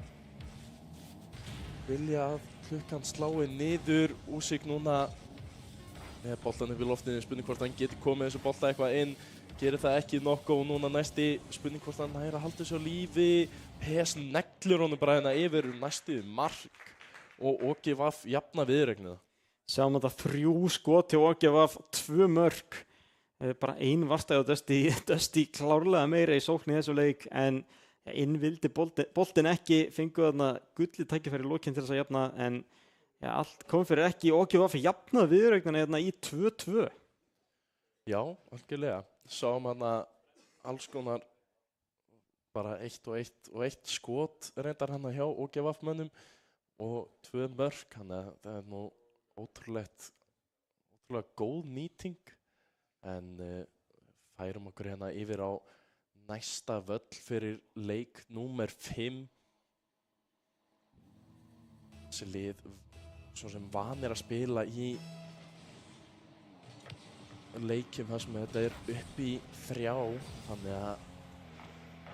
Speaker 2: vilja að klukkan slái niður. Úsík núna með boltan upp í loftinu, spurning hvort hann geti komið þessu bolta eitthvað inn. Gerir það ekki Nokko og núna næsti spurning hvort hann nær að halda þessu á lífi. PS neglur honum bara hérna yfir næstu mark og OGVF jafna viðuregnið.
Speaker 1: Sjáum þetta 3 skot til OGVF, 2 mörk. Bara ein varstæði á Dusty klárlega meira í sókn í þessu leik en innvildi boltinn ekki, fengu þarna gulli tækifæri í lokin til þess að jafna, en allt kom fyrir ekki. OGVF jafnaði viðureignina hérna í 2-2.
Speaker 2: Já, algjörlega. Sáum hana alls konar bara eitt og eitt skot reyndar hana hjá OGVF mönnum og 2 mörk, þannig að það er nú ótrúlega góð nýting, en færum okkur hérna yfir á næsta völl fyrir leik númer 5. Þessi lið svo sem vanir að spila í leikjum þar sem þetta er upp í 3, þannig að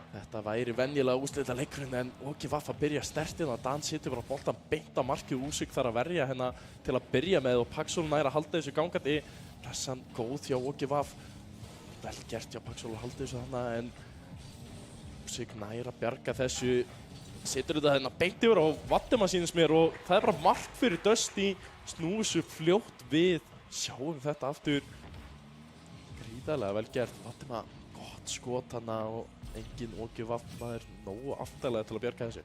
Speaker 2: þetta væri venjulega úrslita leikurinn, en OGVF að byrja sterkt inn. Dan situr bara boltan beint á markið, Úsik þarf að verja hérna til að byrja með og Paxol nær að halda þessu gangandi. Pressan góð hjá OGVF, vel gert hjá Paxol að halda þessu þarna, en Úsik nær að bjarga þessu. Situr þetta hérna beint yfir á Valdimar sýnist mér og það er bara mark fyrir Dusty, snúi svo fljótt við. Sjáum þetta aftur, gríðarlega vel gert. Valdimar, gott skot hana og engin OGVF maður nógu aftalega til að bjarga þessu.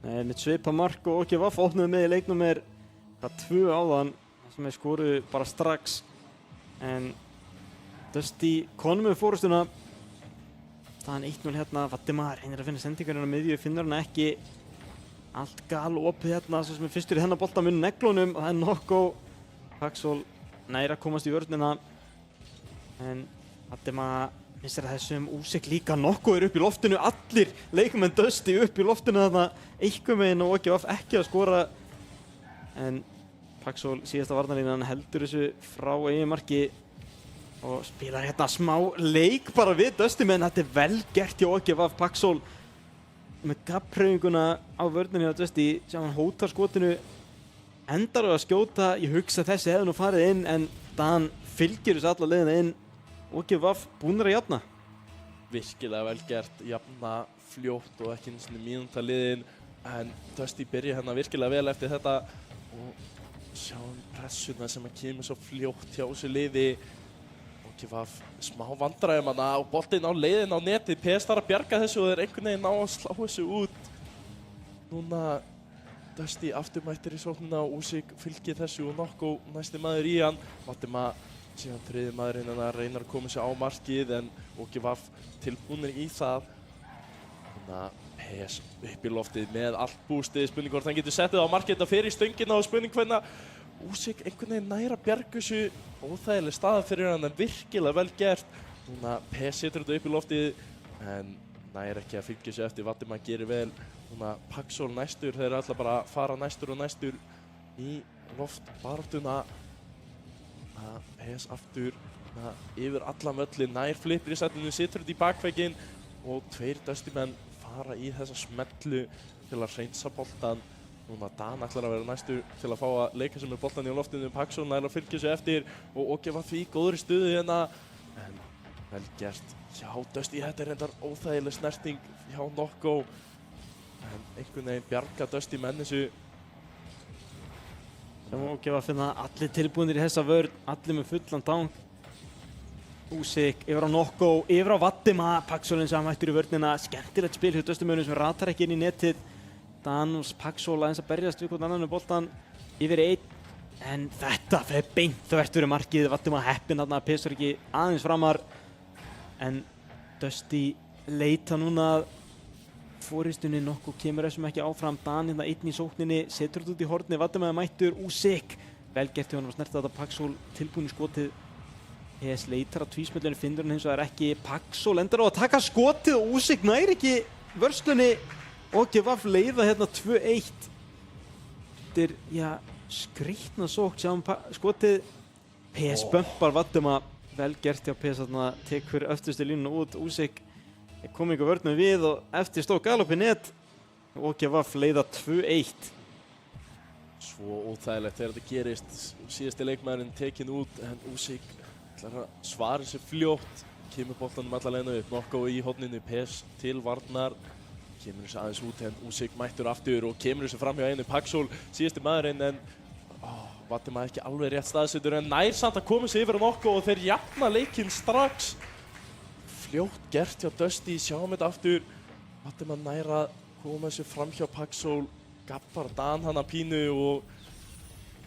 Speaker 1: Nei, með svipa mark og OGVF opnuðu með í leiknúmer 2 áðan, sem er skoruðu bara strax, en Dusty konum með fórustuna. Staðan 1-0 hérna, Valdimar reynir að finna sendingarinn á miðju, finnur hann ekki. Allt gal opið hérna, svo sem er fyrstur í hennar bolta mun neglunum, og það er Nokko. Paxol nær að komast í vörnina, en Valdimar missir þessum. Úsik líka, Nokko er upp í loftinu, allir leikmenn Dusty upp í loftinu þarna, einhver meginn og OGVF ekki að skora, en Paxol síðasta varnarlínan heldur þessu frá eigin marki og spilar hérna smá leik bara við Dusty, menn þetta er vel gert hjá OGVF. Paxol með gabbhreyfinguna á vörninni á Dusty, sem hann hótar skotinu, endar á að skjóta. Ég hugsa þessi hefði nú farið inn, en Dan fylgir þessu alla leiðina inn. OGVF búnir að jafna.
Speaker 2: Virkilega vel gert, jafna fljótt og ekki einu sinni mínúta liðin, en Dusty byrja hérna virkilega vel eftir þetta og sjáum pressuna sem að kemur svo fljótt hjá þessu liði. OGVF smá vandræðum hana og boltinn á leiðin á netið. PS þarf að bjarga þessu og þeir einhvern veginn ná að slá þessu út. Núna Dusty afturmættir í sóknina og Úsik fylgir þessu og Nokko næsti maður í hann. Valdimar síðan þriði maðurinn hann reynar að koma sér á markið, en OGVF tilbúnir í það. Þannig að PS upp í loftið með allt bústið. Spurning hvort hann getur settið á markið, þetta fer í stöngina og spurning hvernig Úsik einhvern veginn nær að bjarga þessu. Óþægileg staða fyrir hann, en virkilega vel gert. Núna PS setur þetta upp í loftið, en nær ekki að fylgja sér eftir. Valdimar gerir vel. Núna Paxol næstur, þeir ætla bara að fara næstur og næstur í loftbaráttuna. PS aftur yfir allan völlin, nær flippir í setinu, situr þetta í bakvegginn og 2 Dusty menn fara í þessa smellu til að hreinsa boltan. Núna Dan ætlar að vera næstur til að fá að leika sem er boltan í loftinu. Paxol nær að fylgja sér eftir og OGVF í góðri stuðu hérna, en vel gert hjá Dusty. Þetta er reyndar óþægileg snerting hjá Nokko, en einhvern veginn bjarga Dusty menn þessu.
Speaker 1: Sem OGVF finna allir tilbúinir í þessa vörn, allir með fullan dang. Úsik yfir á Nokko, yfir á Valdimar. Paxolinn sem mættur í vörnina, skemmtilegt spil hjá Dusty-mönnum sem ratar ekki inn í netið. Dan og Paxol aðeins að berjast við hvern annan með boltan yfir 1, en þetta fer beint þvert fyrir markið. Valdimar heppinn þarna, pesur ekki aðeins framar, en Dusty leita núna að fóristunni. Nokko kemur þessum ekki áfram. Dan hérna einn í sókninni, setur þetta út í horni. Valdimar mættur, Úsik vel gert hjá hann að snerta þetta. Paxol tilbúinn í skotið. PS leitar að tvísmellinu, finnur hann hins vegar ekki. Paxol endar á að taka skotið og Úsik nær ekki vörslunni. OGVF leiða hérna 2-1. Þetta er, já, skrýtna sókn, sjáum skotið. PS bömpar Valdimar, vel gert hjá PS þarna, tekur öftustu línuna út. Úsik kom ykkur vörnum við og eftir stóð galoppi net. OGVF leiða 2-1.
Speaker 2: Svo óþægilegt þegar þetta gerist. Síðasti leikmaðurinn tekinn út, en Úsik ætlar að svara sér fljótt. Kemur boltanum alla leiðina upp, Nokko í horninu, PS til varnar. Kemur þessu aðeins út, en Úsik mættur aftur og kemur þessu fram hjá einu. Paxol síðasti maðurinn, en Valdimar ekki alveg rétt staðsettur, en nær samt að koma sér yfir á Nokko og þeir jafna leikinn strax. Fljótt gert hjá Dusty, sjáum þetta aftur. Vatima nær að koma þessu fram hjá Paxol, gappar Dan hana pínu og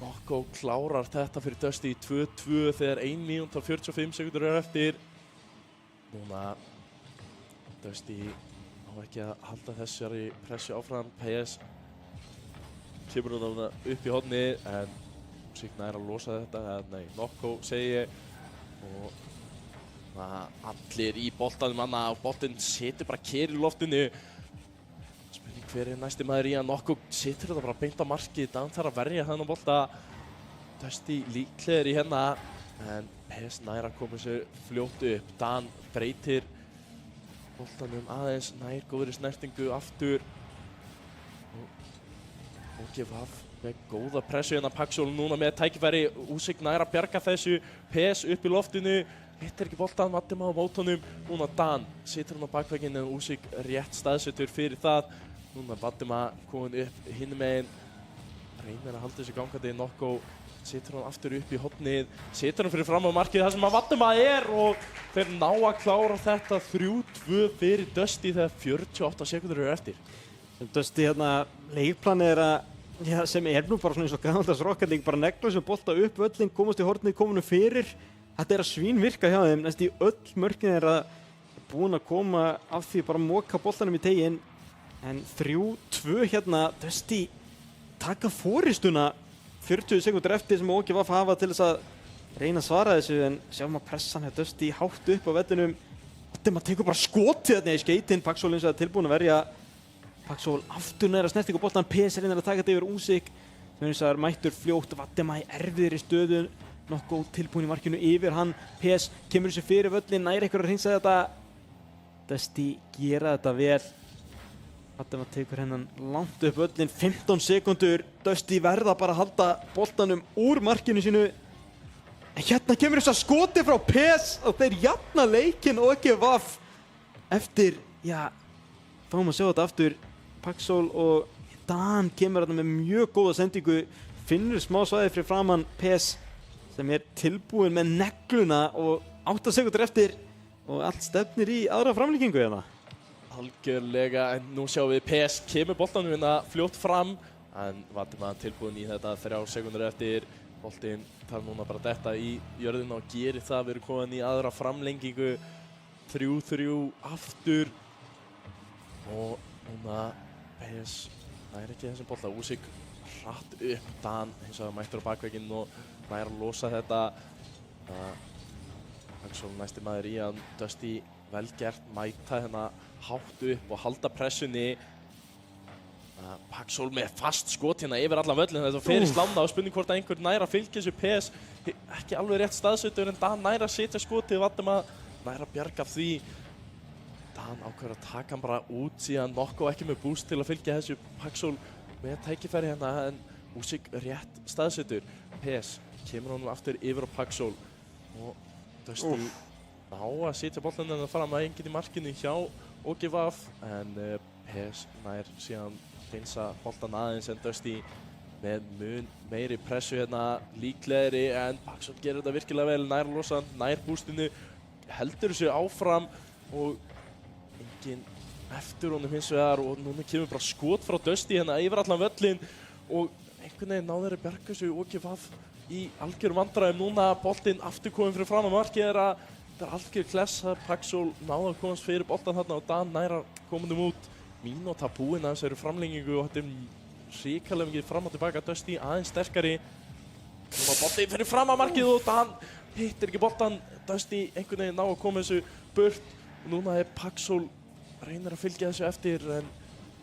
Speaker 2: Nokko klárar þetta fyrir Dusty í 2-2 þegar 1 mínúta og 45 sekúndur eftir. Núna Dusty á ekki að halda þessari pressu áfram. PS kemur hún upp í horni en Músík nær að losa þetta, nei, Nokko segi ég og allir í boltanum hana og boltinn situr bara kyrr í loftinu. Spurning hver næsti maður í að Nokko situr þetta bara beint á markið. Dan þarf að verja hann á bolta. Dusty líklegir í hérna en PS nær að koma þessu fljótt upp. Dan breytir boltanum aðeins nær góðri snertingu aftur og gefa af með góða pressu hérna. Paxol núna með tækifæri. Úsík nær að bjarga þessu. PS upp í loftinu. Hittir ekki boltan, Vatima á mótunum. Núna Dan situr hann á bakvegginn en Úsík rétt staðsettur fyrir það. Núna Vatima komin upp hinum megin. Reynir að halda þessu gangandi. Nokko situr hann aftur upp í hornið. Situr hann fyrir fram á markið þar sem að Vatima og þeir ná að klára þetta 3-2 fyrir Dusty þegar 48 sekúndur eru eftir.
Speaker 1: Dusty hérna, leikplanið að já, sem nú bara svona eins og gamaldags Rocket League, bara negla þessu bolta upp völlin, komast í hornið, komunum fyrir. Þetta að svínvirka hjá þeim, næst í öll mörkin að búin að koma af því bara moka boltanum í teginn. En 3-2 hérna, Dusty taka forystuna 40 sekúndur eftir sem OG var að hafa til þess að reyna að svara þessu, en sjáum að pressan hjá Dusty hátt upp á vellinum. Vatima tekur bara skotið þarna í skeytin, Paxol eins og það tilbúin að verja. Paxol aftur næra snertingu boltan, PS reynir að taka þetta yfir Úsík sem eins og það er mættur fljótt. Vatima í erfiðri stöðu, Nokko tilbúin í markinu yfir hann. PS kemur þessu fyrir völlin, nær einhver að hreinsa þetta. Dusty gera þetta vel. Vatima tekur hennan langt upp völlin, 15 sekúndur. Dusty verða bara að halda boltanum úr markinu sínu. En hérna kemur þess að skoti frá PS og þeir jafna leikinn og ekki vaff eftir, já, fáum að sjá þetta aftur. Paxol og Dan kemur þarna með mjög góða sendingu, finnur smá svæði fyrir framann PS sem er tilbúin með negluna og 8 sekúndur eftir og allt stefnir í aðra framlíkingu hérna.
Speaker 2: Algjörlega, en nú sjáum við PS kemur boltanum hérna fljótt fram en Vatima tilbúin í þetta 3 sekúndur eftir. Boltinn þarf núna bara detta í jörðina og gerir það. Við erum komin í aðra framlengingu, 3-3 aftur og núna PS nær ekki þessum bolta. Úsík hratt upp, Dan eins og það mættur á bakvegginn og nær að losa þetta. Paxol næsti maður í að Dusty vel gert, mæta hérna hátt upp og halda pressunni. Paxol með fast skot hérna yfir allan völlin, þetta fer í slána og spurning hvort að einhver nær að fylgja þessu. PS ekki alveg rétt staðsettur en Dan nær að setja skotið, Vatima nær að bjarga því. Dan ákveður að taka hann bara út síðan Nokko ekki með boost til að fylgja þessu. Paxol með tækifæri hérna en Úsík rétt staðsettur. PS kemur honum aftur yfir á Paxol og Dusty ná að setja boltann en að fara með enginn í markinu hjá OGVAF en PS nær síðan hreinsa boltann aðeins en Dusty með mun meiri pressu hérna líklegri en Paxol gerir þetta virkilega vel, nær losa, nær boostinu, heldur þessu áfram og enginn eftir honum hins vegar og núna kemur bara skot frá Dusty hérna yfir allan völlin og einhvern veginn náður að bjarga þessu OGVAF í algjörum vandræðum. Núna boltinn aftur komin fyrir fram að markið þetta algjör klessa. Paxol náður að komast fyrir boltan þarna og Dan nær að koma út. Mínúta búinn að þessari framlengingu og þetta er hrikalega mikið fram og tilbaka. Dusty aðeins sterkari. Núna boltinn fyrir fram að markið og Dan hittir ekki boltan. Dusty einhvern veginn ná að koma þessu burt. Núna er Paxol reynir að fylgja þessu eftir en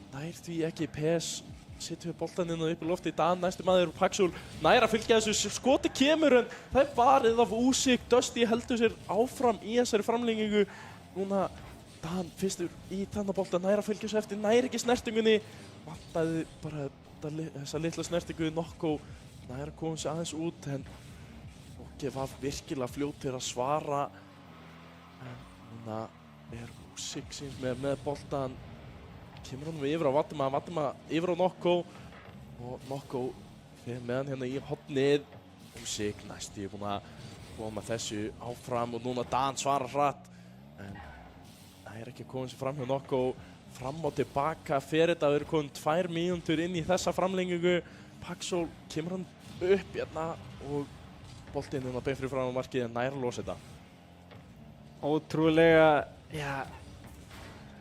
Speaker 2: nær því ekki. PS situr við boltaninn og upp í lofti. Dan næsti maður og Paxol nær að fylgja þessu. Skoti kemur en það er varið af Úsík. Dusty heldur sér áfram í þessari framlengingu. Núna Dan fyrstur í þennan bolta, nær að fylgja þessu eftir, nær ekki snertingunni. Vantaði bara þessa litla snertingu. Nokko nær að koma sér aðeins út en OGVAF virkilega fljótir að svara. En núna er Úsík síns með boltan. Kemur honum yfir á Vatima yfir á Nokko og Nokko fer með hann hérna í hornið. Úsík næsti búinn að koma þessu áfram og núna Dan svarar hratt en það er ekki komið sér fram hjá Nokko. fram og tilbaka, fer þetta, við erum komin 2 mínútur inn í þessa framlengingu. Paxol kemur hann upp hérna og boltinn hérna beint fyrir fram á markið en nær að losa þetta.
Speaker 1: Ótrúlega,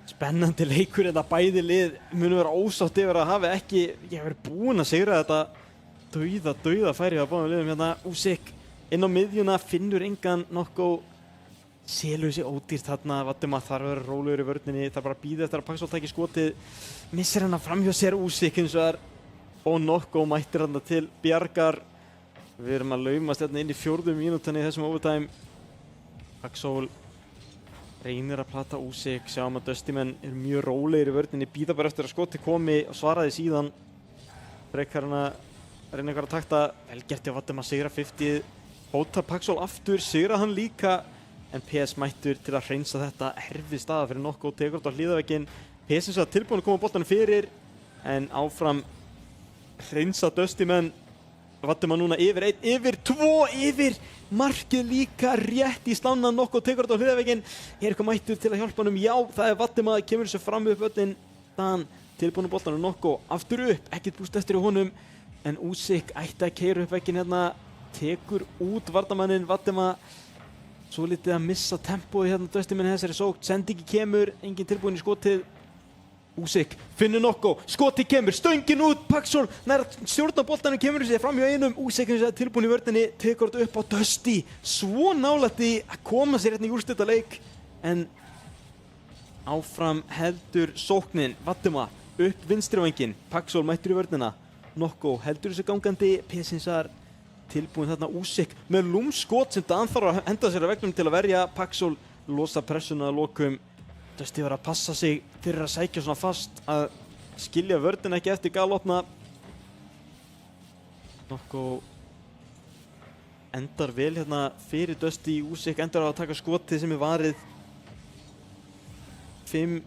Speaker 1: spennandi leikur þetta bæði lið munu vera ósátt yfir að hafa ekki verið búin að sigra þetta dauða færi á báðum liðum hérna. Usyk inn á miðjuna, finnur engan nokkuð, selur sig ódýrt þarna. Valdimar þarf að vera rólegur í vörninni, þarf bara að bíða eftir að Paxol taki skotið, missir hann framhjá sér. Usyk hins vegar og nokkuð mættir hann til bjargar. Við erum að laumast hérna inn í 4. mínútunni í þessum overtime. Paxol reynir að plata Usyk, sjáum að Dusty-menn eru mjög rólegir í vörninni, bíða bara eftir að skoti komi og svaraði síðan. Frekar hann að reyna eitthvað að takta, vel gert hjá Valdimar, sigra 50, hótar Paxol aftur, sigra hann líka, en PS mættur til að hreinsa þetta. Erfið staða fyrir nokkuð, tekur þetta á hlíðaveginn. PS eins og tilbúin að koma boltanum fyrir, en áfram hreinsa Dusty-menn. Valdimar núna yfir 1, yfir 2, yfir markið líka rétt í slána. Nokkuð tekur þetta á hliðaveginn. Er eitthvað mættur til að hjálpa honum? Já, það er Valdimar, kemur þessu fram upp öllin. Dan tilbúin á boltanum, nokkuð aftur upp, ekkert búst eftir í honum. En Usyk ætti að keyra upp vegginn hérna, tekur út varnarmanninn. Valdimar svo litið að missa tempóið hérna. Dusty-menn þessari sókt, sendingi kemur, engin tilbúin í skotið. Usyk finnur nokkuð, skoti kemur, stöngin út, Paxol nær að stjórna boltanum, kemur sér fram hjá einum. Usyk er tilbúin í vörninni, tekur þetta upp á Dusty, svo nálægt í að koma sér hérna í úrslitaleik, en áfram heldur sóknin. Valdimar upp vinstri vænginn, Paxol mættur í vörnina, nokkuð heldur þessu gangandi. Pesinsar tilbúin þarna. Usyk með lúmskot sem Dan þarf að henda sér að veggnum til að verja. Paxol losa pressuna að lokum. Dusty var að passa sig fyrir að sækja svona fast, að skilja vörðina ekki eftir galopna. Nokkuð endar vel hérna fyrir Dusty. Usyk endar á að taka skotið sem er varið. 5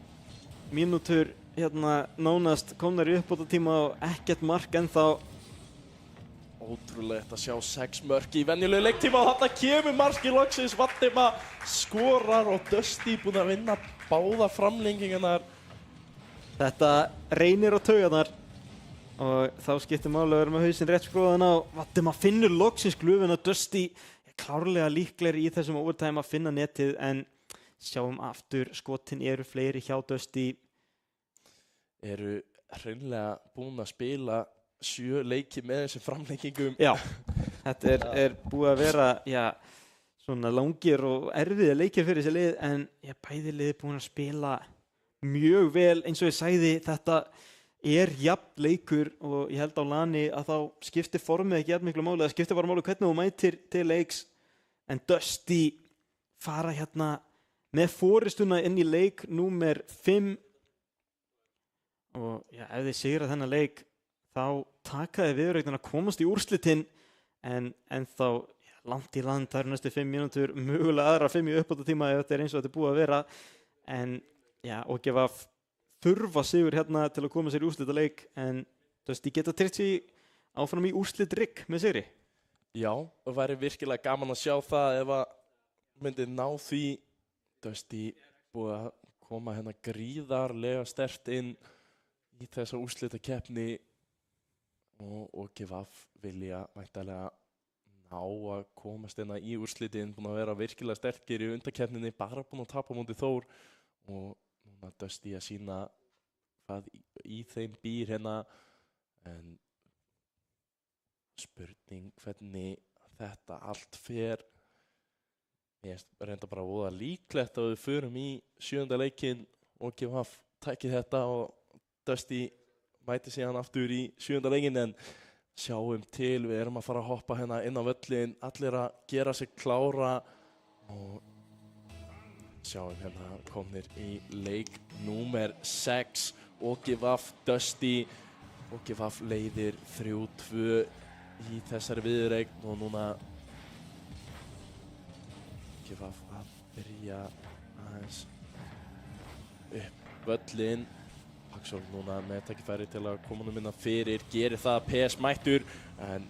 Speaker 1: mínútur hérna nánast komnar í uppbótartíma og ekkert mark ennþá.
Speaker 2: Ótrúlegt að sjá 6 mörk í venjulegu leiktíma og þarna kemur markið loksins. Valdimar skorar og Dusty búinn að vinna báða framlengingarnar.
Speaker 1: Þetta reynir á taugarnar og þá skiptir máli að vera með hausinn rétt skroðan á. Valdimar finnur loksins glufuna. Dusty er klárlega líklegri í þessum overtime að finna netið, en sjáum aftur, skotin eru fleiri hjá Dusty.
Speaker 2: Eru hreinlega búin að spila 7 leiki með þessum framlengingum.
Speaker 1: Já, þetta er búið að vera svona langir og erfiðir leikir fyrir þessi lið, en bæði lið búin að spila mjög vel. Eins og ég sagði, þetta er jafn leikur og ég held á Lani að þá skiptir formið ekki jafn miklu máli. Það skiptir bara máli hvernig þú mætir til leiks, en Dusty fara hérna með forystuna inn í leik númer 5 og ef þið sigra þennan leik þá taka þið viðureignin að komast í úrslitin, en þá langt í land. Það eru næstu 5 mínútur, mögulega aðra 5 í uppbótartíma ef þetta er eins og þetta er búið að vera, en og gefa þurfa sigur hérna til að koma sér í úrslitaleik, en Dusty geta tryggt sig áfram í úrslitrygg með sigri.
Speaker 2: Já, það væri virkilega gaman að sjá það ef að myndi ná því. Dusty búið að koma hérna gríðarlega sterkt inn í þessa úrslitakeppni og gefa vilja væntanlega ná að komast hérna í úrslitin, búin að vera virkilega sterkir í undankeppninni, bara búin að tapa móti Þór, og núna Dusty að sýna hvað í þeim býr hérna, en spurning hvernig þetta allt fer. Ég reynda bara að voða líklegt að við förum í 7. leikinn og gefa tækið þetta og Dusty mæti síðan aftur í 7. leikinn, en sjáum til, við erum að fara að hoppa hérna inn á völlin, allir að gera sig klára og sjáum hérna komnir í leik númer 6. OGVAF Dusty, OGVAF leiðir 3-2 í þessari viðureign og núna OGVAF að byrja aðeins upp völlin. Paxol núna með tækifæri til að koma honum innan fyrir, gerir það, PS mættur, en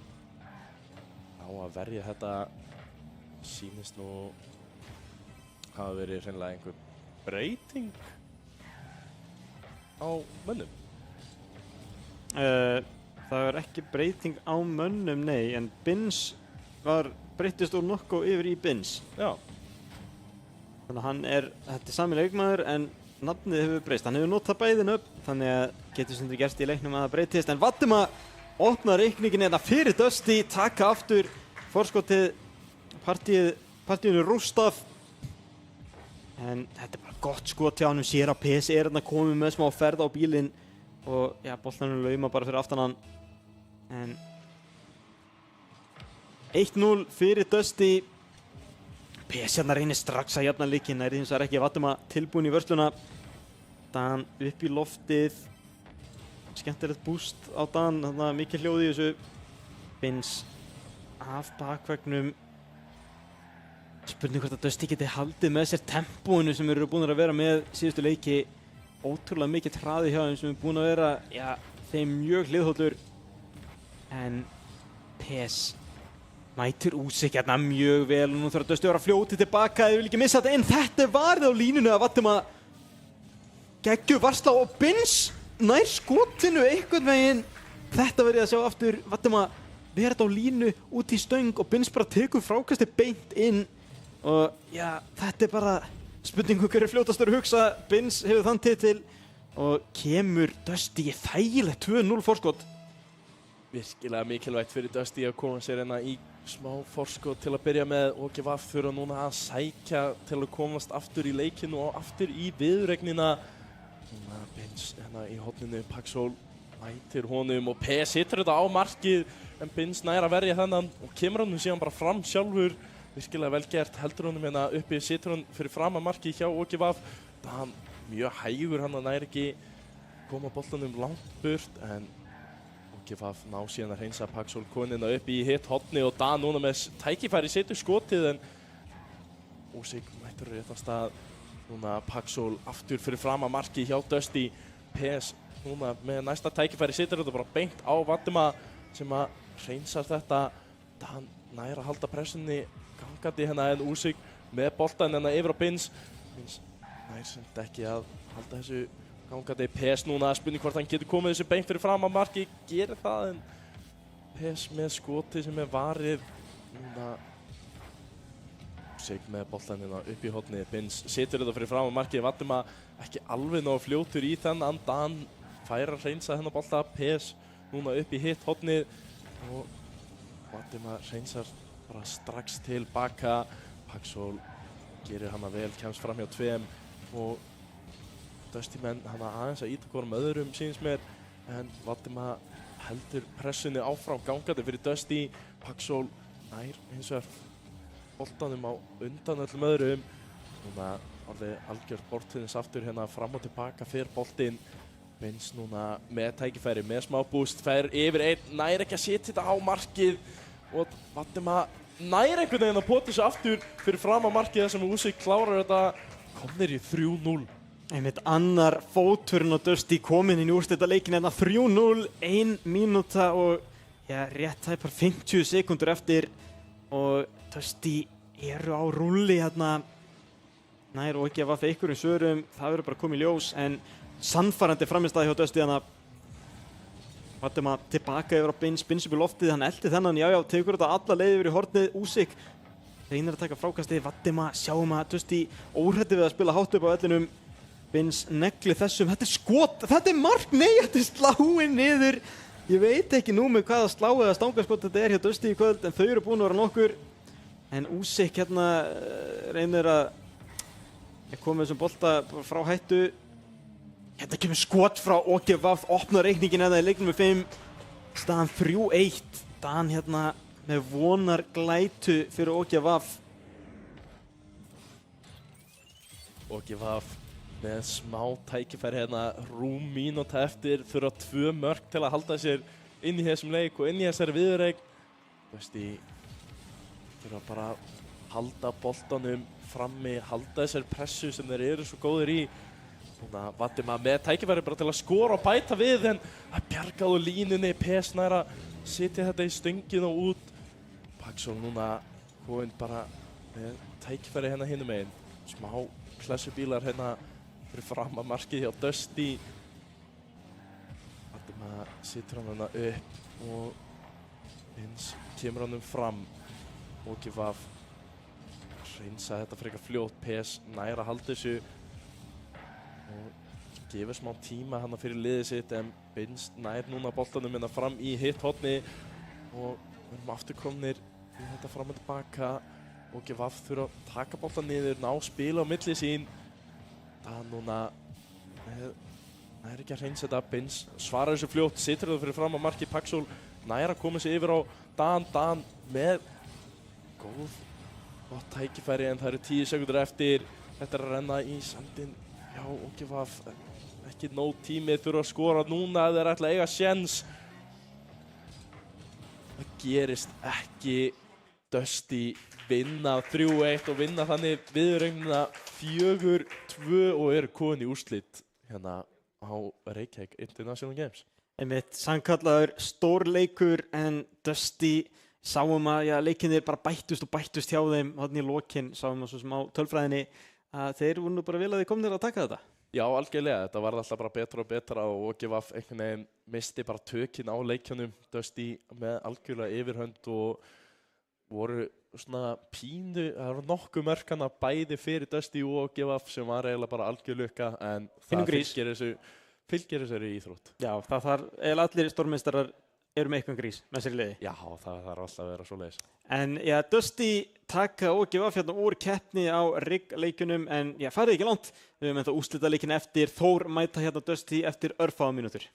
Speaker 2: á að verja þetta sýnist nú hafa verið hreinlega einhver breyting. á mönnum?
Speaker 1: Það var ekki breyting á mönnum, nei, en Binns breyttist úr Nokko yfir í Binns.
Speaker 2: Já.
Speaker 1: Þannig að þetta er sami leikmaður en nafnið hefur breyst. Hann hefur notað bæði nöfn, þannig að getur stundum gerst í leiknum að það breytist. En Valdimar opnar reikningin hérna fyrir Dusty, taka aftur forskotið, partíinu rústað. En þetta er bara gott skot hjá honum, sér að PS hérna komið með smá ferð á bílinn og ja, boltanum lauma bara fyrir aftan hann. En 1-0 fyrir Dusty. PS hérna reynir strax að jafna leikinn, það er hins vegar ekki Valdimar tilbúin í vörsluna. Dan upp í loftið, skemmtilegt búst á Dan, þannig að mikið hljóð í þessu. Binns af bakveggnum. Spurning hvort að Dusty geti haldið með sér tempóinu sem eru búin að vera með síðustu leiki. Ótrúlega mikið hraði hjá þeim sem er búin að vera, ja, þeim mjög hliðhollur. En PS mætir Úsik hérna mjög vel og nú þarf Dusty að vera fljótið tilbaka, þeir vil ekki missa þetta, en þetta er varðið á línunu að Valdimar geggjuð varsla og Binns nær skotinu einhvern veginn. Þetta verið að sjá aftur, Valdimar verið á línu út í stöng og Binns bara tekur frákasti beint inn og ja, þetta er bara spurningu hverju fljótastur að hugsa. Binns hefur þann titil og kemur Dusty í þægilegt 2-0 forskot.
Speaker 2: Virkilega mikilvægt fyrir Dusty að koma sér hérna í smá forskot til að byrja með og gefa þurfa núna að sækja til að komast aftur í leikinu og aftur í viðuregnina. Núna Binns hérna í horninu, Paxhól mætir honum og PS hittur þetta á markið en Binns nær að verja þennan og kemur hann síðan bara fram sjálfur. Virkilega vel gert, heldur honum hérna uppi, situr hann fyrir fram að markið hjá OGVAF. Það hann mjög hægur, hann nær ekki koma boltanum langt burt en OGVAF ná síðan að hreinsa Paxhól konina upp í hitt horni og Dan núna með tækifæri setur skotið en Úsik mættur rétt á stað. Núna Paxhól aftur fyrir fram að marki hjá Dusty. PS núna með næsta tækifæri setur þetta bara beint á Valdimar sem að hreinsar þetta. Dan nær að halda pressunni gangandi hérna en Úsik með boltan hérna yfir á Binns. Binns nær samt ekki að halda þessu gangandi. PS núna spurning hvort hann getur komið þessu beint fyrir fram að marki, gerir það en PS með skoti sem er varið. Núna Úsik með boltanina upp í hornið, Binns setur þetta fyrir fram að marki. Valdimar ekki alveg nóg fljótur í þennan, Dan fær að hreinsa hennar bolta. PS núna upp í hitt hornið og Valdimar hreinsar bara strax tilbaka. Paxhól gerir hana vel, kemst fram hjá tveim og Dusty menn hana aðeins að íta hvorum öðrum síns mér en Valdimar heldur pressunni áfram gangandi fyrir Dusty. Paxhól nær hins vegar boltanum á undan öllum öðrum. Núna alveg algjört bortins aftur hérna fram og tilbaka fyrir boltinn. Binns núna með tækifæri, með smá búst, fær yfir einn, nær ekki að setja þetta á markið og Valdimar nær einhvern veginn að pota þessu aftur fyrir fram á markið þar sem Úsik klárar þetta. Komnir í 3-0.
Speaker 1: Einmitt annar fóturinn og Dusty kominn inn í úrslitaleikin hérna 3-0, 1 mínúta og ja, rétt tæpar 50 sekúndur eftir og Dusty eru á rúlli hérna. Nær og ekki að vafa einhverjum svörum, það verður bara komið í ljós en sannfærandi framistæði hjá Dusty hérna. Valdimar tilbaka yfir á Binns, Binns upp í loftið, hann eldi þennan, já, tekur þetta alla leið yfir í hornið. Úsik reynir að taka frákastið, Valdimar sjáum að Dusty óhræddur við að spila hátt upp á vellinum. Binns negli þessum, þetta er skot, þetta er mark, nei, þetta er sláinn niður. Ég veit ekki nú með hvaða slá eða stangaskot þetta er hjá Dusty í kvöld en þau eru búin að vera nokkur. En Úsik hérna reynir að koma þessum bolta frá hættu. Hérna kemur skot frá OGVAF, opnar reikningin eða í leiknum með 5. Staðan 3-1, Dan hérna með vonar glætu fyrir OGVAF.
Speaker 2: OGVAF með smá tækifæri hérna, rúm mínúta eftir, þurfa 2 mörk til að halda sér inn í þessum leik og inn í þessari viðureign. Dusty þurfa bara að halda boltanum frammi, halda þessari pressu sem þeir eru svo góðir í. Núna Valdimar með tækifæri bara til að skora og bæta við en að bjargað á línunni, PS nær að setja þetta í stöngin og út. Paxhól núna kominn bara með tækifæri hérna hinum megin. Smá klessubílar hérna fyrir fram að markið hjá Dusty situr hann hana upp og eins kemur hann fram og Givaf reynsa þetta frekar fljótt. PS nær að halda þessu og gefur smá tíma hana fyrir liðið sitt en Bins nær núna boltanum hérna fram í hitt horni og við erum aftur komnir í þetta fram og tilbaka og Givaf þurfa að taka boltan niður, ná spila á milli sín. Það núna nær ekki að reynsa þetta. Bins svarar þessu fljótt, situr það fyrir fram á marki. Paxul nær að koma sig yfir á Dan með gott tækifæri en það eru 10 sekúndur eftir. Þetta að renna í sandinn. Já, og Givaf ekki nóg tími, þurfa að skora núna ef þeir ætla að eiga séns. Það gerist ekki. Dusty vinna 3-1 og vinna þannig viðuregnina 4-2 og eru komin í úrslit hérna á Reykjavík International Games.
Speaker 1: Einmitt sannkallaður stórleikur en Dusty sáum að leikinir bara bættust hjá þeim þarna í lokin, sáum að svo sem á tölfræðinni að þeir voru nú bara vel að þeir komnir að taka þetta.
Speaker 2: Já, algjörlega, þetta var alltaf bara betra og betra og Givaf einhvern veginn misti bara tökin á leikjunum. Dusty með algjörlega yfirhönd og voru svona pínu, það voru nokkuð mörkana bæði fyrir Dusty og Givaf sem var eiginlega bara algjör lukka en það fylgir þessari íþrótt.
Speaker 1: Já, það þarf eiginlega allir stórmeistarar eru með eitthvað grís með sér í liði.
Speaker 2: Já, það þarf alltaf að vera svoleiðis.
Speaker 1: En Dusty taka og Givaf hérna úr keppni á riggleikunum en farið ekki langt. Við höfum ennþá úrslitaleikin eftir. Þór mæta hérna Dusty eftir örfáa mínútur.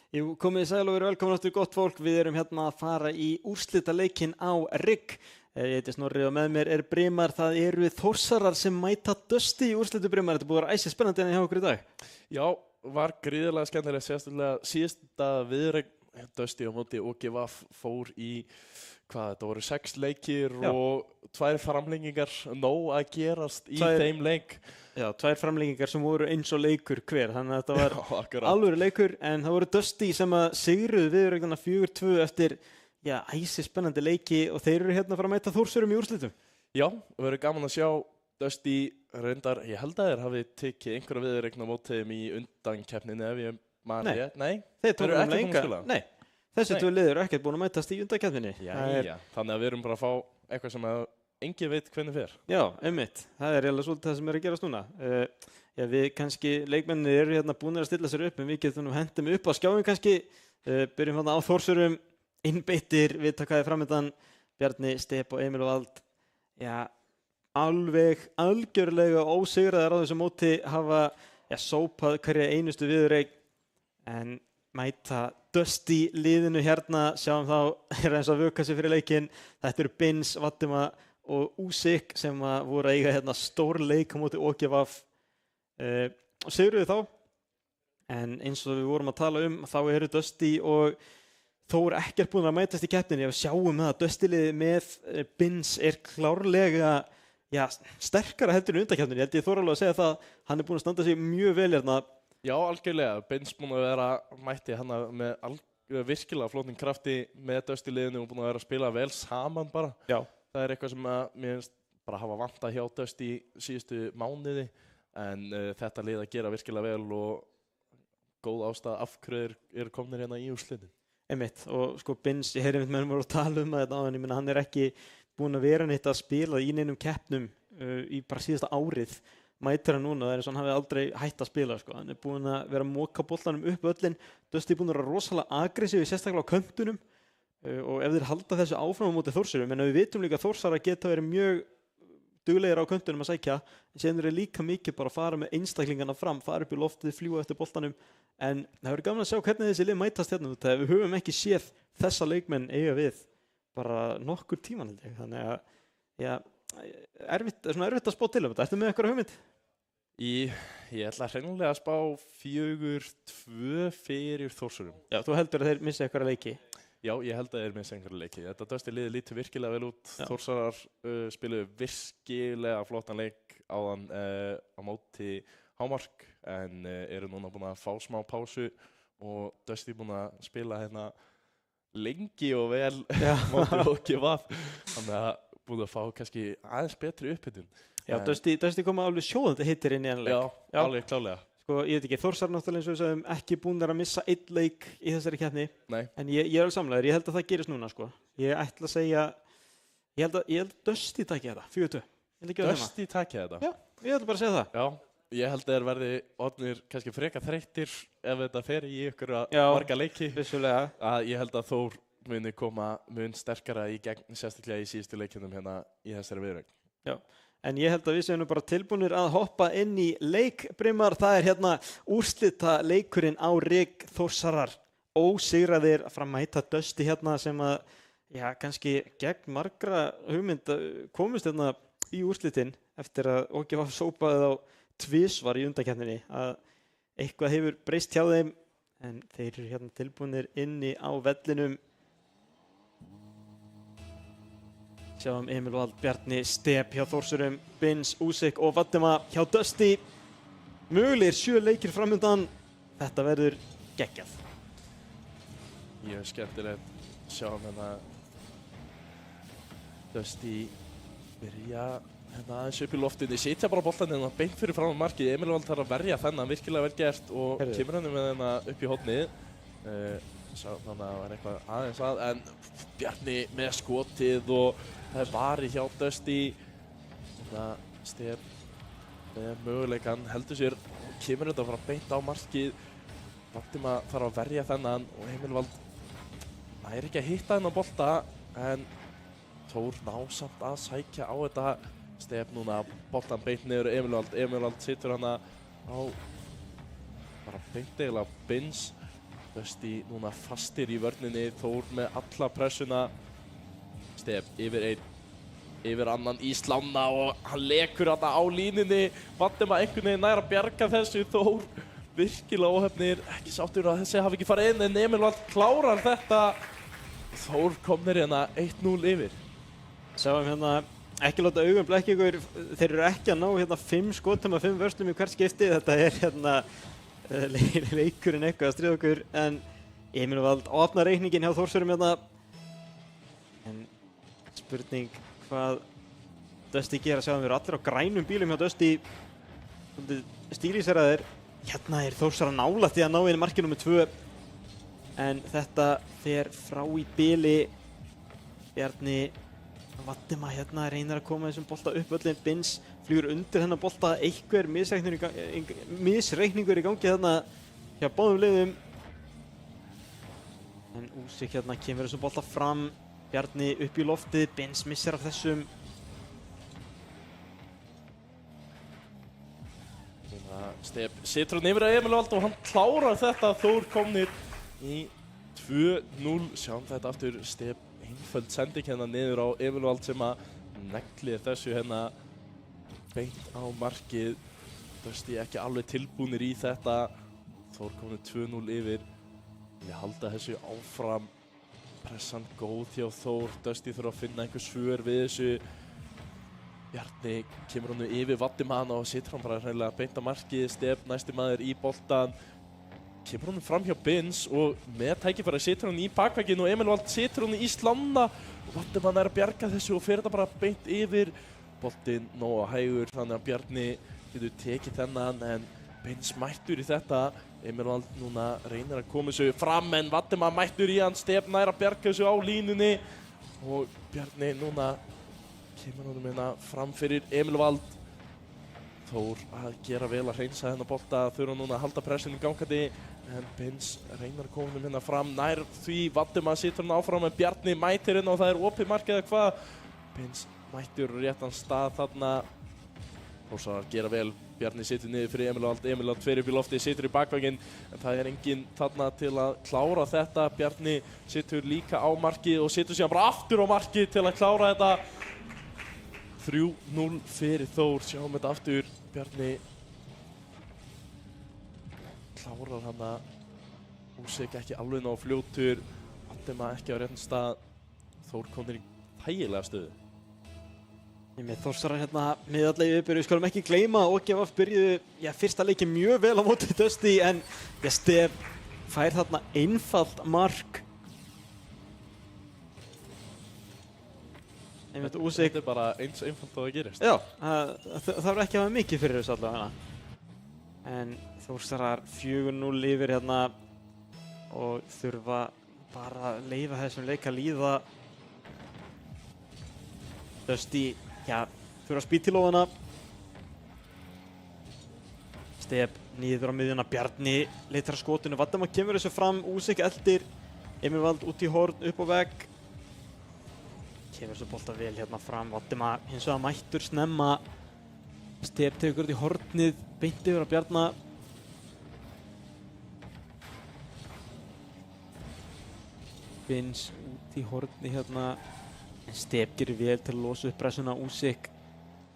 Speaker 1: Jú, komið sæl og verið velkomin aftur gott fólk. Við erum hérna að fara í úrslitaleikinn á RIG. Ég heiti Snorri og með mér Brimar. Það eru Þórsarar sem mæta Dusty í úrslitu Brimar. Þetta búið að vera æsi spennandi en hjá okkur í dag.
Speaker 2: Já, var gríðarlega skemmtilega sérstaklega síðasta viðureign Dusty á móti OGVAF fór í þetta voru 6 leikir og 2 framlengingar, nóg að gerast í þeim leik.
Speaker 1: Já, 2 framlengingar sem voru eins og leikur hver, þannig að þetta var alvöru leikur, en það voru Dusty sem að sigruðu viðureignina 4-2 eftir æsi spennandi leiki og þeir eru hérna að fara að mæta Þórsurum í úrslitum.
Speaker 2: Já, það verður gaman að sjá Dusty reyndar, ég held að þeir hafi tekið einhverja viðureign á móti þeim í undankeppninni ef ég man rétt. Nei,
Speaker 1: þeir tóku ekki búin að spila. Nei. Þessi 2 liðir eru ekkert búin að mætast í undankeppninni.
Speaker 2: Já, þannig að við erum bara að fá eitthvað sem að enginn veit hvernig fer.
Speaker 1: Já, einmitt. Það er eiginlega svolítið það sem er að gerast núna. Við kannski, leikmennir eru hérna búin að stilla sér upp, en við getum hendum upp á skjáin kannski. Byrjum hérna á Þórsurum, innbeittir, við takaði framöndan, Bjarni, Stepp og Emil og Vald. Já, alveg algjörlega ósigraðar á þessu móti hafa sópað hverja einustu viðureign, en mæta Dusty liðinu hérna, sjáum þá eins að vöka sig fyrir leikinn. Þetta eru Bins, Vattima og Úsik sem voru að eiga hérna stór leik á móti OGVAF og sigruðu þá. En eins og við vorum að tala þá eru Dusty og Þór ekkert búin að mætast í keppninni. Við sjáum að Dusty liðið með Bins er klárlega sterkara heldur en undankeppninni. Ég Þór alveg að segja það, hann er búin að standa sig mjög vel hérna.
Speaker 2: Já, algjörlega. Bins búin að vera mætti hann með virkilega flotning krafti með Dusty liðinu og búin að vera að spila vel saman bara. Já. Það er eitthvað sem mér finnst bara hafa vantað hjá Dusty síðustu mánuði, en þetta lið að gera virkilega vel og góð ástæða af hverju eru komnir hérna í úrslitin.
Speaker 1: Einmitt, og sko Bins, ég heyri með mér að tala að þetta áðan, ég meina hann er ekki búin að vera neitt að spila í neinum keppnum í bara síðasta árið. Mætir hann núna, það er eins og hann hafi aldrei hætt að spila sko. Hann er búinn að vera að moka boltanum upp öllin. Dusty er búinn að vera rosalega aggressív, sérstaklega á köntunum og ef þeir halda þessu áfram á móti Þórsurum, en við vitum líka að Þórsara geta verið mjög duglegir á köntunum að sækja, en síðan er líka mikið bara að fara með einstaklingana fram, fara upp í loftið, fljúga eftir boltanum, en það verður gaman að sjá hvernig þessi lið mætast hérna. Við höfum ekki séð þessa leikmenn eiga við bara nokkur tíman held ég, þannig að erfitt að spá til þetta. Ertu með eitthvað hugmynd?
Speaker 2: Ég ætla hreinlega að spá 4-2 fyrir Þórsurum.
Speaker 1: Já, þú heldur að þeir missi eitthvað leiki?
Speaker 2: Já, ég held að þeir missi einhverja leiki. Þetta Dusty liði lítur virkilega vel út. Já. Þórsarar spiluðu virkilega flottan leik áðan á móti Hámark, en eru núna búin að fá smá pásu og Dusty búin að spila hérna lengi og vel móti OGVAF. Þannig að búið að fá kannski aðeins betri upphitun. Já, Dusty koma alveg sjóðandi hittir inn í enn leik. Já, alveg klálega. Sko,
Speaker 1: ég veit ekki, Þórsar náttúrulega eins og við sagðum ekki búin að missa 1 leik í þessari keppni.
Speaker 2: Nei.
Speaker 1: En ég er alveg samlegaður, ég held að það gerist núna sko. Ég ætla að segja, ég held að Dusty taki þetta, 4-2.
Speaker 2: Dusty taki þetta?
Speaker 1: Já, ég ætla bara að segja það.
Speaker 2: Já, ég held að þeir verði orðnir kannski freka þreyttir ef þetta fer í ykkur marga leiki.
Speaker 1: Vissulega.
Speaker 2: Ég held að Þór muni koma mun sterkara í gegn, sérstaklega í síðustu leikjunum hérna í þessari viðureign. Já,
Speaker 1: en ég held að við séum bara tilbúnir að hoppa inn í leik, Brimar. Það er hérna úrslita leikurinn á RIG. Þórsarar ósigraðir að fara að mæta Dusty hérna sem að, kannski gegn margra hugmynd komist hérna í úrslitin eftir að OGVAF sópaði þá tvisvar í undankeppninni, að eitthvað hefur breyst hjá þeim, en þeir eru hérna tilbúnir inni á vellinum. Sjáum Emil Vald, Bjarni, Stepp hjá Þórsurum, Bins, Úsik og Vattima hjá Dusty. Mögulegir 7 leikir framöndan. Þetta verður geggjað.
Speaker 2: Ég er skemmtilegt. Sjáum hérna Dusty byrja hérna aðeins upp í loftinu. Sitja bara boltan hérna beint fyrir fram á markið. Emil Vald þarf að verja þennan virkilega vel gert og kemur henni með hérna upp í hornið. Þannig að það var eitthvað aðeins að, en Bjarni með skotið og það er varið hjá Dusty. Stepp með möguleikann, heldur sér og kemur þetta að fara beint á markið. Vattima þarf að verja þennan og Emil Vald er ekki að hitta þennan bolta, en Þór ná samt að sækja á þetta. Stepp núna boltan beint niður Emil Vald situr hana á bara beint eiginlega Bins Dusty núna fastir í vörninni, Þór með alla pressuna. Stef yfir einn, yfir annan í slána og hann lekur þarna á línunni. Valdimar einhvern veginn nær að bjarga þessu, Þór virkilega óhefnir, ekki sáttur að þessi hafi ekki farið inn, en Emil Vald klárar þetta. Þór komnir hérna 1-0 yfir.
Speaker 1: Sjáum hérna, ekki láta augum blekja ykkur, þeir eru ekki að ná hérna 5 skotum af 5 vörslum í hvert skipti. Þetta er hérna leikurinn eitthvað að stríða okkur, en Emil Vald opnar reikningin hjá Þórsurum hérna. En spurning hvað Dusty gera, sjáum við eru allir á grænum bílum hjá Dusty, stílíseraðir. Hérna er Þórsara nálægt í að ná inn marki nr. 2, en þetta fer frá í bili. Bjarni Valdimar hérna reynir að koma þessum bolta upp völlinn, Bins flýgur undir hennar bolta, einhver misreikningur í gangi þarna hjá báðum liðum. En Úsik hérna kemur þessum bolta fram, Bjarni upp í loftið, Bins missir af þessum.
Speaker 2: Stef situr hann yfir að Emil Vald og hann klárar þetta. Þór komnir í 2-0. Sjáum þetta aftur, Stef einföld sending hérna niður á Emil Vald sem að negli þessu hérna beint á markið. Dusty ekki alveg tilbúnir í þetta. Þór komnir 2-0 yfir. Við halda þessu áfram. Pressan góð hjá Þór. Dusty þurfa að finna einhver svör við þessu. Bjarni kemur hann yfir Valdimar og situr hann bara hreinlega beint á markið. Stef næsti maður í boltan. Kemur hann fram hjá Bins og með tækifæri situr hann í bakvegginn og Emil Vald situr hann í slána. Og Valdimar er að bjarga þessu og fer þetta bara beint yfir. Boltinn nógu hægur þannig að Bjarni getur tekið þennan, en Bins mættur í þetta. Emil Vald núna reynir að koma þessu fram, en Valdimar mættur í hann. Stef nær að bjarga þessu á línunni og Bjarni núna kemur honum hérna fram fyrir Emil Vald. Þór að gera vel að hreinsa þennan bolta, þurfa núna að halda pressinu gangandi, en Bins reynir að koma honum hérna fram nær því. Valdimar situr hann áfram, en Bjarni mætir inn og það er opið mark eða hvað. Bins mættur réttan stað þarna. Þórsarar gera vel, Bjarni situr niður fyrir Emil Vald, Emil Vald fer upp í lofti, situr í bakvæginn, en það er enginn þarna til að klára þetta. Bjarni situr líka á markið og situr síðan bara aftur á markið til að klára þetta. 3-0 fyrir Þór, sjáum þetta aftur. Bjarni klárar hann að Úsik ekki alveg ná fljótur, Valdimar ekki á réttan stað. Þór komnir í þægilega stöðu.
Speaker 1: Með Þórsarar hérna miðallega í uppbyrju, við skulum ekki gleyma að OGF byrjuðu fyrsta leiki mjög vel á móti Dusty, en Stef fær þarna einfalt mark. Úsik,
Speaker 2: þetta er bara eins einfalt að það gerist.
Speaker 1: Já, það þarf ekki að hafa mikið fyrir þessu allavega. En Þórsarar 4-0 yfir hérna og þurfa bara að leyfa þessum leik að líða. Dusty, þurfa að spýta til ofana. Stef niður á miðjuna, Bjarni leitar að skotinu, Valdimar kemur þessu fram, Úsik eldir, Emil Vald út í horn, upp á vegg. Kemur þessu bolta vel hérna fram, Valdimar hins vegar mættur snemma. Stef tekur þetta í hornið, beint yfir að Bjarna. Bins út í horni hérna. En Stef gerir vel til að losa upp pressuna. Úsik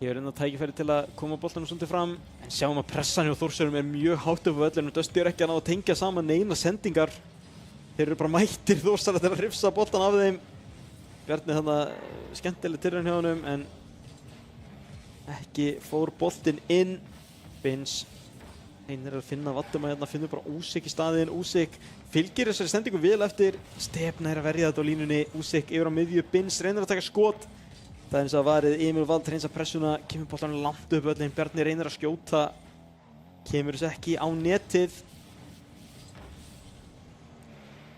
Speaker 1: hefur ennþá tækifæri til að koma boltanum svolítið fram. En sjáum að pressan hjá Þórsurum er mjög hátt upp á völlinu. Dusty er ekki að ná að tengja saman neina sendingar. Þeir eru bara mættir Þórsarar til að hrifsa boltan af þeim. Bjarni þarna skemmtileg tilraun hjá honum, en ekki fór boltinn inn. Bins reynir að finna Valdimar hérna, finnur bara Úsik í staðinn. Úsik fylgir þessari sendingu vel eftir. Stef nær að verja þetta á línunni. Úsik yfir á miðju, Bins reynir að taka skot. Það er eins og að varið Emil Vald hreinsa pressuna, kemur boltanum langt upp öllin. Bjarni reynir að skjóta, kemur þess ekki á netið.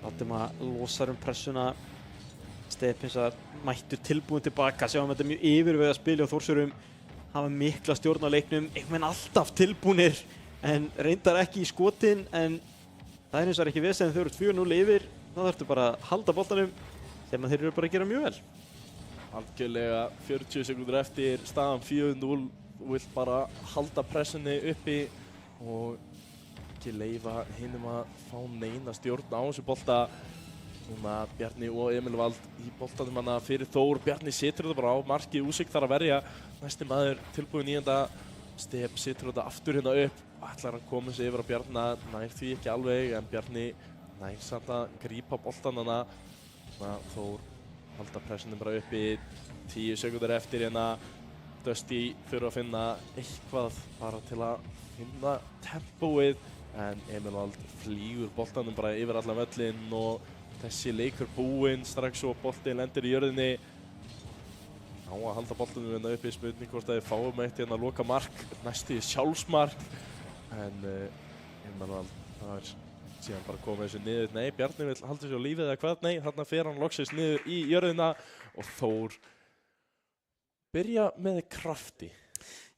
Speaker 1: Valdimar losar pressuna. Stef hins vegar mættur tilbúin tilbaka, sjáum þetta mjög yfirvegað spili og Þórsurum hafa mikla stjórn á leiknum, einhvern veginn alltaf tilbúnir en reyndar ekki í skotin, en það er hins vegar ekki vesen, þau eru 4-0 yfir, þá þarftu bara að halda boltanum sem þeir eru bara að gera mjög vel.
Speaker 2: Algjörlega 40 sekúndur eftir, staðan 4-0, þú vilt bara halda pressunni uppi og ekki leyfa hinum að fá neina stjórn á þessu bolta. Núna Bjarni og Emil Vald í boltanum hana fyrir Þór. Bjarni situr þetta bara á marki, Úsik þarf að verja. Næsti maður tilbúinn í þetta. Step situr þetta aftur hérna upp. Ætlar að koma sig yfir á Bjarna, nær því ekki alveg, en Bjarni nær samt að grípa boltan hana. Þór halda pressunum bara uppi, 10 sekúndur eftir hérna. Dusty þurfa að finna eitthvað bara til að finna tempóið, en Emil Vald flýgur boltanum bara yfir allan völlinn og þessi leikur búinn strax og boltinn lendir í jörðinni. Ná að halda boltanum hérna uppi, spurning hvort að þeir fáum eitt hérna að loka mark, næstu sjálfsmark, en Emil Vald það síðan bara komið þessu niður. Nei, Bjarni vill halda sér á lífið eða hvað? Nei, þarna fer hann loksins niður í jörðina og Þór byrja með krafti.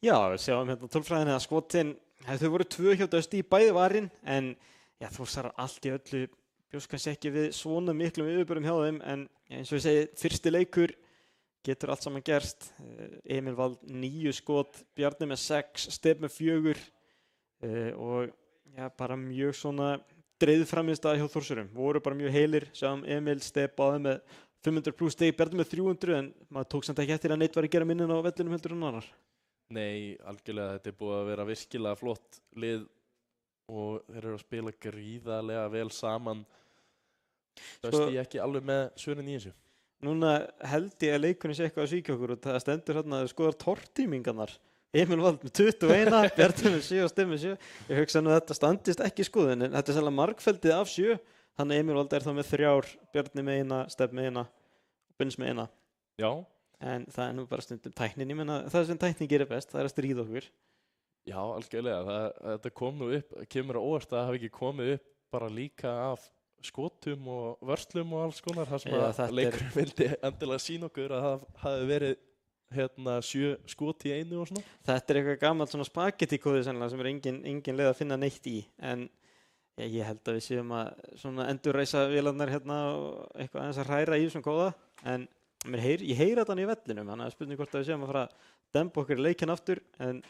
Speaker 1: Já, við sjáum hérna tölfræðinni að skotin, þau voru 2 hjá Dusty í bæði varin, en já, Þórsarar allt í öllu bjóst kannski ekki við svona miklum yfirbörum hjá þeim, en eins og ég segi, fyrsti leikur getur allt saman gerst. Emil Vald 9 skot, Bjarni með 6, Step með 4 og já, bara mjög svona dreifð frammistaða hjá Þórsurum. Voru bara mjög heilir, sjáum Emil Step áður með 500 pluss stig, Bjarni með 300, en maður tók samt ekki eftir að neitt var að gera minnin á vellinum heldur en annar.
Speaker 2: Nei, algjörlega, þetta er búið að vera virkilega flott lið og þeir eru að spila gríðarlega vel saman. Dusty ekki alveg með svörin í þessu.
Speaker 1: Núna held ég að leikunni sé eitthvað að svíkja okkur og það stendur hérna að skoðar tortímingarnar. Emil Vald með 21, Bjarni með 7 og Stef með 7. Ég hugsa nú að þetta standist ekki skoðun, en þetta er sannlega margfeldið af 7. Þannig að Emil Vald þá með 3, Bjarni með 1, Stef með 1 og Bins með 1.
Speaker 2: Já.
Speaker 1: En það er nú bara stundum tæknin, ég meina það sem tæknin gerir best, það er að stríða okkur.
Speaker 2: Já, algjörlega, þetta kom nú upp, kemur á óvart að það hafi ekki komið upp bara líka af skotum og vörslum og alls konar, þar sem að leikurinn vildi endilega sína okkur að það hafi verið hérna 7 skot í einu og svona.
Speaker 1: Þetta er eitthvað gamalt svona spagettikóði sennilega sem er engin leið að finna neitt í, en ég held að við séum að svona endurreisa vélarnar hérna og eitthvað aðeins að hræra í þessum kóða, en ég heyri þetta í vellinum, þannig að spurning hvort að við séum að fara að dempa okkur leikinn aftur, en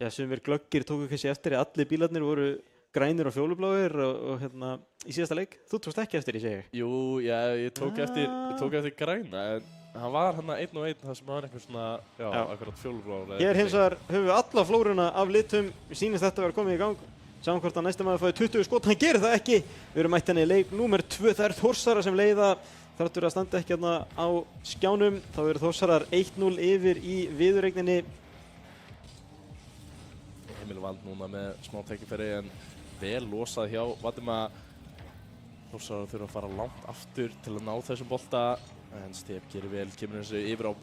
Speaker 1: já, sumir glöggir tóku kannski eftir að allir bílarnir voru grænir og fjólubláir og hérna í síðasta leik. Þú tókst ekki eftir, ég segi.
Speaker 2: Jú, já, ég tók eftir græna, en hann var hérna 1 og 1 þar sem var einhver svona, já. Akkurat fjólubláir.
Speaker 1: Hér hins vegar höfum við alla flóruna af litum, við sýnist þetta að vera komið í gang. Sjáum hvort að næsta maður fái 20 skot, hann gerir það ekki. Við erum mætt henni í leik númer 2, það er Þórsarar sem leiða. Þráttur að standa ekki hérna á skjánum, þá eru Þórsarar 1-0 yfir í viðureigninni.
Speaker 2: Emil Vald núna með smá tækifæri, en vel losað hjá Vadima. Þórsarar þurfa að fara langt aftur til að ná þessum bolta, en Stef gerir vel, kemur þessu yfir á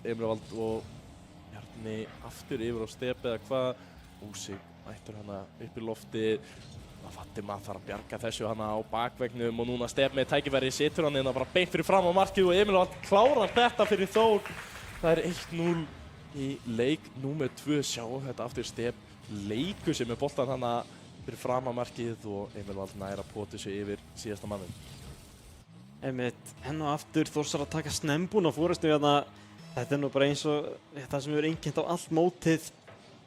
Speaker 2: Emil Vald og Bjarni aftur yfir á Stef eða hvað. Úsik ættur hana upp í loftið. Vadima þarf að bjarga þessu hana á bakvegnum og núna Stef með tækifæri, situr hann inn og bara beint fyrir fram á markið og Emil Vald klárar þetta fyrir Þór. Það er 1-0 í leik númer 2. Sjáum þetta aftur, Stef leikur sér með boltan hana fyrir fram á markið og Emil Vald nær að pota sig yfir síðasta mannin.
Speaker 1: Einmitt, enn og aftur Þórsarar að taka snembúna fórustu hérna. Þetta er nú bara eins og það sem hefur einkennt á allt mótið.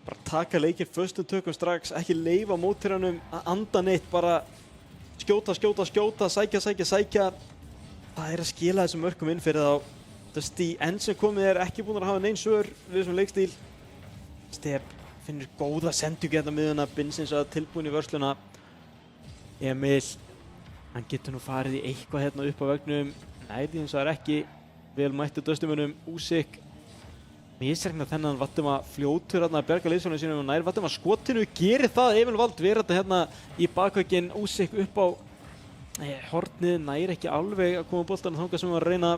Speaker 1: Bara taka leikinn föstum tökum strax, ekki leyfa mótherjanum að anda neitt, bara skjóta, sækja. Það er að skila þessum mörkum inn fyrir þá. Dusty enn sem komið er ekki búin að hafa nein svör við þessum leikstíl. Stef finnur góða sendingu hérna miðuna, Binsins að tilbúin í vörsluna. Emil, hann getur nú farið í eitthvað hérna upp á vögnum. Nei, því eins og það er ekki. Vel mættu Dusty-mönnum, Úsik. Misreikna þennan Vadima fljótur hérna að bjarga liðsfélaginu sínum og nær Vadima skotinu, gerir það. Emil Vald verandi hérna í bakvögginn, Úsik upp á hornið, nær ekki alveg að koma boltanum þangað sem hann var að reyna.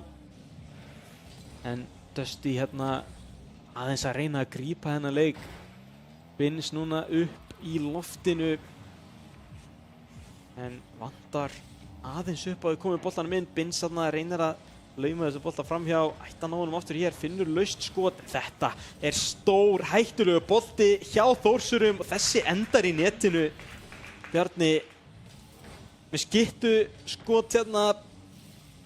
Speaker 1: En Dusty hérna aðeins að reyna að grípa þennan leik. Bins núna upp í loftinu, en vantar aðeins upp að koma boltanum inn. Bins hérna reynir að lauma þessu bolta framhjá, ætti að ná honum aftur hér, finnur laust skot. Þetta er stór hættulegu bolti hjá Þórsurum og þessi endar í netinu. Bjarni með skyttu skot hérna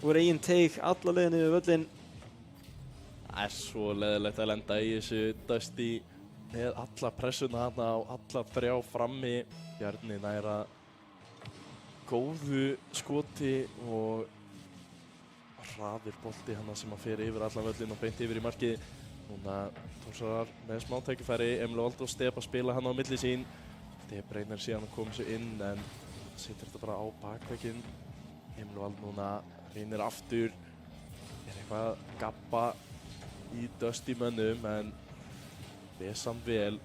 Speaker 1: úr eigin teig alla leiðina yfir völlinn.
Speaker 2: Það er svo leiðilegt að lenda í þessu Dusty með alla pressuna þarna á alla þrjá frammi. Bjarni næra góðu skoti og hraður bolti hana sem að fer yfir allan völlin og beint yfir í markið. Núna Þórsarar með smá tækifæri, Emil Vald og Steb að spila hana á milli sín. Steb reynir síðan að koma sér inn en setur þetta bara á bakvegginn. Emil Vald núna reynir aftur, eitthvað að gabba í Dusty mönnum en Besam vel.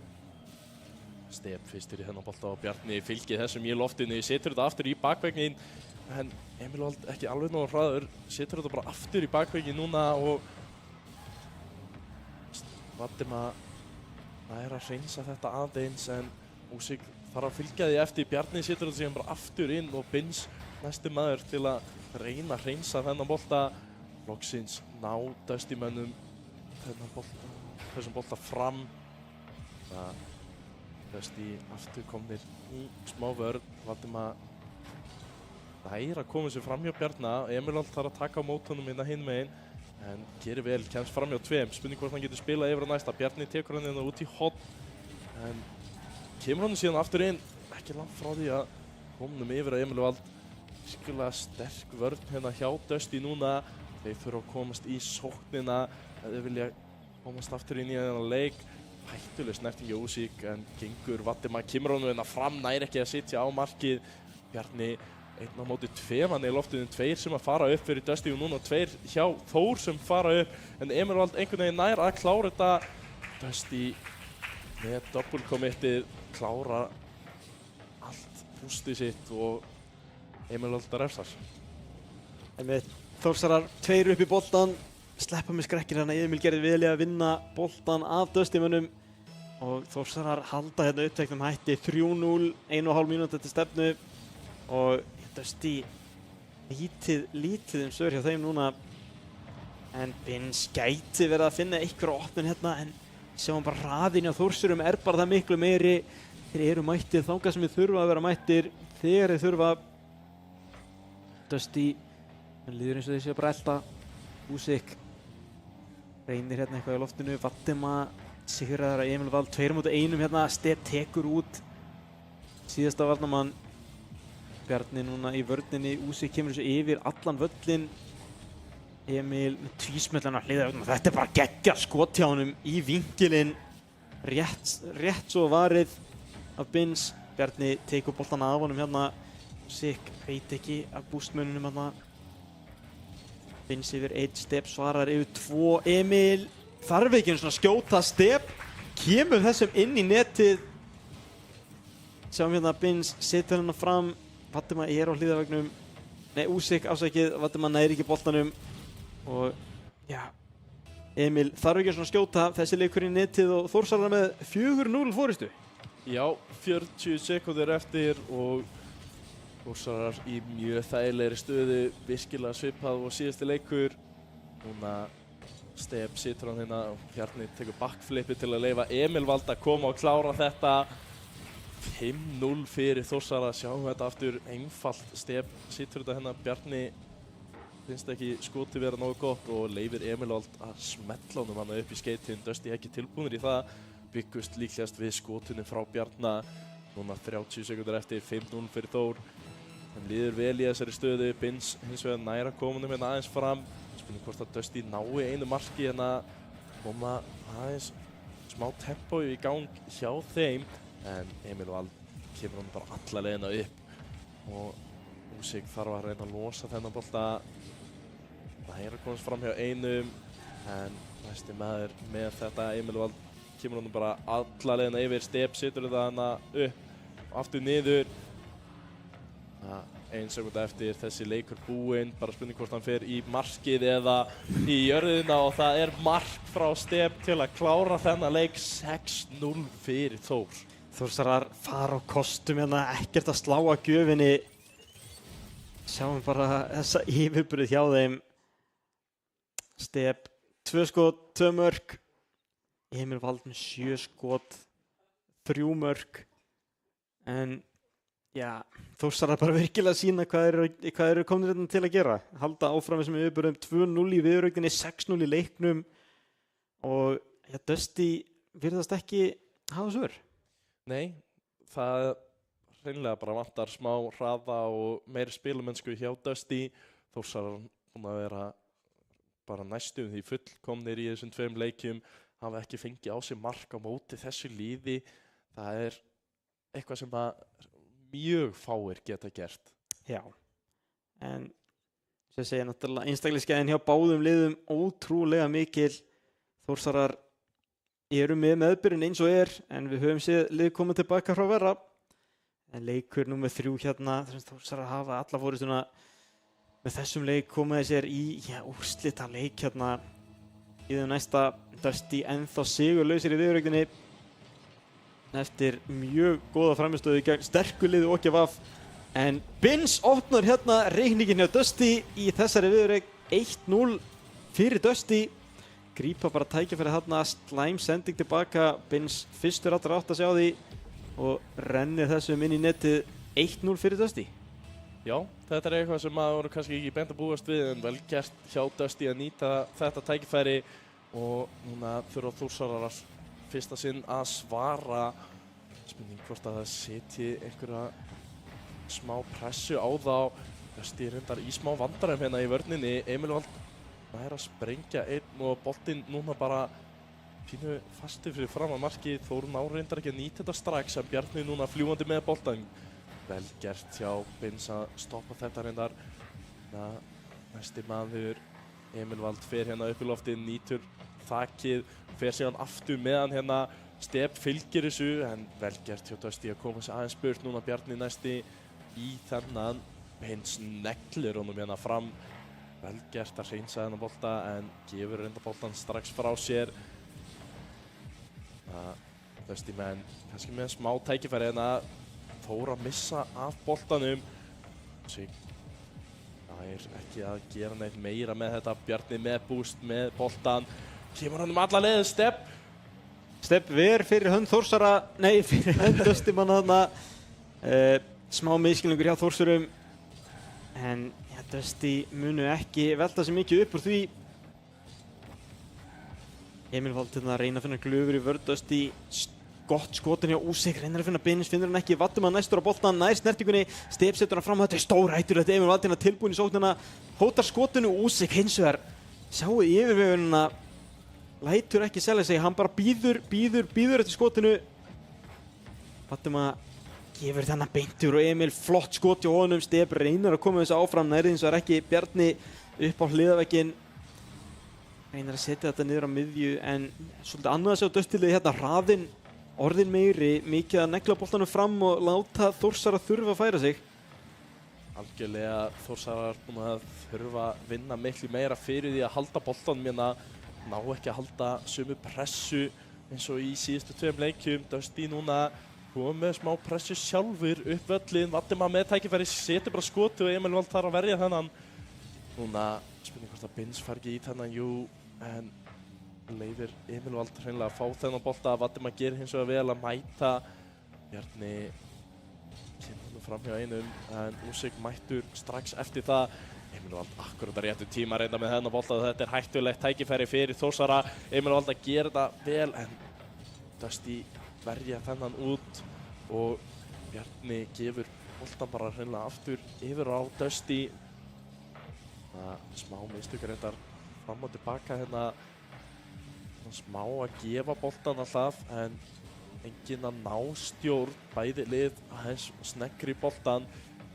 Speaker 2: Steb fyrstur í þennan bolta og Bjarni fylgir þessum í loftinu, setur þetta aftur í bakvegginn en Emil Vald ekki alveg nógu hraður, setur þetta bara aftur í bakvegginn núna og Valdimar nær að hreinsa þetta aðeins en Úsík þarf að fylgja því eftir. Bjarni setur þetta síðan bara aftur inn og Bins næsti maður til að reyna að hreinsa þennan bolta. Loksins ná Dusty mönnum þessum bolta fram. Dusty aftur komnir í smá vörn. Valdimar nær að koma sér fram hjá Bjarna. Emil Vald þarf að taka á mótunum hinna hinn megin en gerir vel, kemst fram hjá tveim. Spurning hvort hann getur spilað yfir á næsta. Bjarni tekur hann hérna út í horn en kemur hann síðan aftur inn. Ekki langt frá því að komnum yfir að Emil Vald. Virkilega sterk vörn hérna hjá Dusty núna. Þeir þurfa að komast í sóknina ef þeir vilja komast aftur inn í þennan leik. Hættuleg snerting hjá Úsík en gengur Valdimar, kemur hann hérna fram, nær ekki að sitja á markið. Bjarni einn á móti tveim hann í loftinu, tveir sem að fara upp fyrir Dusty og núna tveir hjá Þór sem fara upp en Emil Vald einhvern veginn nær að klára þetta. Dusty með double committið klára allt pústið sitt og Emil Vald refsar.
Speaker 1: Þórsarar tveir upp í boltan, sleppa með skrekkir hérna. Emil gerði vel í að vinna boltan af Dusty mönnum og Þórsarar halda hérna uppteknum hætti 3-0, 1,5 mínúta til stefnu og Dusty lítið svör hjá þeim núna en Bins gæti verið að finna einhverja opnun hérna en sjáum bara hraðin á Þórsurum bara það miklu meiri. Þeir eru mættir þangað sem þeir þurfa að vera mættir þegar þeir þurfa. Dusty líður eins og þeir séu bara elda. Úsík reynir hérna eitthvað í loftinu. Valdimar sigraðar að Emil Vald 2-1 hérna. Steb tekur út síðasta varnarmann. Bjarni núna í vörninni. Úsík kemur þessu yfir allan völlin. Emil með tvísmellana hliðar. Þetta bara geggjað skot hjá honum í vinkilinn. Rétt svo varið af Bins. Bjarni tekur boltan af honum hérna. Úsík veit ekki af bústmönnunum hérna. Bins yfir 1, Steb svarar yfir 2. Emil þarf ekki einu svona skjóta. Steb kemur þessum inn í netið. Sjáum hérna Bins setur hérna fram. Valdimar á hlíðarveggnum. Nei, Úsík afsakið. Valdimar næri ekki boltanum. Og já, Emil þarf ekki svona skjóta. Þessi leikur í netið og Þórsarar með 4-0 fórystu.
Speaker 2: Já, 40 sekúndur eftir og Þórsarar í mjög þægilegri stöðu, virkilega svipað og síðasti leikur. Núna Steb situr hann hérna og Bjarni tekur backflipi til að leyfa Emil Vald að koma og klára þetta. 5-0 fyrir Þórsarar, sjáum þetta aftur einfalt. Steb situr þetta hérna, Bjarni finnst ekki skoti vera nógu gott og leifir Emil Vald að smetla honum hann upp í skeytin. Dusty ekki tilbúnir í það, byggust líklegast við skotinu frá Bjarna. Núna 30 sekúndur eftir, 5-0 fyrir Þór. Hann líður vel í þessari stöðu. Bins hins vegar næra komunum hérna aðeins fram. Spurning hvort að Dusty nái einu marki hérna. Koma aðeins smá tempo í gang hjá þeim. En Emil Vald kemur hann bara alla leiðina upp. Og Úsík þarf að reyna að losa þennan bolta. Næra komast fram hjá einum. En næsti maður með þetta. Emil Vald kemur hann bara alla leiðina yfir. Steb setur þetta hana upp. Aftur niður. 1 sekúnda eftir, þessi leikur búinn. Bara spurning hvort hann fer í markið eða í jörðina og það er mark frá Steb til að klára þennan leik. 6-0 fyrir Þór.
Speaker 1: Þórsarar fara á kostum hérna, ekkert að slá að gjöfinni. Sjáum bara þessa yfirburðið hjá þeim. Steb 2 skot, 2 mörk. Emil Vald með 7 skot, 3 mörk. En já, Þórsarar bara virkilega sína hvað eru komnir hérna til að gera. Halda áfram þessum yfirbörðum 2-0 í viðuraukinni, 6-0 í leiknum. Og ja, Dusty virðast ekki hafa svör?
Speaker 2: Nei, það hreinlega bara vantar smá hraða og meiri spilamennsku hjá Dusty. Þórsarar búin að vera bara næstum því fullkomnir í þessum 2 leikjum, hafa ekki fengið á sig mark á móti þessu liði. Það eitthvað sem að mjög fáir geta gert.
Speaker 1: Já, en sem segja náttúrulega einstaklingsgæðin hjá báðum liðum ótrúlega mikil. Þórsarar eru með meðbyrjun eins og en við höfum séð lið koma tilbaka frá verra. En leikur númer 3 hérna, þar sem Þórsarar hafa alla fórustuna með þessum leik komaði sér í úrslita leik hérna í þeim næsta. Dusty ennþá sigurlausir í viðureigninni eftir mjög góða frammistöðu gegn sterku liði OGVF. En Bins opnar hérna reikningin hjá Dusty í þessari viðureign. 1-0 fyrir Dusty. Grípa bara tækifæri þarna, slæm sending tilbaka. Bins fyrstur allra átt að sjá því og rennir þessum inn í netið. 1-0 fyrir Dusty.
Speaker 2: Já, þetta eitthvað sem maður voru kannski ekki beint að búast við, en vel gert hjá Dusty að nýta þetta tækifæri og núna þurfa Þórsarar fyrsta sinn að svara. Spurning hvort að það setji einhverja smá pressu á þá. Dusty reyndar í smá vandræðum hérna í vörninni. Emil Vald nær að sprengja einn og boltinn núna bara pínu fastur fyrir fram að markið. Þórun reyndar ekki að nýta þetta strax, en Bjarni núna fljúgandi með boltann. Vel gert hjá Bins að stoppa þetta reyndar. Næsti maður, Emil Vald, fer hérna upp í loftið, nýtur þakið, fer síðan aftur meðan hérna. Step fylgir þessu, en vel gert hjá Dusty að koma sér aðeins burt. Núna Bjarni næsti í þennan. Bins neglir honum hérna fram. Vel gert að hreinsa þennan bolta, en gefur reynda boltan strax frá sér. Dusty menn kannski með smá tækifæri hérna. Þór að missa af boltanum. Það ekki að gera neitt meira með þetta. Bjarni með búst með boltan. Kemur hann alla leið. Stepp
Speaker 1: ver fyrir hönd Þórsara. Nei, fyrir hönd Dusty manna þarna. Smá miskilningur hjá Þórsurum. En Dusty munu ekki velta sig mikið upp úr því. Emil Vald hérna að reyna að finna glufur í vörn. Dusty gott skotin hjá Úsik, reynir að finna Bins, finnur hann ekki. Valdimar næstur á boltan, nær snertingunni. Step setur hann fram, þetta stórhættulegt. Emil Vald hérna tilbúinn í sóknina. Hótar skotinu, Úsik hins vegar. Sjáu yfirvegunina. Lætur ekki selja sig, hann bara bíður eftir skotinu. Valdimar gefur þennan beintur og Emil flott skot hjá honum. Step reynir að koma þessu áfram, nærið hins vegar ekki. Bjarni upp á hliðaveginn. Reynir að setja þetta niður á miðju, en svolítið annað að sjá Dusty-liðið hérna, hraðinn orðin meiri, mikið að negla boltanum fram og láta Þórsarar þurfa að færa sig.
Speaker 2: Algjörlega Þórsarar búin að þurfa að vinna miklu meira fyrir því að halda boltanum hérna, ná ekki að halda sömu pressu eins og í síðustu 2 leikjum. Dusty núna kom með smá pressu sjálfur upp völlin. Valdimar með tækifæri, setur bara skoti og Emil Vald þarf að verja þennan. Núna spurning hvort að Bins fær ekki í þennan, en leiðir Emil Vald hreinlega að fá þennan bolta. Valdimar gerir hins vegar vel að mæta. Bjarni kemur fram hjá einum, en Úsik mættur strax eftir það. Emil Vald akkurat að réttu tíma að reynda með þennan bolta. Þetta hættulegt tækifæri fyrir Þórsara. Emil Vald að gera þetta vel, en Dusty verja þennan út og Bjarni gefur boltan bara hreinlega aftur yfir á Dusty. Smá mistökur reyndar fram og tilbaka hérna. Smá að gefa boltan alltaf, en enginn að ná stjórn. Bæði lið aðeins sneggri boltan.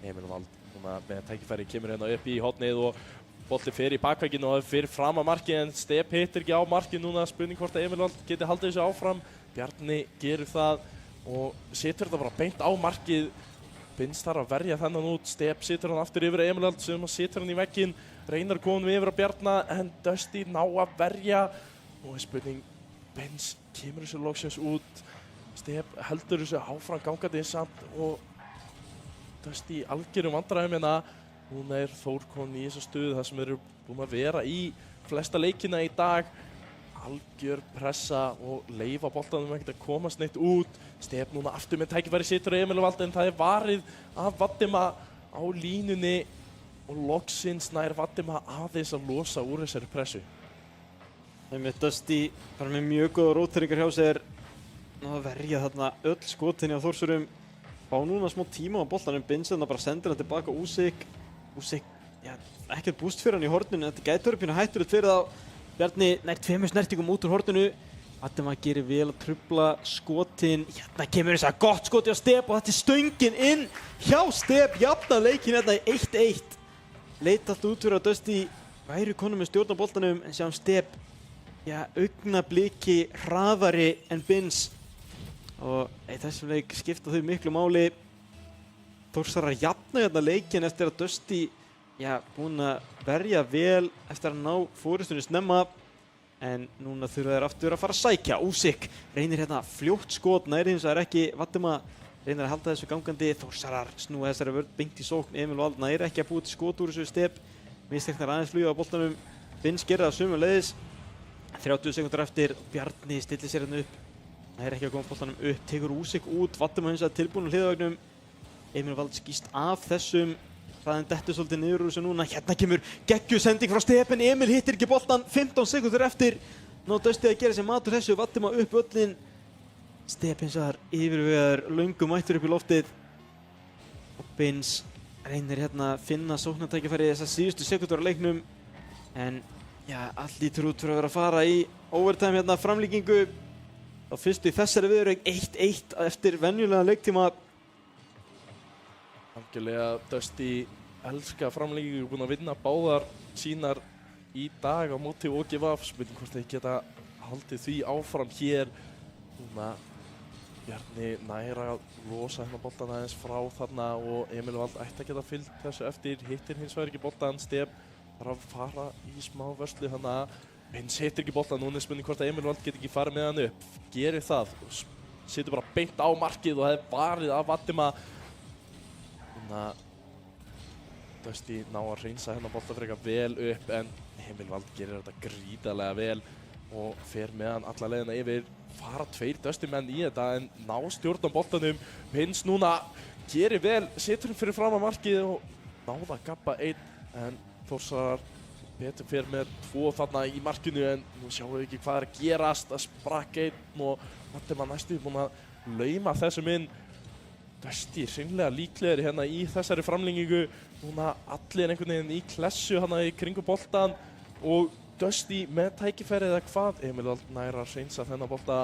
Speaker 2: Emil Vald núna með tækifæri kemur hérna upp í hornið og bolti fer í bakvækinn og fer fram að marki, en Step hittir ekki á marki núna. Spurning hvort að Emil Vald geti haldið þessu áfram. Bjarni gerur það og setur þetta bara beint á markið. Bins þarf að verja þennan út. Step setur hann aftur yfir Emil Vald sem setur hann í vegginn. Reynar komum yfir á Bjarna, en Dusty ná að verja. Og spurning, Bins kemur þessu loksins út. Step heldur þessu áfram gangandi samt og Dusty í algjörum vandræðum hérna. Núna Þór komin í þessa stöðu þar sem eru búin að vera í flesta leikina í dag. Algjör pressa og leyfa boltanum ekkert að komast neitt út. Step núna aftur með tækifæri setur á Emil Vald, en það varið af Valdimar á línunni og loksins nær Valdimar aðeins að losa úr þessari pressu.
Speaker 1: Dusty bara með mjög góða róteringar hjá sér. að verja þarna öll skotin hjá Þórsurum. Fá núna smá tíma á boltanum, Binns þarna bara sendir hann tilbaka Úsik, já, ekkert búst fyrir hann í horninu, þetta gæti verið pínu hættulegt fyrir þá. Bjarni nær 2 snertingum út úr horninu, Valdimar gerir vel að trufla skotin, hérna kemur þess að gott skoti á Step og þetta er stöngin inn hjá Step, jafna leikinn hérna í 1-1. Leit allt út fyrir að Dusty væri konum með stjórn á boltanum en sjáum Step, já, augnabliki hraðari en Binns og í þessum leik skipta þau miklu máli. Þórsarar jafna hérna leikinn eftir að Dusty, já, búinn að verja vel eftir að ná fórustunni snemma. En núna þurfa þeir aftur að fara að sækja. Úsik reynir hérna fljótt skot, næri hins vegar ekki. Valdimar reynir að halda þessu gangandi. Þórsarar snúa þessari vörn beint í sókn. Emil Vald næri ekki að búa til skot úr þessu Step. Misteknar aðeins fluga á boltanum. Binns gerir það sömuleiðis. 30 sekúndur eftir. Bjarni stillir sér hérna upp. Næri ekki að koma boltanum upp. Tekur Úsik út. Valdimar hins vegar tilbúinn á hliðarveggnum. Emil Vald skýst af þessum. Hraðinn dettur svolítið niður úr þessu núna. Hérna kemur geggjusending frá Step en Emil hittir ekki boltan 15 sekúndur eftir. Ná Dusty að gera sér mat úr þessu, Valdimar upp völlinn. Step hins vegar yfirvegaður, löngu mættur upp í loftið. Og Binns reynir hérna að finna sóknartækifæri þessar síðustu sekúndur á leiknum. En já, allt lítur út fyrir að vera að fara í overtime hérna framlíkingu. Þá fyrstu í þessari viðureign 1-1 eftir venjulegan leiktíma.
Speaker 2: Algjörlega Dusty elska framlengingu, búinn að vinna báðar sínar í dag á móti OGVF. Spurning hvort þeir geta haldið því áfram hér. Núna Bjarni nær að losa hérna boltan aðeins frá þarna og Emil Vald ætti að geta fylgt þessu eftir. Hittir hins vegar ekki boltan, Step þarf að fara í smá vörslu þarna. Binns hittir ekki boltan, núna er spurning hvort að Emil Vald geti ekki farið með hann upp. Gerir það, situr bara beint á markið og hefði varið af Valdimar. Dusty ná að hreinsa hérna bolta frekar vel upp en Emil Vald gerir þetta gríðarlega vel og fer með hann alla leiðina yfir. Fara 2 Dusty menn í þetta en ná stjórn á boltanum. Binns núna gerir vel, setur hann fyrir fram að markið og náða að gabba 1 en Þórsarar betur fer með 2 þarna í markinu en nú sjáum við ekki hvað er að gerast. Það sprakk 1 og Valdimar næstu búinn að lauma þessum inn. Dusty hreinlega líklegri hérna í þessari framlengingu. Núna allir einhvern veginn í klessu hérna í kringum boltan og Dusty með tækifæri eða hvað. Emil Vald nær að hreinsa þennan bolta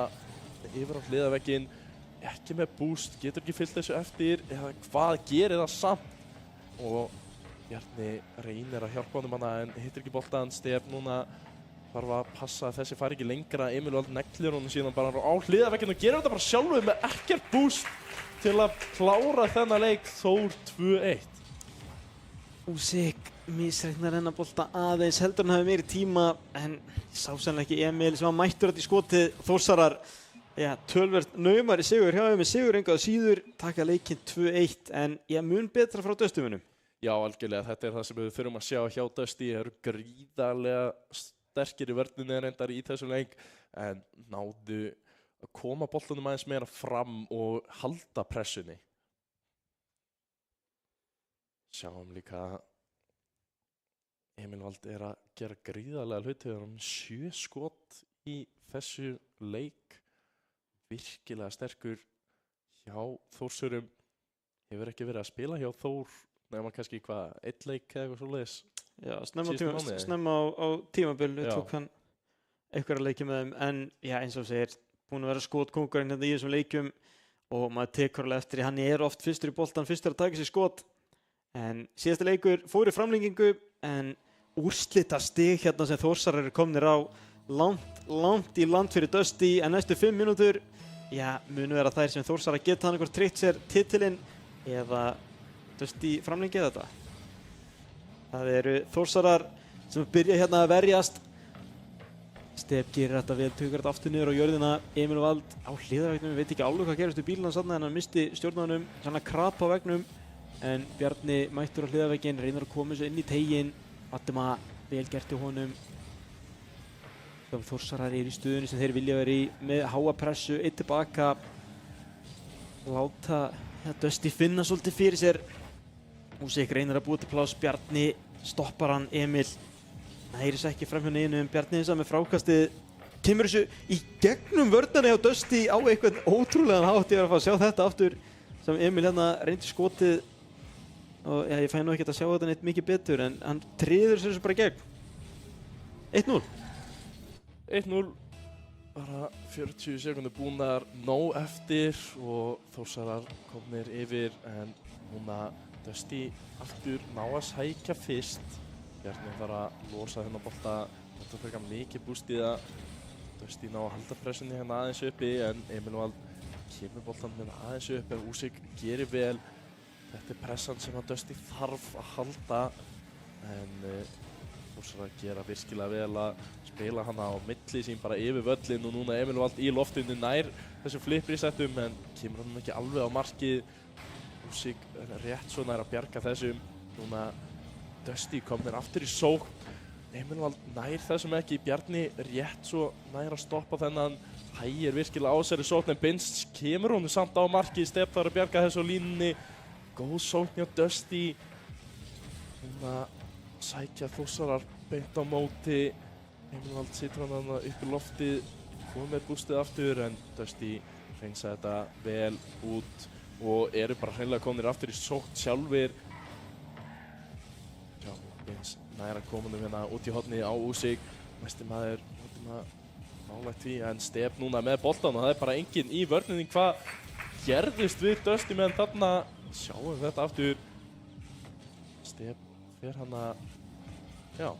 Speaker 2: yfir á hliðarvegginn. Ekki með boost, getur ekki fylgt þessu eftir eða hvað, gerir það samt. Og Bjarni reynir að hjálpa honum hana en hittir ekki boltan. Step núna þarf að passa að þessi fari ekki lengra. Emil Vald neglir honum síðan bara á hliðarvegginn og gerir þetta bara sjálfur með ekkert boost til að klára þennan leik. Þór 2-1.
Speaker 1: Úsik misreiknar hennar bolta aðeins, heldur hann hafi meiri tíma en sá sannlega ekki Emil sem var mættur þetta í skotið. Þórsarar, já, tölvert naumari sigur hjá þeim með sigur engu að síður, taka leikinn 2-1 en já, mun betra frá Dusty-munum.
Speaker 2: Já, algjörlega, þetta er það sem við þurfum að sjá hjá Dusty. Þeir eru gríðarlega sterkir í vörninni reyndar í þessum leik en náðu að koma boltanum aðeins meira fram og halda pressunni. Sjáum líka Emil Vald er að gera gríðarlega hluti. Hann 7 skot í þessu leik. Virkilega sterkur hjá Þórsurum. Hefur ekki verið að spila hjá Þór nema kannski hvað, 1 leik eða eitthvað svoleiðis.
Speaker 1: Já, snemma á tímabili tók hann einhverja leiki með þeim en já, eins og segir, búinn að vera skotkóngurinn hérna í þessum leikjum og maður tekur alveg eftir hann er oft fyrstur í boltan, fyrstur að taka sér skot en síðasti leikur fór í framlengingu en úrslitastig hérna sem Þórsarar eru komnir á langt í land fyrir Dusty en næstu 5 mínútur já, munu vera þær sem Þórsarar geta hann einhver tryggt sér titilinn eða Dusty framlengið þetta. Það eru Þórsarar sem byrja hérna að verjast. Step gerir þetta vel, tökur þetta aftur niður á jörðina. Emil Vald á hliðarvegnum, við veit ekki alveg hvað gerist við bílinn hann en hann misti stjórnanum, svona krap á vegnum. En Bjarni mættur á hliðarveginn, reynir að koma þessu inn í teiginn. Valdimar vel gert í honum. Þórsarar eru í stöðunni sem þeir vilja vera í með háa pressu, eitt tilbaka. Láta Dusty finna svolítið fyrir sér. Úsik reynir að búa til pláss, Bjarni stoppar hann, Emil næri sér ekki fram hjá neinu, Bjarni eins og með frákastið kemur þessu í gegnum vörnarni á Dusty á einhvern ótrúlegan hátt. Ég var að fá að sjá þetta aftur sem Emil hérna reyndi skotið og já, ég fæ nú ekkert að sjá þetta neitt mikið betur en hann tryður þessu bara í gegn. 1-0.
Speaker 2: 1-0, bara 40 sekundur búnar, nóg eftir og Þórsarar komnir yfir en núna Dusty aftur ná að sækja fyrst. Bjarni þarf að losa þennan bolta, þetta frekar mikið búst í það. Dusty ná að halda pressunni hérna aðeins uppi en Emil Vald kemur boltan hérna aðeins upp ef Usyk gerir vel. Þetta pressan sem að Dusty þarf að halda en Þórsarar gera virkilega vel að spila hana á milli sín bara yfir völlin og núna Emil Vald í loftinu nær þessum flip-resettum en kemur hann ekki alveg á markið. Usyk rétt svo nær að bjarga þessum. Núna Dusty komnir aftur í sókn. Emil Vald nær þessum ekki. Bjarni rétt svo nær að stoppa þennan. Hægir virkilega á sér í sókn en Binns kemur honum samt á markið. Step þarf að bjarga þessu á línunni. Góð sókn hjá Dusty. Núna sækja Þórsarar beint á móti. Emil Vald situr hann þarna upp í loftið. Komið með bústið aftur en Dusty hreinsa þetta vel út. Og eru bara hreinlega komnir aftur í sókn sjálfir. Já, Binns næra komunum hérna út í hornið á Usyk. Næsti maður nálægt því en Step núna með boltan og það er bara enginn í vörninni. Hvað gerðist við Dusty meðan þarna? Sjáum þetta aftur. Step fer hana, já,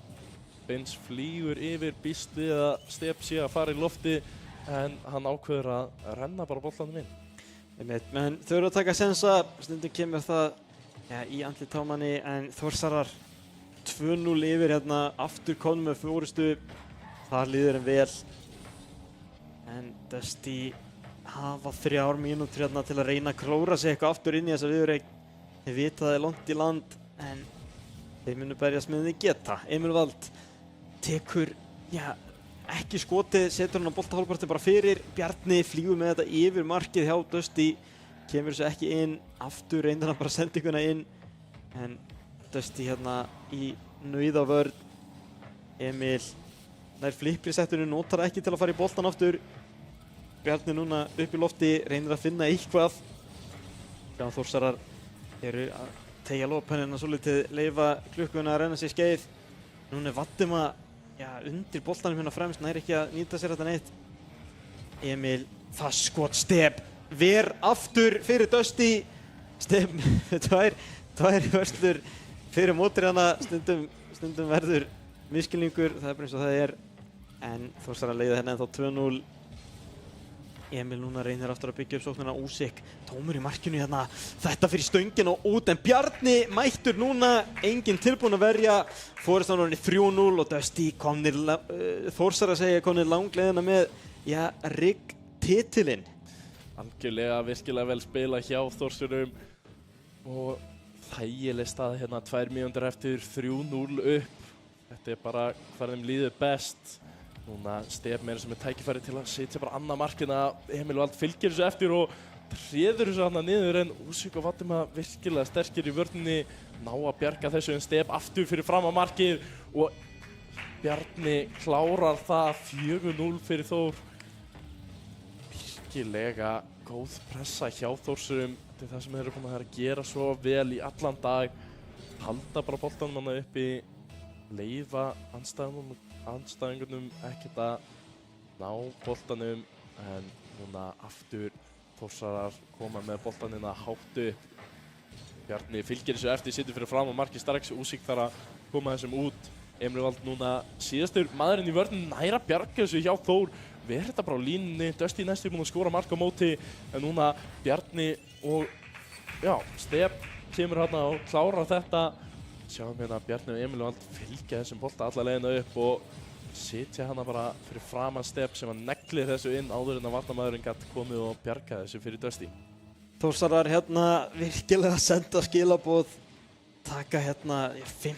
Speaker 2: Binns flýgur yfir, býst við að Step sé að fara í lofti en hann ákveður að renna bara boltanum inn.
Speaker 1: Men þau eru að taka sensa, stundum kemur það í andlit á manni en Þórsarar 2-0 yfir hérna aftur komnir með fórustu. Þar líður þeim vel. En Dusty hafa 3 mínútur hérna til að reyna að klóra sig eitthvað aftur inn í þessa viðureign. Þeir vita það er langt í land en þeir munu berjast með þeim geta. Emil Vald tekur, ekki skotið, setur hann á boltahólparti bara fyrir. Bjarni flýgur með þetta yfir markið hjá Dusty. Kemur þessu ekki inn. Aftur reyndir hann bara sendinguna inn. En Dusty hérna í nauðavörn. Emil nær flip-resettinu, notar ekki til að fara í boltan aftur. Bjarni núna upp í lofti, reynir að finna eitthvað. Þegar Þórsarar eru að teygja lóðpennina svolítið, leyfa klukkuna að renna sér skeið. Núna er Vaddima undir boltanum hérna fremst, nær ekki að nýta sér þetta neitt. Emil, það skot Step, ver aftur fyrir Dusty. Step, tvær vörslur fyrir mótir hana, stundum verður miskilningur, það er bara eins og það er. En Þórsarar leiða hérna ennþá 2-0. Emil núna reynir aftur að byggja upp sóknina. Usyk, tómur í markinu hérna. Þetta fyrir stöngina og út en Bjarni mættur núna. Enginn tilbúinn að verja. Forystan orðin 3-0 og Dusty komnir, Þórsarar segja komnir langleiðina með, titilinn.
Speaker 2: Algjörlega virkilega vel spila hjá Þórsurum og þægileg stað hérna 2 mínútur eftir 3-0 upp. Þetta er bara hvað þeim líður best. Núna Step meira sem er tækifæri til að setja bara annað markina. Emil Vald fylgir þessu eftir og treður þessu hana niður en Usyk og Vaddima virkilega sterkir í vörninni. Ná að bjarga þessu en Step aftur fyrir fram á markið og Bjarni klárar það 4-0 fyrir Þór. Virkilega góð pressa hjá Þórsurum. Þetta er það sem þeir eru búin að gera svo vel í allan dag. Halda bara boltanum hana uppi, leyfa andstæðingunum ekkert að ná boltanum en núna aftur Þórsarar koma með boltanina hátt upp. Bjarni fylgir þessu eftir, situr fyrir fram á markið strax. Usyk þarf að koma þessum út. Emil Vald núna síðastur maðurinn í vörnin nær að bjarga þessu hjá Þór. Verður þetta bara á línunni. Dusty næstur búinn að skora mark á móti en núna Bjarni og Step kemur hérna og klárar þetta. Sjáum hérna Bjarni og Emil Vald fylgja þessum bolta alla leiðina upp og sitja hana bara fyrir framan Step sem að neglir þessu inn áður en að varnarmaðurinn gat komið og bjarga þessu fyrir Dusty.
Speaker 1: Þórsarar hérna virkilega senda skilaboð, taka hérna 5.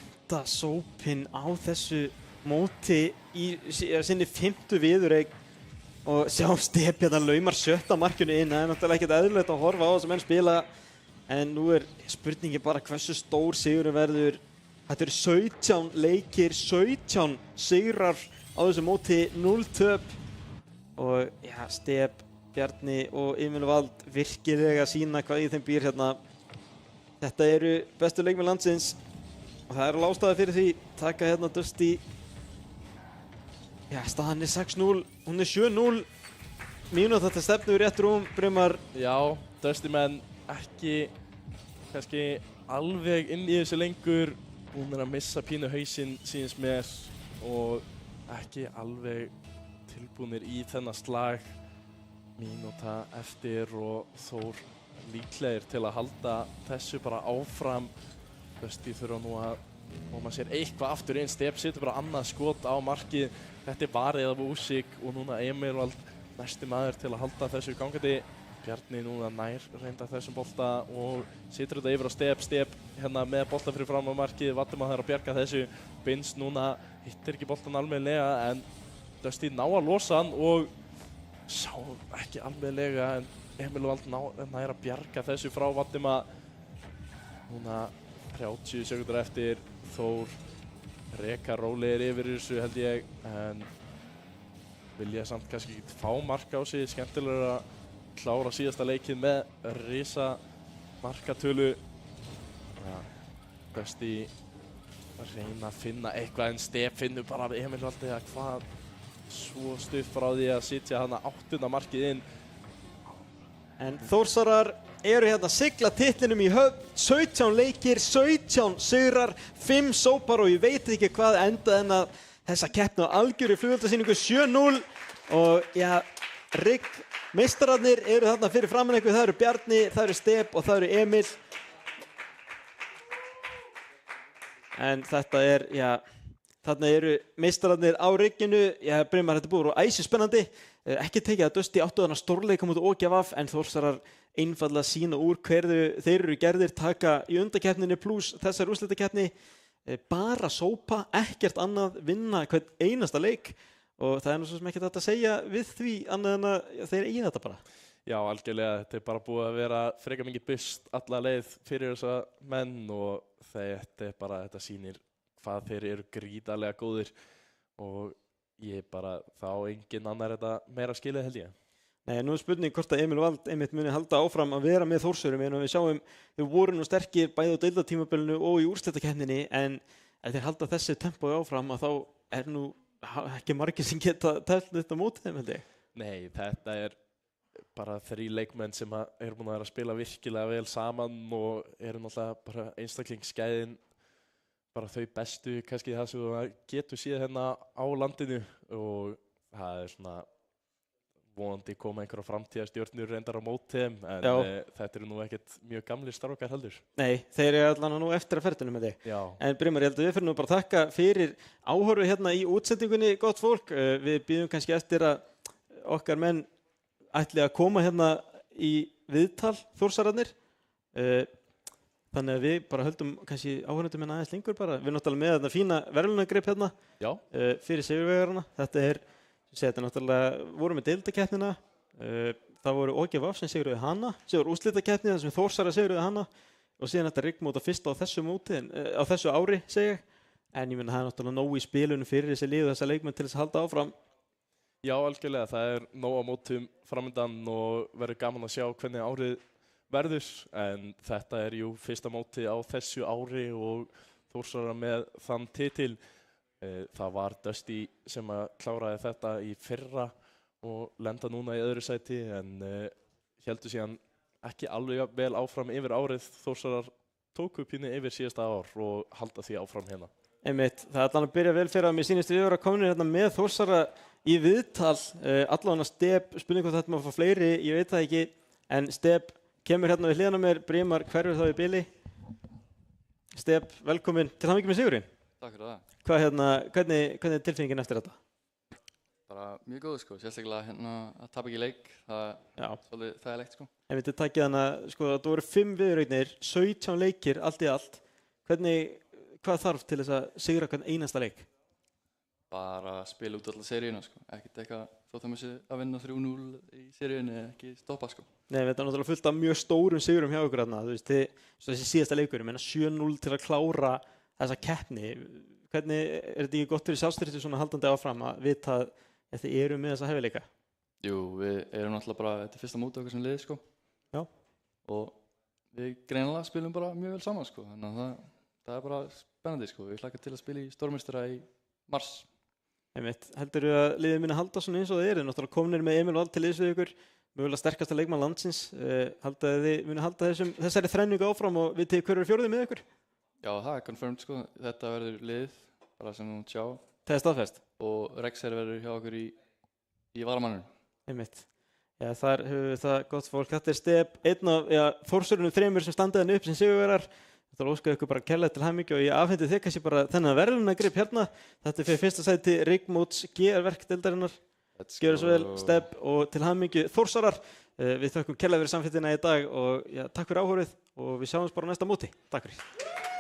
Speaker 1: sópinn á þessu móti í sinni 5. viðureign og sjá Step hérna laumar 7. markinu inn. Það er náttúrulega ekkert eðlilegt að horfa á þessa menn spila en nú er spurningi bara hversu stór sigurinn verður. Þetta eru 17 leikir, 17 sigrar á þessu móti, 0 töp. og já, Steb, Bjarni og Emil Vald virkilega sína hvað í þeim býr hérna. Þetta eru bestu leikmenn landsins og það eru ástæða fyrir því. Taka hérna Dusty. Já, staðan 6-0, hún 7-0. Mínúta þetta stefnu í rétt rúm, Brimar.
Speaker 2: Já, Dusty menn ekki kannski alveg inn í þessu lengur. Hún að missa pínu hausinn síðans mér og ekki alveg tilbúnir í þennan slag. Mínúta eftir og Þór líklegir til að halda þessu bara áfram. Dusty þurfa nú að koma sér eitthvað aftur inn. Steb setur bara annað skot á markið. Þetta varið af Úsík og núna Emil Vald næsti maður til að halda þessu gangandi. Bjarni núna nær reynda þessum bolta og setur þetta yfir á Steb. Steb hérna með bolta fyrir fram á markið. Valdimar þarf að bjarga þessu. Binns núna hittir ekki boltan almennilega en Dusty ná að losa hann og sá ekki almennilega en Emil Vald nær að bjarga þessu frá Valdimar. Núna 30 sekúndur eftir. Þór reka rólegir yfir þessu held ég en vilja samt kannski ekki fá mark á sig. Skemmtilega að klára síðasta leikið með risa markatölu. Ja, Dusty að reyna að finna eitthvað en Steb finnur bara af Emil Valdi að hvað svo stutt frá því að sitja hana 8. markið inn.
Speaker 1: En Þórsarar eru hérna að sigla titlinum í höfn. 17 leikir, 17 sigrar, 5 sópar og ég veit ekki hvað endaði en að þessa keppni á algjöru flugeldasýningu 7-0 og já, Rigg meistararnir eru þarna fyrir framan ykkur. Það eru Bjarni, það eru Steb og það eru Emil. En þetta já, þarna eru meistararnir á Rigginu. Já, Brimar, þetta búið og æsispennandi. Ekki tekið að Dusty áttu þarna stórleika mútið OGVF en Þórsarar einfaldlega sína úr hverju þeir eru gerðir, taka í undankeppninni pluss þessar úrslitakeppni. Bara sópa, ekkert annað, vinna hvern einasta leik og það nú svo sem ekkert hægt að segja við því annað en að þeir eigi þetta bara.
Speaker 2: Já, algjörlega. Þetta bara búið að vera frekar mikið bust alla leið fyrir þessa menn og þetta sýnir hvað þeir eru gríðarlega góðir og ég bara, þá engin annar þetta meira skilið held ég.
Speaker 1: Nei, nú spurning hvort að Emil Vald einmitt muni halda áfram að vera með Þórsurum en við sjáum þau voru nú sterkir bæði á deildartímabilinu og í úrslitakeppninni en ef þeir halda þessi tempói áfram að þá nú ekki margir sem geta teflt þetta mótið þeim held ég.
Speaker 2: Nei, þetta bara 3 leikmenn sem eru búin að vera að spila virkilega vel saman og eru náttúrulega bara einstaklingsgæðin bara þau bestu kannski það sem þú getur séð hérna á landinu og það svona vonandi koma einhverja framtíðarstjörnur reyndar á móti þeim en þetta eru nú ekkert mjög gamlir strákar heldur.
Speaker 1: Nei, þeir eru allan nú eftir að ferðinu með þig.
Speaker 2: Já.
Speaker 1: En Brimar, ég held að við fyrir nú bara að þakka fyrir áhorfu hérna í útsendingunni, gott fólk. Við býðum kannski eftir að okkar menn ætli að koma hérna í viðtal Þórsararnir. Þannig að við bara höldum kannski áhorfundum hérna aðeins lengur bara. Við erum náttúrulega með þetta fína verðlaunagrip hérna fyrir sigurvegarana. Þetta náttúrulega voru með deildakeppnina, það voru OGVF sem sigruðu hana, sigur úrslitakeppni þar sem Þórsarar sigruðu hana og síðan þetta riggmóta fyrst á þessu móti, á þessu ári segi ég. En ég meina það náttúrulega nóg í spilunum fyrir þessi lið og þessa leikmenn til þess að halda áfram.
Speaker 2: Já, algjörlega, það nóg á mótum framöndan og verður gaman að sjá hvernig árið verður en þetta jú fyrsta móti á þessu ári og Þórsarar með þann titil. Það var Dusty sem að kláraði þetta í fyrra og lenda núna í öðru sæti en héldu síðan ekki alveg vel áfram yfir árið. Þórsarar tóku pínu yfir síðasta ár og halda því áfram hérna.
Speaker 1: Einmitt, það allan að byrja vel fyrir að mér sýnist við vera komin hérna með Þórsara í viðtal. Allan að Steb, spurning hvað þetta maður fá fleiri, ég veit það ekki, en Steb kemur hérna við hliðina á mér, Brimar hverfur þá í bili. Steb, velkomin til hamingju með sigurinn.
Speaker 3: Takk fyrir það.
Speaker 1: Hvernig er tilfinningin eftir þetta?
Speaker 3: Bara mjög góð sko, sérstaklega að tapa ekki leik, það svolítið þægilegt sko.
Speaker 1: En við takið hana, sko það voru 5 viðureignir, 17 leikir, allt í allt. Hvað þarf til þess að sigra hvern einasta leik?
Speaker 3: Bara spila út alla seríuna sko, ekkert eitthvað þótt að maður sé að vinna 3-0 í seríunni, ekki stoppa sko.
Speaker 1: Nei, þetta náttúrulega fullt af mjög stórum sigurum hjá ykkur þarna, þú veist, þessi síðasta leikur, ég meina 7-0 til að klára þessa keppni. Hvernig þetta ekki gott fyrir sjálfstyrti svona haldandi áfram að vita að þið eru með þessa hæfileika?
Speaker 3: Jú, við erum náttúrulega bara, þetta er fyrsta móti okkar sem liði, sko.
Speaker 1: Já.
Speaker 3: Og við greinilega spilum bara mjög vel saman, sko. Þannig að það er bara spennandi, sko. Við hlakka til að spila í stórmeistara í mars.
Speaker 1: Einmitt, heldurðu að liðið muni halda svona eins og þið eru? Náttúrulega komnir með Emil Vald til liðs við ykkur, mögulega sterkasta leikmann landsins. Haldaðu þið muni halda þessari þrenningu áfram og vitið hver eru fjórðið með ykkur?
Speaker 3: Já, það er confirmed, sko. Þetta verður liðið, bara sem hún sjá.
Speaker 1: Það er staðfest.
Speaker 3: Og Rexer verður hjá okkur í varamannunum.
Speaker 1: Einmitt. Já, þar höfum við það gott fólk. Þetta er Steb, einn af Þórsörunum 3 sem standaðin upp sem sigurvegarar. Þetta óskaði ykkur bara kærlega til hamingju og ég afhendi þig kannski bara þennan verðlaunagrip hérna. Þetta er fyrir fyrsta sæti Ríkmóts GR-verkdeildarinnar. Gjörðu svo vel, Steb, og til hamingju Þórsarar. Við þökkum kærlega fyrir samfélgina í dag og takk fyrir áhorfið og við sjáumst bara á næsta móti. Takk fyrir.